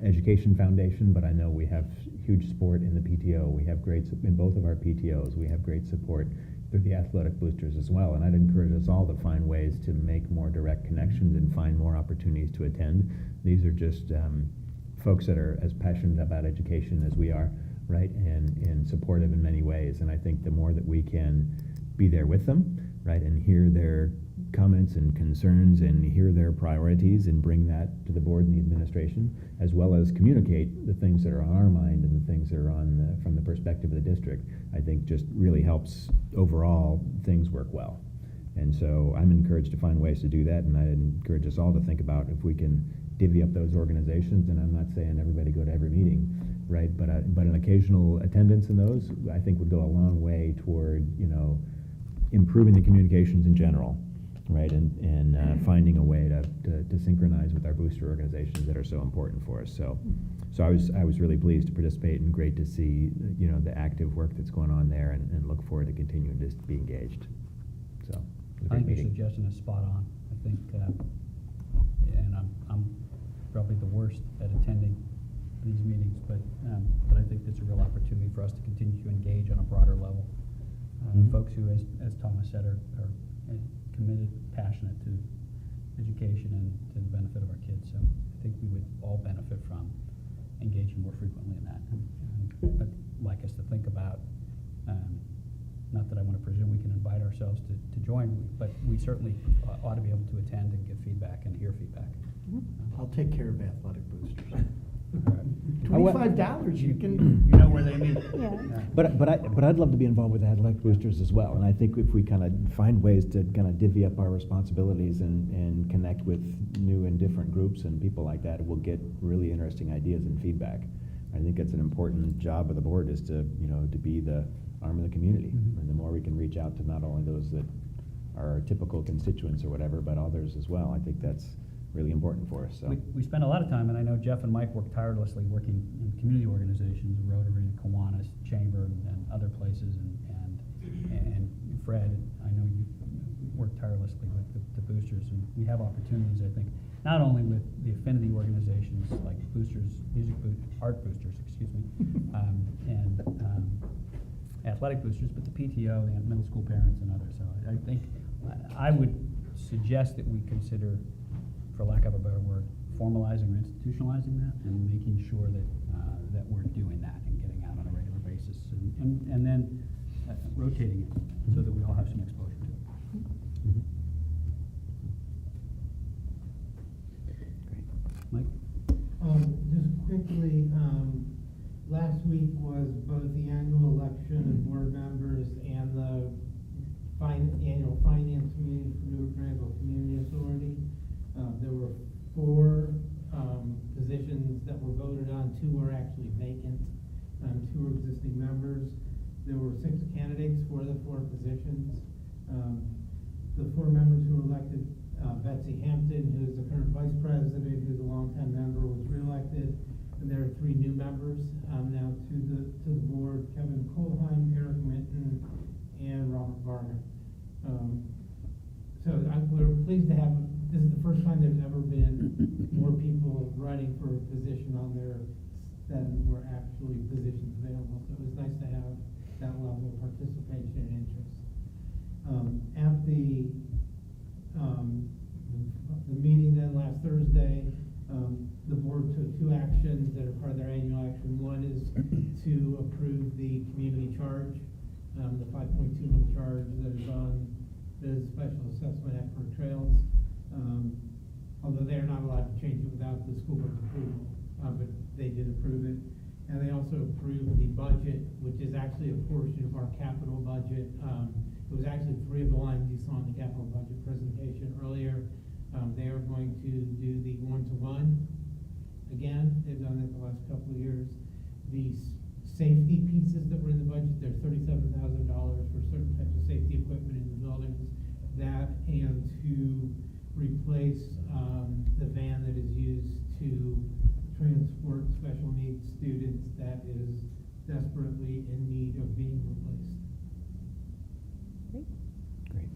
Education Foundation, but I know we have huge support in the PTO. We have great in both of our PTOs. We have great support through the athletic boosters as well. And I'd encourage us all to find ways to make more direct connections and find more opportunities to attend. These are just folks that are as passionate about education as we are, right, and supportive in many ways. And I think the more that we can be there with them, right, and hear their comments and concerns and hear their priorities and bring that to the board and the administration, as well as communicate the things that are on our mind and the things that are on from the perspective of the district, I think just really helps overall things work well. And so I'm encouraged to find ways to do that, and I encourage us all to think about if we can divvy up those organizations. And I'm not saying everybody go to every meeting, right, but an occasional attendance in those, I think, would go a long way toward improving the communications in general, right, and finding a way to synchronize with our booster organizations that are so important for us. So I was really pleased to participate, and great to see the active work that's going on there, and look forward to continuing to be engaged. So it was a I great think your meeting. suggestion is spot on. I think, and I'm probably the worst at attending these meetings, but I think it's a real opportunity for us to continue to engage on a broader level. Folks who, as Thomas said, are committed, passionate to education and to the benefit of our kids. So I think we would all benefit from engaging more frequently in that. And I'd like us to think about, not that I want to presume we can invite ourselves to join, but we certainly ought to be able to attend and give feedback and hear feedback. I'll take care of athletic boosters. $25, you can. You know where they meet. Yeah. But I'd love to be involved with athletic boosters as well. And I think if we kind of find ways to kind of divvy up our responsibilities and connect with new and different groups and people like that, we'll get really interesting ideas and feedback. I think it's an important job of the board is to be the arm of the community. And the more we can reach out to not only those that are our typical constituents or whatever, but others as well, I think that's really important for us. So. We spend a lot of time, and I know Jeff and Mike work tirelessly working in community organizations, Rotary, Kiwanis, Chamber, and other places, and Fred, I know you work tirelessly with the boosters, and we have opportunities, I think, not only with the affinity organizations like boosters, art boosters, and athletic boosters, but the PTO, the middle school parents, and others. So I think I would suggest that we consider, for lack of a better word, formalizing or institutionalizing that, and making sure that that we're doing that and getting out on a regular basis, and then rotating it so that we all have some exposure to it. Mike? Just quickly, last week was both the annual election of board members and the annual finance meeting for Newark Granville Community Authority. There were 4 positions that were voted on. 2 are actually vacant. 2 are existing members. There were 6 candidates for the 4 positions. The 4 members who were elected, Betsy Hampton, who is the current vice president, who's a longtime member, was reelected. And there are 3 new members now to the board: Kevin Kohlheim, Eric Minton, and Robert Varner. We're pleased to have. This is the first time there's ever been more people running for a position on there than were actually positions available. So it was nice to have that level of participation and interest. At the meeting then last Thursday, the board took 2 actions that are part of their annual action. One is to approve the community charge, the 5.2 mil charge that is on the special assessment at Park Trails. Although they're not allowed to change it without the school board's approval, but they did approve it. And they also approved the budget, which is actually a portion of our capital budget. It was actually 3 of the lines you saw in the capital budget presentation earlier. They are going to do the 1-to-1 again. They've done it the last couple of years. The safety pieces that were in the budget, there's $37,000 for certain types of safety equipment in the buildings. That and to replace the van that is used to transport special needs students that is desperately in need of being replaced. Great.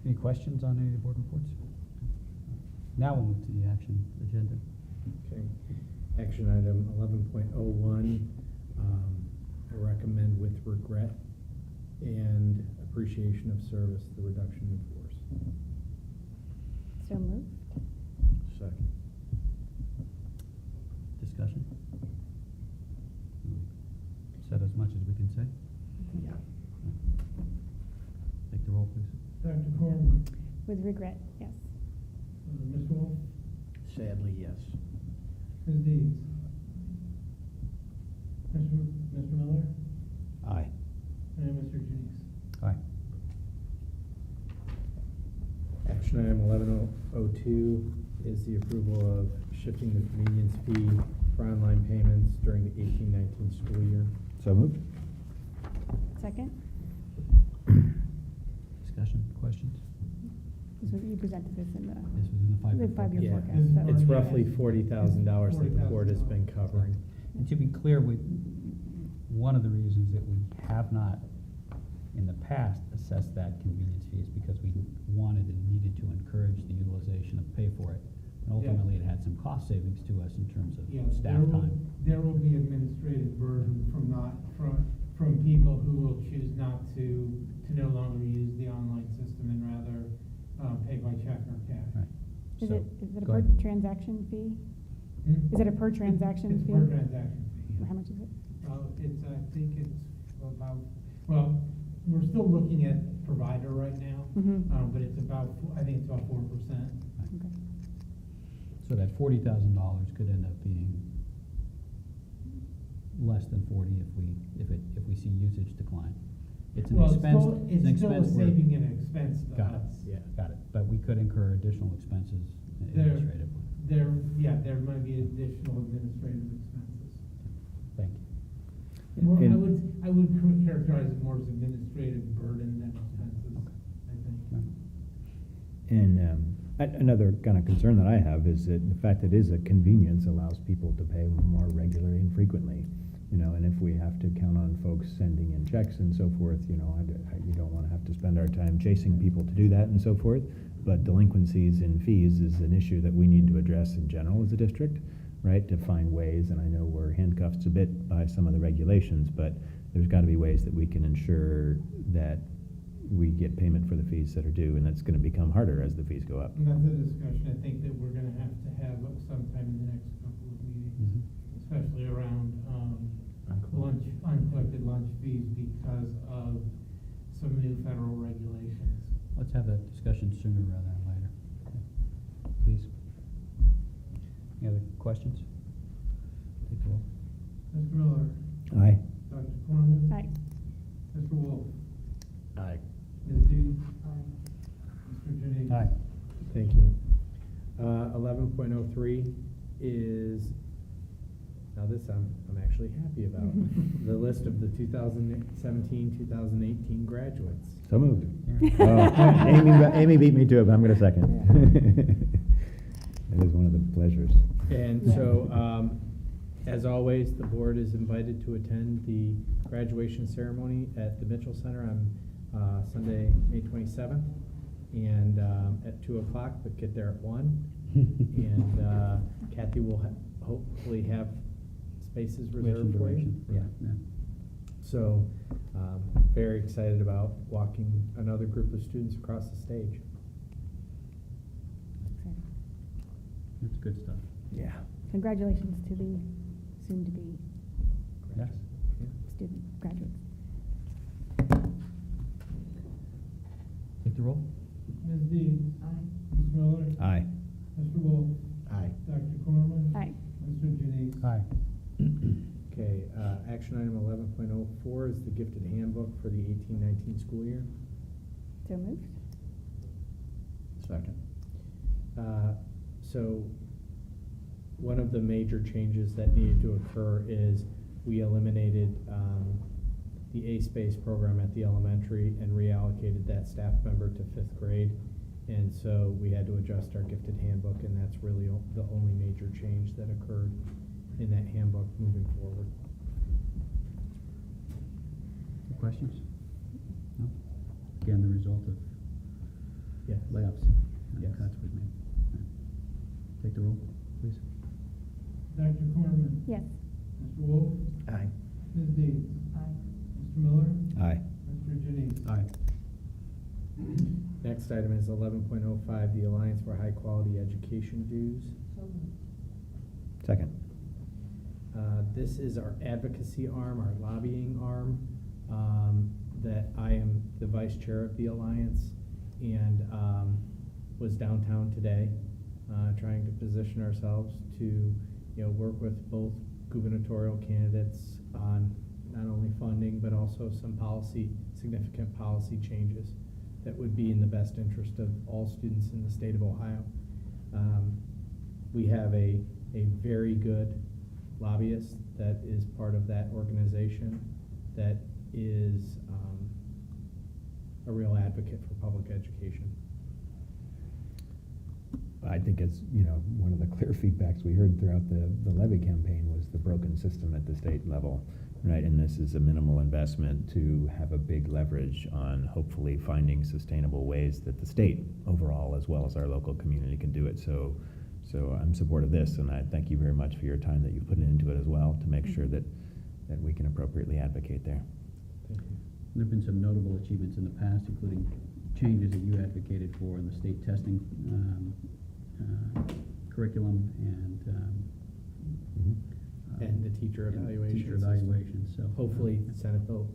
Any questions on any of the board reports? Now we'll move to the action agenda. Okay. Action item 11.01, I recommend with regret and appreciation of service, the reduction in force. So moved. Second. Discussion? Said as much as we can say? Yeah. Take the roll, please. Dr. Corn, With regret, yes. Ms. Wolf, Sadly, yes. Ms. Deeds, Mr. Miller, Aye. and Mr. Janice. Aye. Action item 11.02 is the approval of shifting the convenience fee for online payments during the 18-19 school year. So moved. Second? Discussion, questions? You presented this in the. This was in the 5-year forecast. Five-year Yeah, forecast. so- it's roughly $40,000 that the board has been $40,000. covering. And to be clear, one of the reasons that we have not in the past assessed that convenience fee is because we wanted and needed to encourage the utilization of pay for it. And ultimately, it had some cost savings to us in terms of Yeah, staff time. There will be administrative burden from people who will choose not to no longer use the online system and rather pay by check or cash. Right. Is So, it a go per ahead. transaction fee? Hmm? Is it a per transaction It's fee? per transaction fee. How much is it? I think it's about, well, we're still looking at provider right now, Mhm. but it's about, I think it's about 4%. Okay. So that $40,000 could end up being less than 40 if we see usage decline. It's an Well, expense. it's still a we're- saving and expense to Got us. it, yeah, got it. But we could incur additional expenses There- administratively. There might be additional administrative expenses. Thank you. More, And- I would characterize it more as administrative burden than expenses, I think. And another kind of concern that I have is that the fact that it is a convenience allows people to pay more regularly and frequently. And if we have to count on folks sending in checks and so forth, you don't want to have to spend our time chasing people to do that and so forth. But delinquencies in fees is an issue that we need to address in general as a district, right? To find ways, and I know we're handcuffed a bit by some of the regulations, but there's got to be ways that we can ensure that we get payment for the fees that are due, and that's going to become harder as the fees go up. And that's a discussion I think that we're gonna have sometime in the next couple of meetings, especially around, uncollected lunch fees because of some new federal regulations. Let's have that discussion sooner rather than later. Okay. Please. Any other questions? Take the roll. Mr. Miller, Aye. Dr. Cornwood. Aye. Mr. Wolf, Aye. Ms. Dees. Mr. Janice. Aye. Thank you. 11.03 is now this I'm actually happy about, the list of the 2017, 2018 graduates. So moved. Oh, Amy beat me to it, but I'm gonna second. That is one of the pleasures. And so, as always, the board is invited to attend the graduation ceremony at the Mitchell Center on Sunday, May 27th, and at 2 o'clock, but get there at 1. And Kathy will hopefully have spaces We have some reserved for you. direction for Yeah. that, yeah. So, very excited about walking another group of students across the stage. That's good stuff. Yeah. Congratulations to the soon-to-be Yes. student graduates. Take the roll. Ms. Deeds? Aye. Mr. Miller? Aye. Mr. Wolf? Aye. Dr. Corman? Aye. Mr. Janice? Aye. Okay, action item 11.04 is the gifted handbook for the 18-19 school year. So moved. Second. So, one of the major changes that needed to occur is we eliminated the A-Space program at the elementary and reallocated that staff member to 5th grade. And so we had to adjust our gifted handbook, and that's really the only major change that occurred in that handbook moving forward. Questions? No? Again, the result of Yes. layoffs and Yes. cuts we've made. Take the roll, please. Dr. Corman? Yes. Mr. Wolf? Aye. Ms. Deeds? Aye. Mr. Miller? Aye. Mr. Janice? Aye. Next item is 11.05, the Alliance for High Quality Education dues. So moved. Second. This is our advocacy arm, our lobbying arm, that I am the vice chair of the Alliance, and was downtown today, trying to position ourselves to, work with both gubernatorial candidates on not only funding, but also some significant policy changes that would be in the best interest of all students in the state of Ohio. We have a very good lobbyist that is part of that organization that is a real advocate for public education. I think it's, one of the clear feedbacks we heard throughout the levy campaign was the broken system at the state level, right? And this is a minimal investment to have a big leverage on hopefully finding sustainable ways that the state overall, as well as our local community, can do it. So I'm supportive of this, and I thank you very much for your time that you've put into it as well to make sure that we can appropriately advocate there. Thank you. There have been some notable achievements in the past, including changes that you advocated for in the state testing curriculum and And the teacher evaluation. Teacher evaluation, so. Hopefully, Senate Bill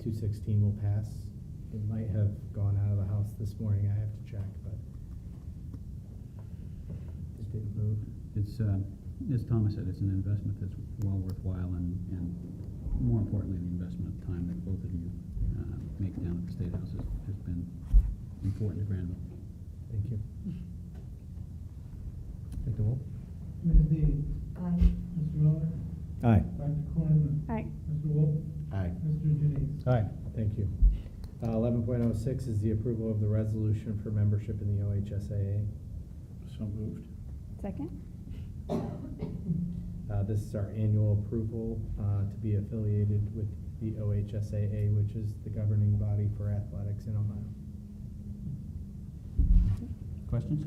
216 will pass. It might have gone out of the House this morning, I have to check, but it didn't move. It's, as Thomas said, it's an investment that's well worthwhile, and more importantly, the investment of time that both of you make down at the State House has been important to Granville. Thank you. Take the roll. Ms. Deeds? Aye. Mr. Miller? Aye. Dr. Corman? Aye. Mr. Wolf? Aye. Mr. Janice? Aye. Thank you. 11.06 is the approval of the resolution for membership in the OHSAA. So moved. Second. This is our annual approval to be affiliated with the OHSAA, which is the governing body for athletics in Ohio. Questions?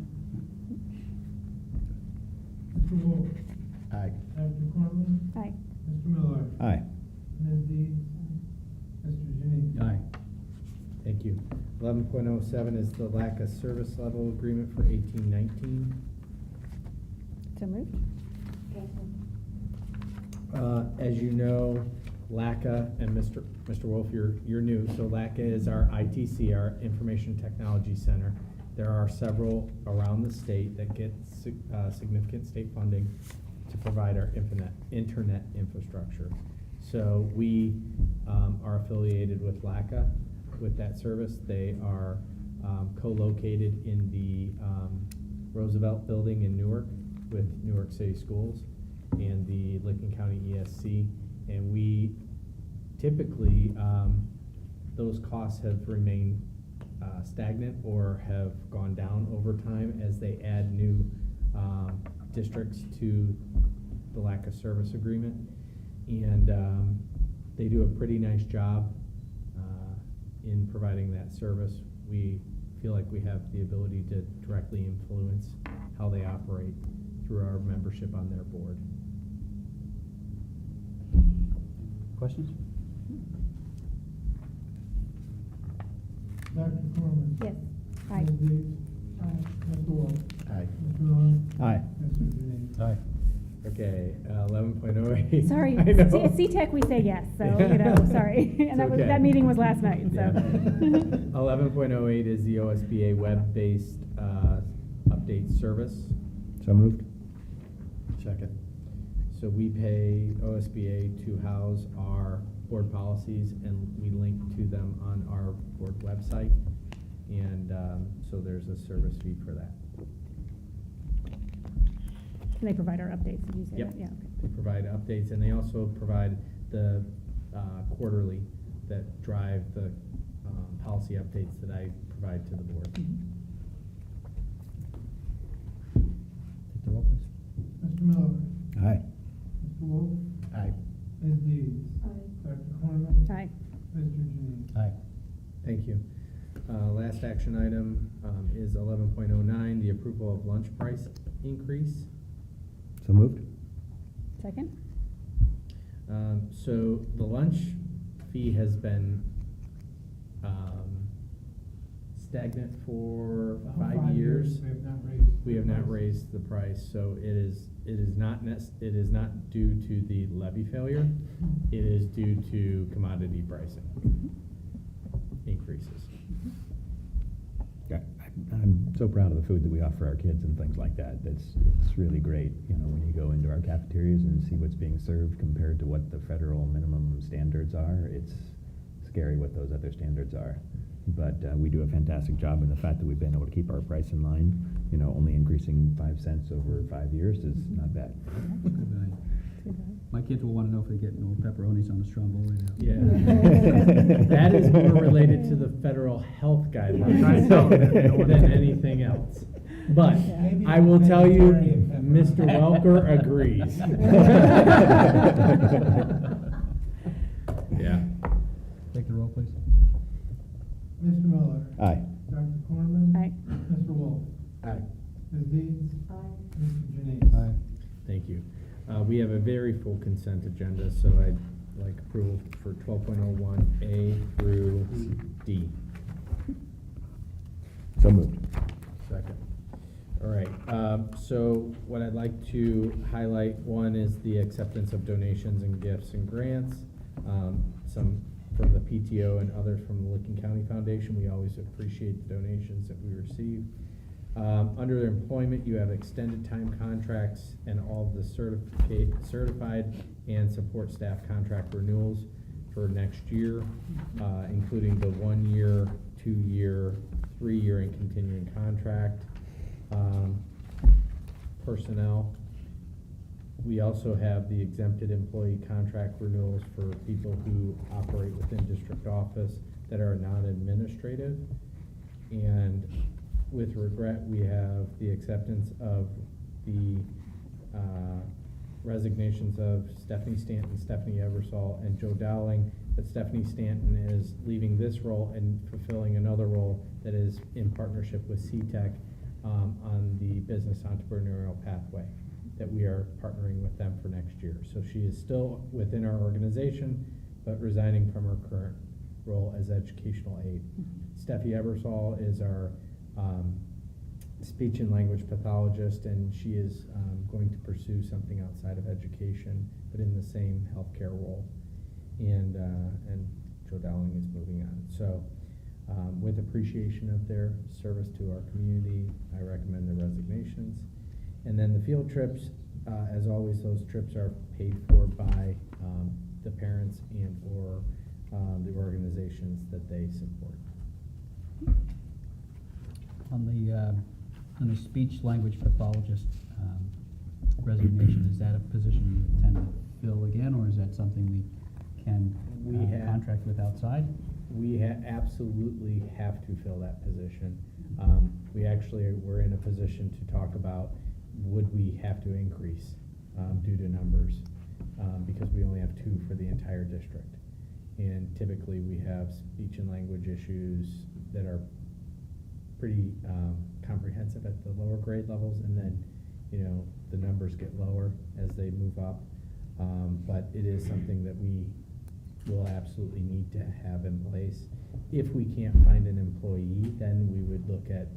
Mr. Wolf? Aye. Dr. Corman? Aye. Mr. Miller? Aye. Ms. Deeds? Mr. Janice? Aye. Thank you. 11.07 is the LACA service level agreement for 18-19. So moved. As you know, LACA, and Mr. Wolf, you're new, so LACA is our ITC, our Information Technology Center. There are several around the state that get significant state funding to provide our internet infrastructure. So we are affiliated with LACA with that service. They are co-located in the Roosevelt Building in Newark with Newark City Schools. and the Licking County ESC. And we typically, those costs have remained stagnant or have gone down over time as they add new districts to the lack of service agreement. And they do a pretty nice job in providing that service. We feel like we have the ability to directly influence how they operate through our membership on their board. Questions? Dr. Corman? Yes. Aye. Ms. Dees? Aye. Mr. Wolf? Aye. Mr. Miller? Aye. Mr. Janine? Aye. Okay, 11.08. Sorry, I know. CTEC we say yes, so, you know, sorry. And that was, okay. that meeting was last night, so. Yeah. 11.08 is the OSBA web-based update service. So moved. Second. So we pay OSBA to house our board policies, and we link to them on our board website. And so there's a service fee for that. And they provide our updates, did you say Yep. that? Yeah, okay. They provide updates, and they also provide the quarterly that drive the policy updates that I provide to the board. Take the roll, please. Mr. Miller? Aye. Mr. Wolf? Aye. Ms. Dees? Aye. Dr. Corman? Aye. Mr. Janine? Aye. Thank you. Last action item is 11.09, the approval of lunch price increase. So moved. Second? So the lunch fee has been stagnant for About 5 years. We have not raised. We have not raised the price, so it is not due to the levy failure. It is due to commodity pricing increases. Yeah, I'm so proud of the food that we offer our kids and things like that. It's really great, you know, when you go into our cafeterias and see what's being served compared to what the federal minimum standards are. It's scary what those other standards are. But we do a fantastic job, and the fact that we've been able to keep our price in line, you know, only increasing 5 cents over 5 years is not bad. Good value. My kids will want to know if they get no pepperonis on the stromboli now. Yeah. That is more related to the federal health guidelines than anything else. But Maybe I will tell you, vegetarian pepperoni. Mr. Welker agrees. Yeah. Take the roll, please. Mr. Miller? Aye. Dr. Corman? Aye. Mr. Wolf? Aye. Ms. Dees? Aye. Mr. Janine? Aye. Thank you. We have a very full consent agenda, so I'd like approval for 12.01A through D. So moved. Second. All right, so what I'd like to highlight, one is the acceptance of donations and gifts and grants, some from the PTO and others from the Licking County Foundation. We always appreciate the donations that we receive. Under employment, you have extended time contracts and all of the certified and support staff contract renewals for next year, including the 1 year, 2 year, 3 year, and continuing contract. Personnel, we also have the exempted employee contract renewals for people who operate within district office that are non-administrative. And with regret, we have the acceptance of the resignations of Stephanie Stanton, Stephanie Eversole, and Joe Dowling. But Stephanie Stanton is leaving this role and fulfilling another role that is in partnership with CTEC on the business entrepreneurial pathway that we are partnering with them for next year. So she is still within our organization, but resigning from her current role as educational aide. Steffi Eversole is our speech and language pathologist, and she is going to pursue something outside of education, but in the same healthcare role. And Joe Dowling is moving on. So with appreciation of their service to our community, I recommend the resignations. And then the field trips, as always, those trips are paid for by the parents and or the organizations that they support. On the speech language pathologist, resignation, is that a position you intend to fill again, or is that something we can We have- contract with outside? We absolutely have to fill that position. We actually were in a position to talk about, would we have to increase due to numbers? Because we only have 2 for the entire district. And typically, we have speech and language issues that are pretty comprehensive at the lower grade levels, and then, the numbers get lower as they move up. But it is something that we will absolutely need to have in place. If we can't find an employee, then we would look at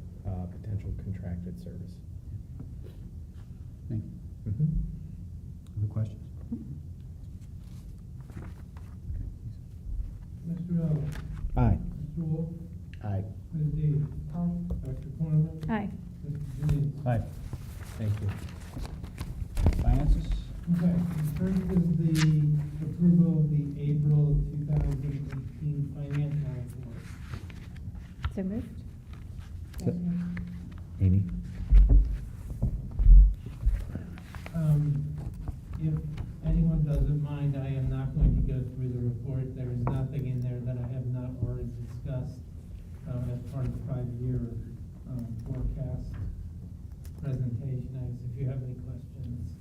potential contracted service. Thank you. Other questions? Mr. Miller? Aye. Mr. Wolf? Aye. Ms. Dees? Dr. Corman? Aye. Mr. Denise? Aye. Thank you. Finances? Okay, first is the approval of the April 2018 financial report. So moved? So- Amy? If anyone doesn't mind, I am not going to go through the report. There is nothing in there that I have not already discussed as part of the 5-year forecast presentation. If you have any questions,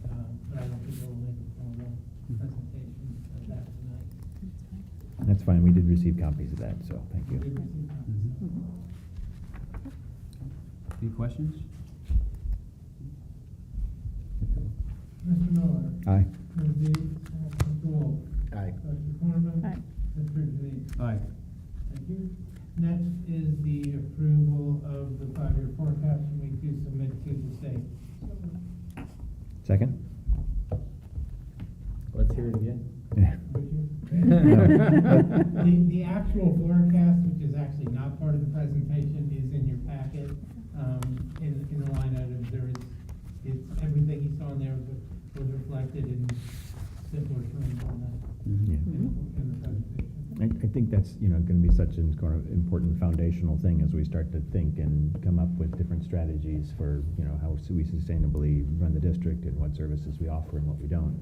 but I don't think we'll make a formal presentation of that tonight. That's fine, we did receive copies of that, so thank you. We did receive copies. Any questions? Mr. Miller? Aye. Ms. Dees? Mr. Wolf? Aye. Dr. Corman? Aye. Mr. Denise? Aye. Thank you. Next is the approval of the 5-year forecast for me to submit to the state. Second? Let's hear it again. Yeah. Would you? No. The actual forecast, which is actually not part of the presentation, is in your packet. In the line items, it's everything you saw in there was reflected in simpler terms on Yeah. in the presentation. I think that's, gonna be such an kind of important foundational thing as we start to think and come up with different strategies for, how we sustainably run the district and what services we offer and what we don't.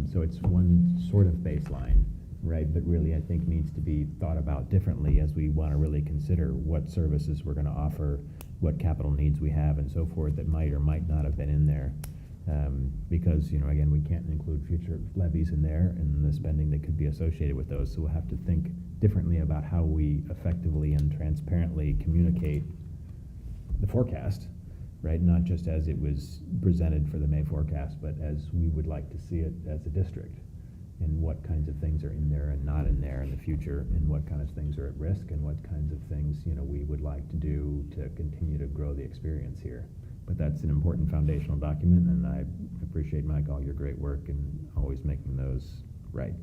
So it's one sort of baseline, right? But really, I think needs to be thought about differently as we want to really consider what services we're gonna offer, what capital needs we have and so forth that might or might not have been in there. Because, again, we can't include future levies in there and the spending that could be associated with those. So we'll have to think differently about how we effectively and transparently communicate the forecast, right? Not just as it was presented for the May forecast, but as we would like to see it as a district, and what kinds of things are in there and not in there in the future, and what kind of things are at risk, and what kinds of things, we would like to do to continue to grow the experience here. But that's an important foundational document, and I appreciate, Mike, all your great work in always making those right.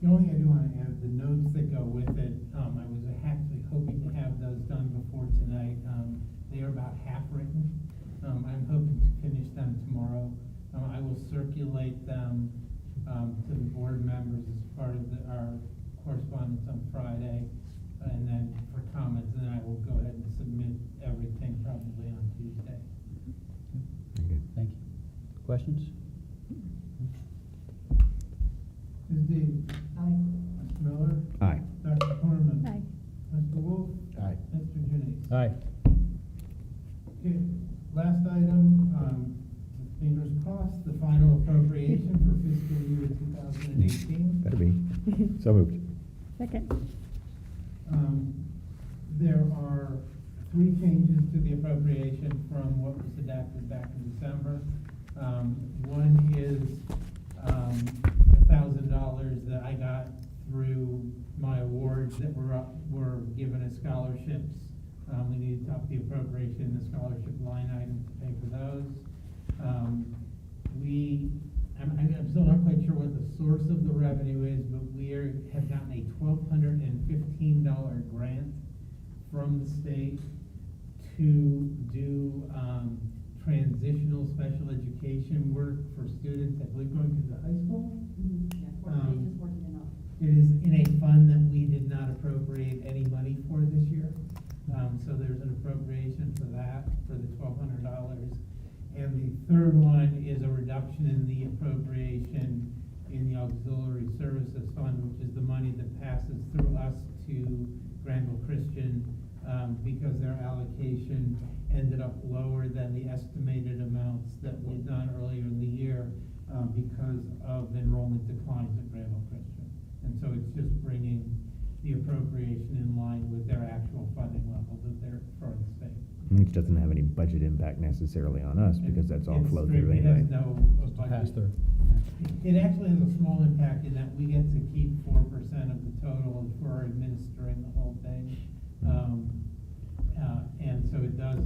The only thing I do want to add, the notes that go with it, I was actually hoping to have those done before tonight. They are about half written. I'm hoping to finish them tomorrow. I will circulate them to the board members as part of our correspondence on Friday, and then for comments, and then I will go ahead and submit everything probably on Tuesday. Okay. Thank you. Questions? Ms. Dees? Aye. Mr. Miller? Aye. Dr. Corman? Aye. Mr. Wolf? Aye. Mr. Janice? Aye. Okay, last item, fingers crossed, the final appropriation for fiscal year 2018. Better be. So moved. Second? There are 3 changes to the appropriation from what was adopted back in December. One is $1,000 that I got through my awards that were given as scholarships. We need to up the appropriation, the scholarship line item to pay for those. I'm still not quite sure what the source of the revenue is, but we have gotten a $1,215 grant from the state to do transitional special education work for students, I believe, going to the high school. It is in a fund that we did not appropriate any money for this year. So there's an appropriation for that, for the $1,200. And the third one is a reduction in the appropriation in the auxiliary services fund, which is the money that passes through us to Granville Christian, because their allocation ended up lower than the estimated amounts that we'd done earlier in the year, because of enrollment declines at Granville Christian. And so it's just bringing the appropriation in line with their actual funding level that they're for the state. Which doesn't have any budget impact necessarily on us, because that's all It's flow through straight- anyway. It has no budget. Pass-through. It actually has a small impact in that we get to keep 4% of the total for administering the whole thing. And so it does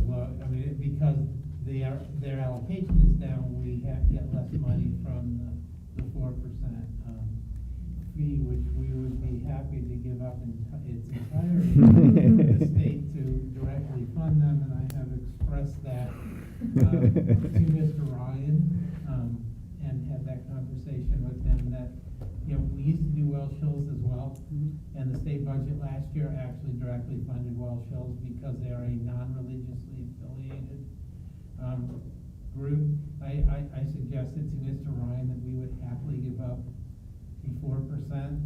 because their allocation is down, we have to get less money from the 4% fee, which we would be happy to give up its entirety to the state to directly fund them, and I have expressed that to Mr. Ryan, and had that conversation with him that, we used to do Welsh Hills as well, and the state budget last year actually directly funded Welsh Hills because they are a non-religiously affiliated group. I suggested to Mr. Ryan that we would happily give up the 4%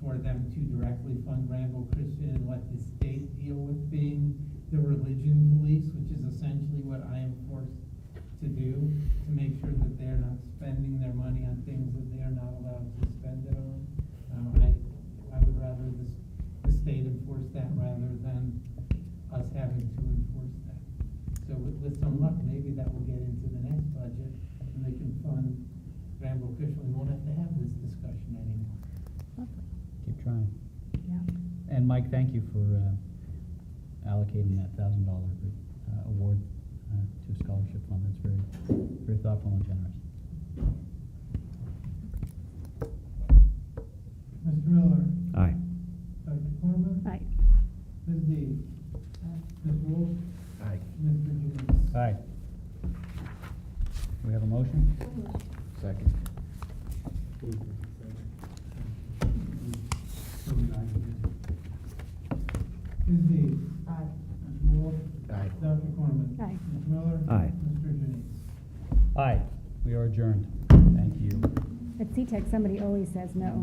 for them to directly fund Granville Christian and let the state deal with being the religion police, which is essentially what I am forced to do, to make sure that they're not spending their money on things that they are not allowed to spend it on. I would rather the state enforce that rather than us having to enforce that. So with some luck, maybe that will get into the next budget and they can fund Granville Christian. We won't have to have this discussion anymore. Keep trying. Yeah. And Mike, thank you for allocating that $1,000 award to a scholarship fund. That's very, very thoughtful and generous. Mr. Miller? Aye. Dr. Corman? Aye. Ms. Dees? Ms. Wolf? Aye. Mr. Junius? Aye. Do we have a motion? Second. Ms. Dees? Aye. Mr. Wolf? Aye. Dr. Corman? Aye. Mr. Miller? Aye. Mr. Junius? Aye. We are adjourned. Thank you. At CTEC, somebody always says no.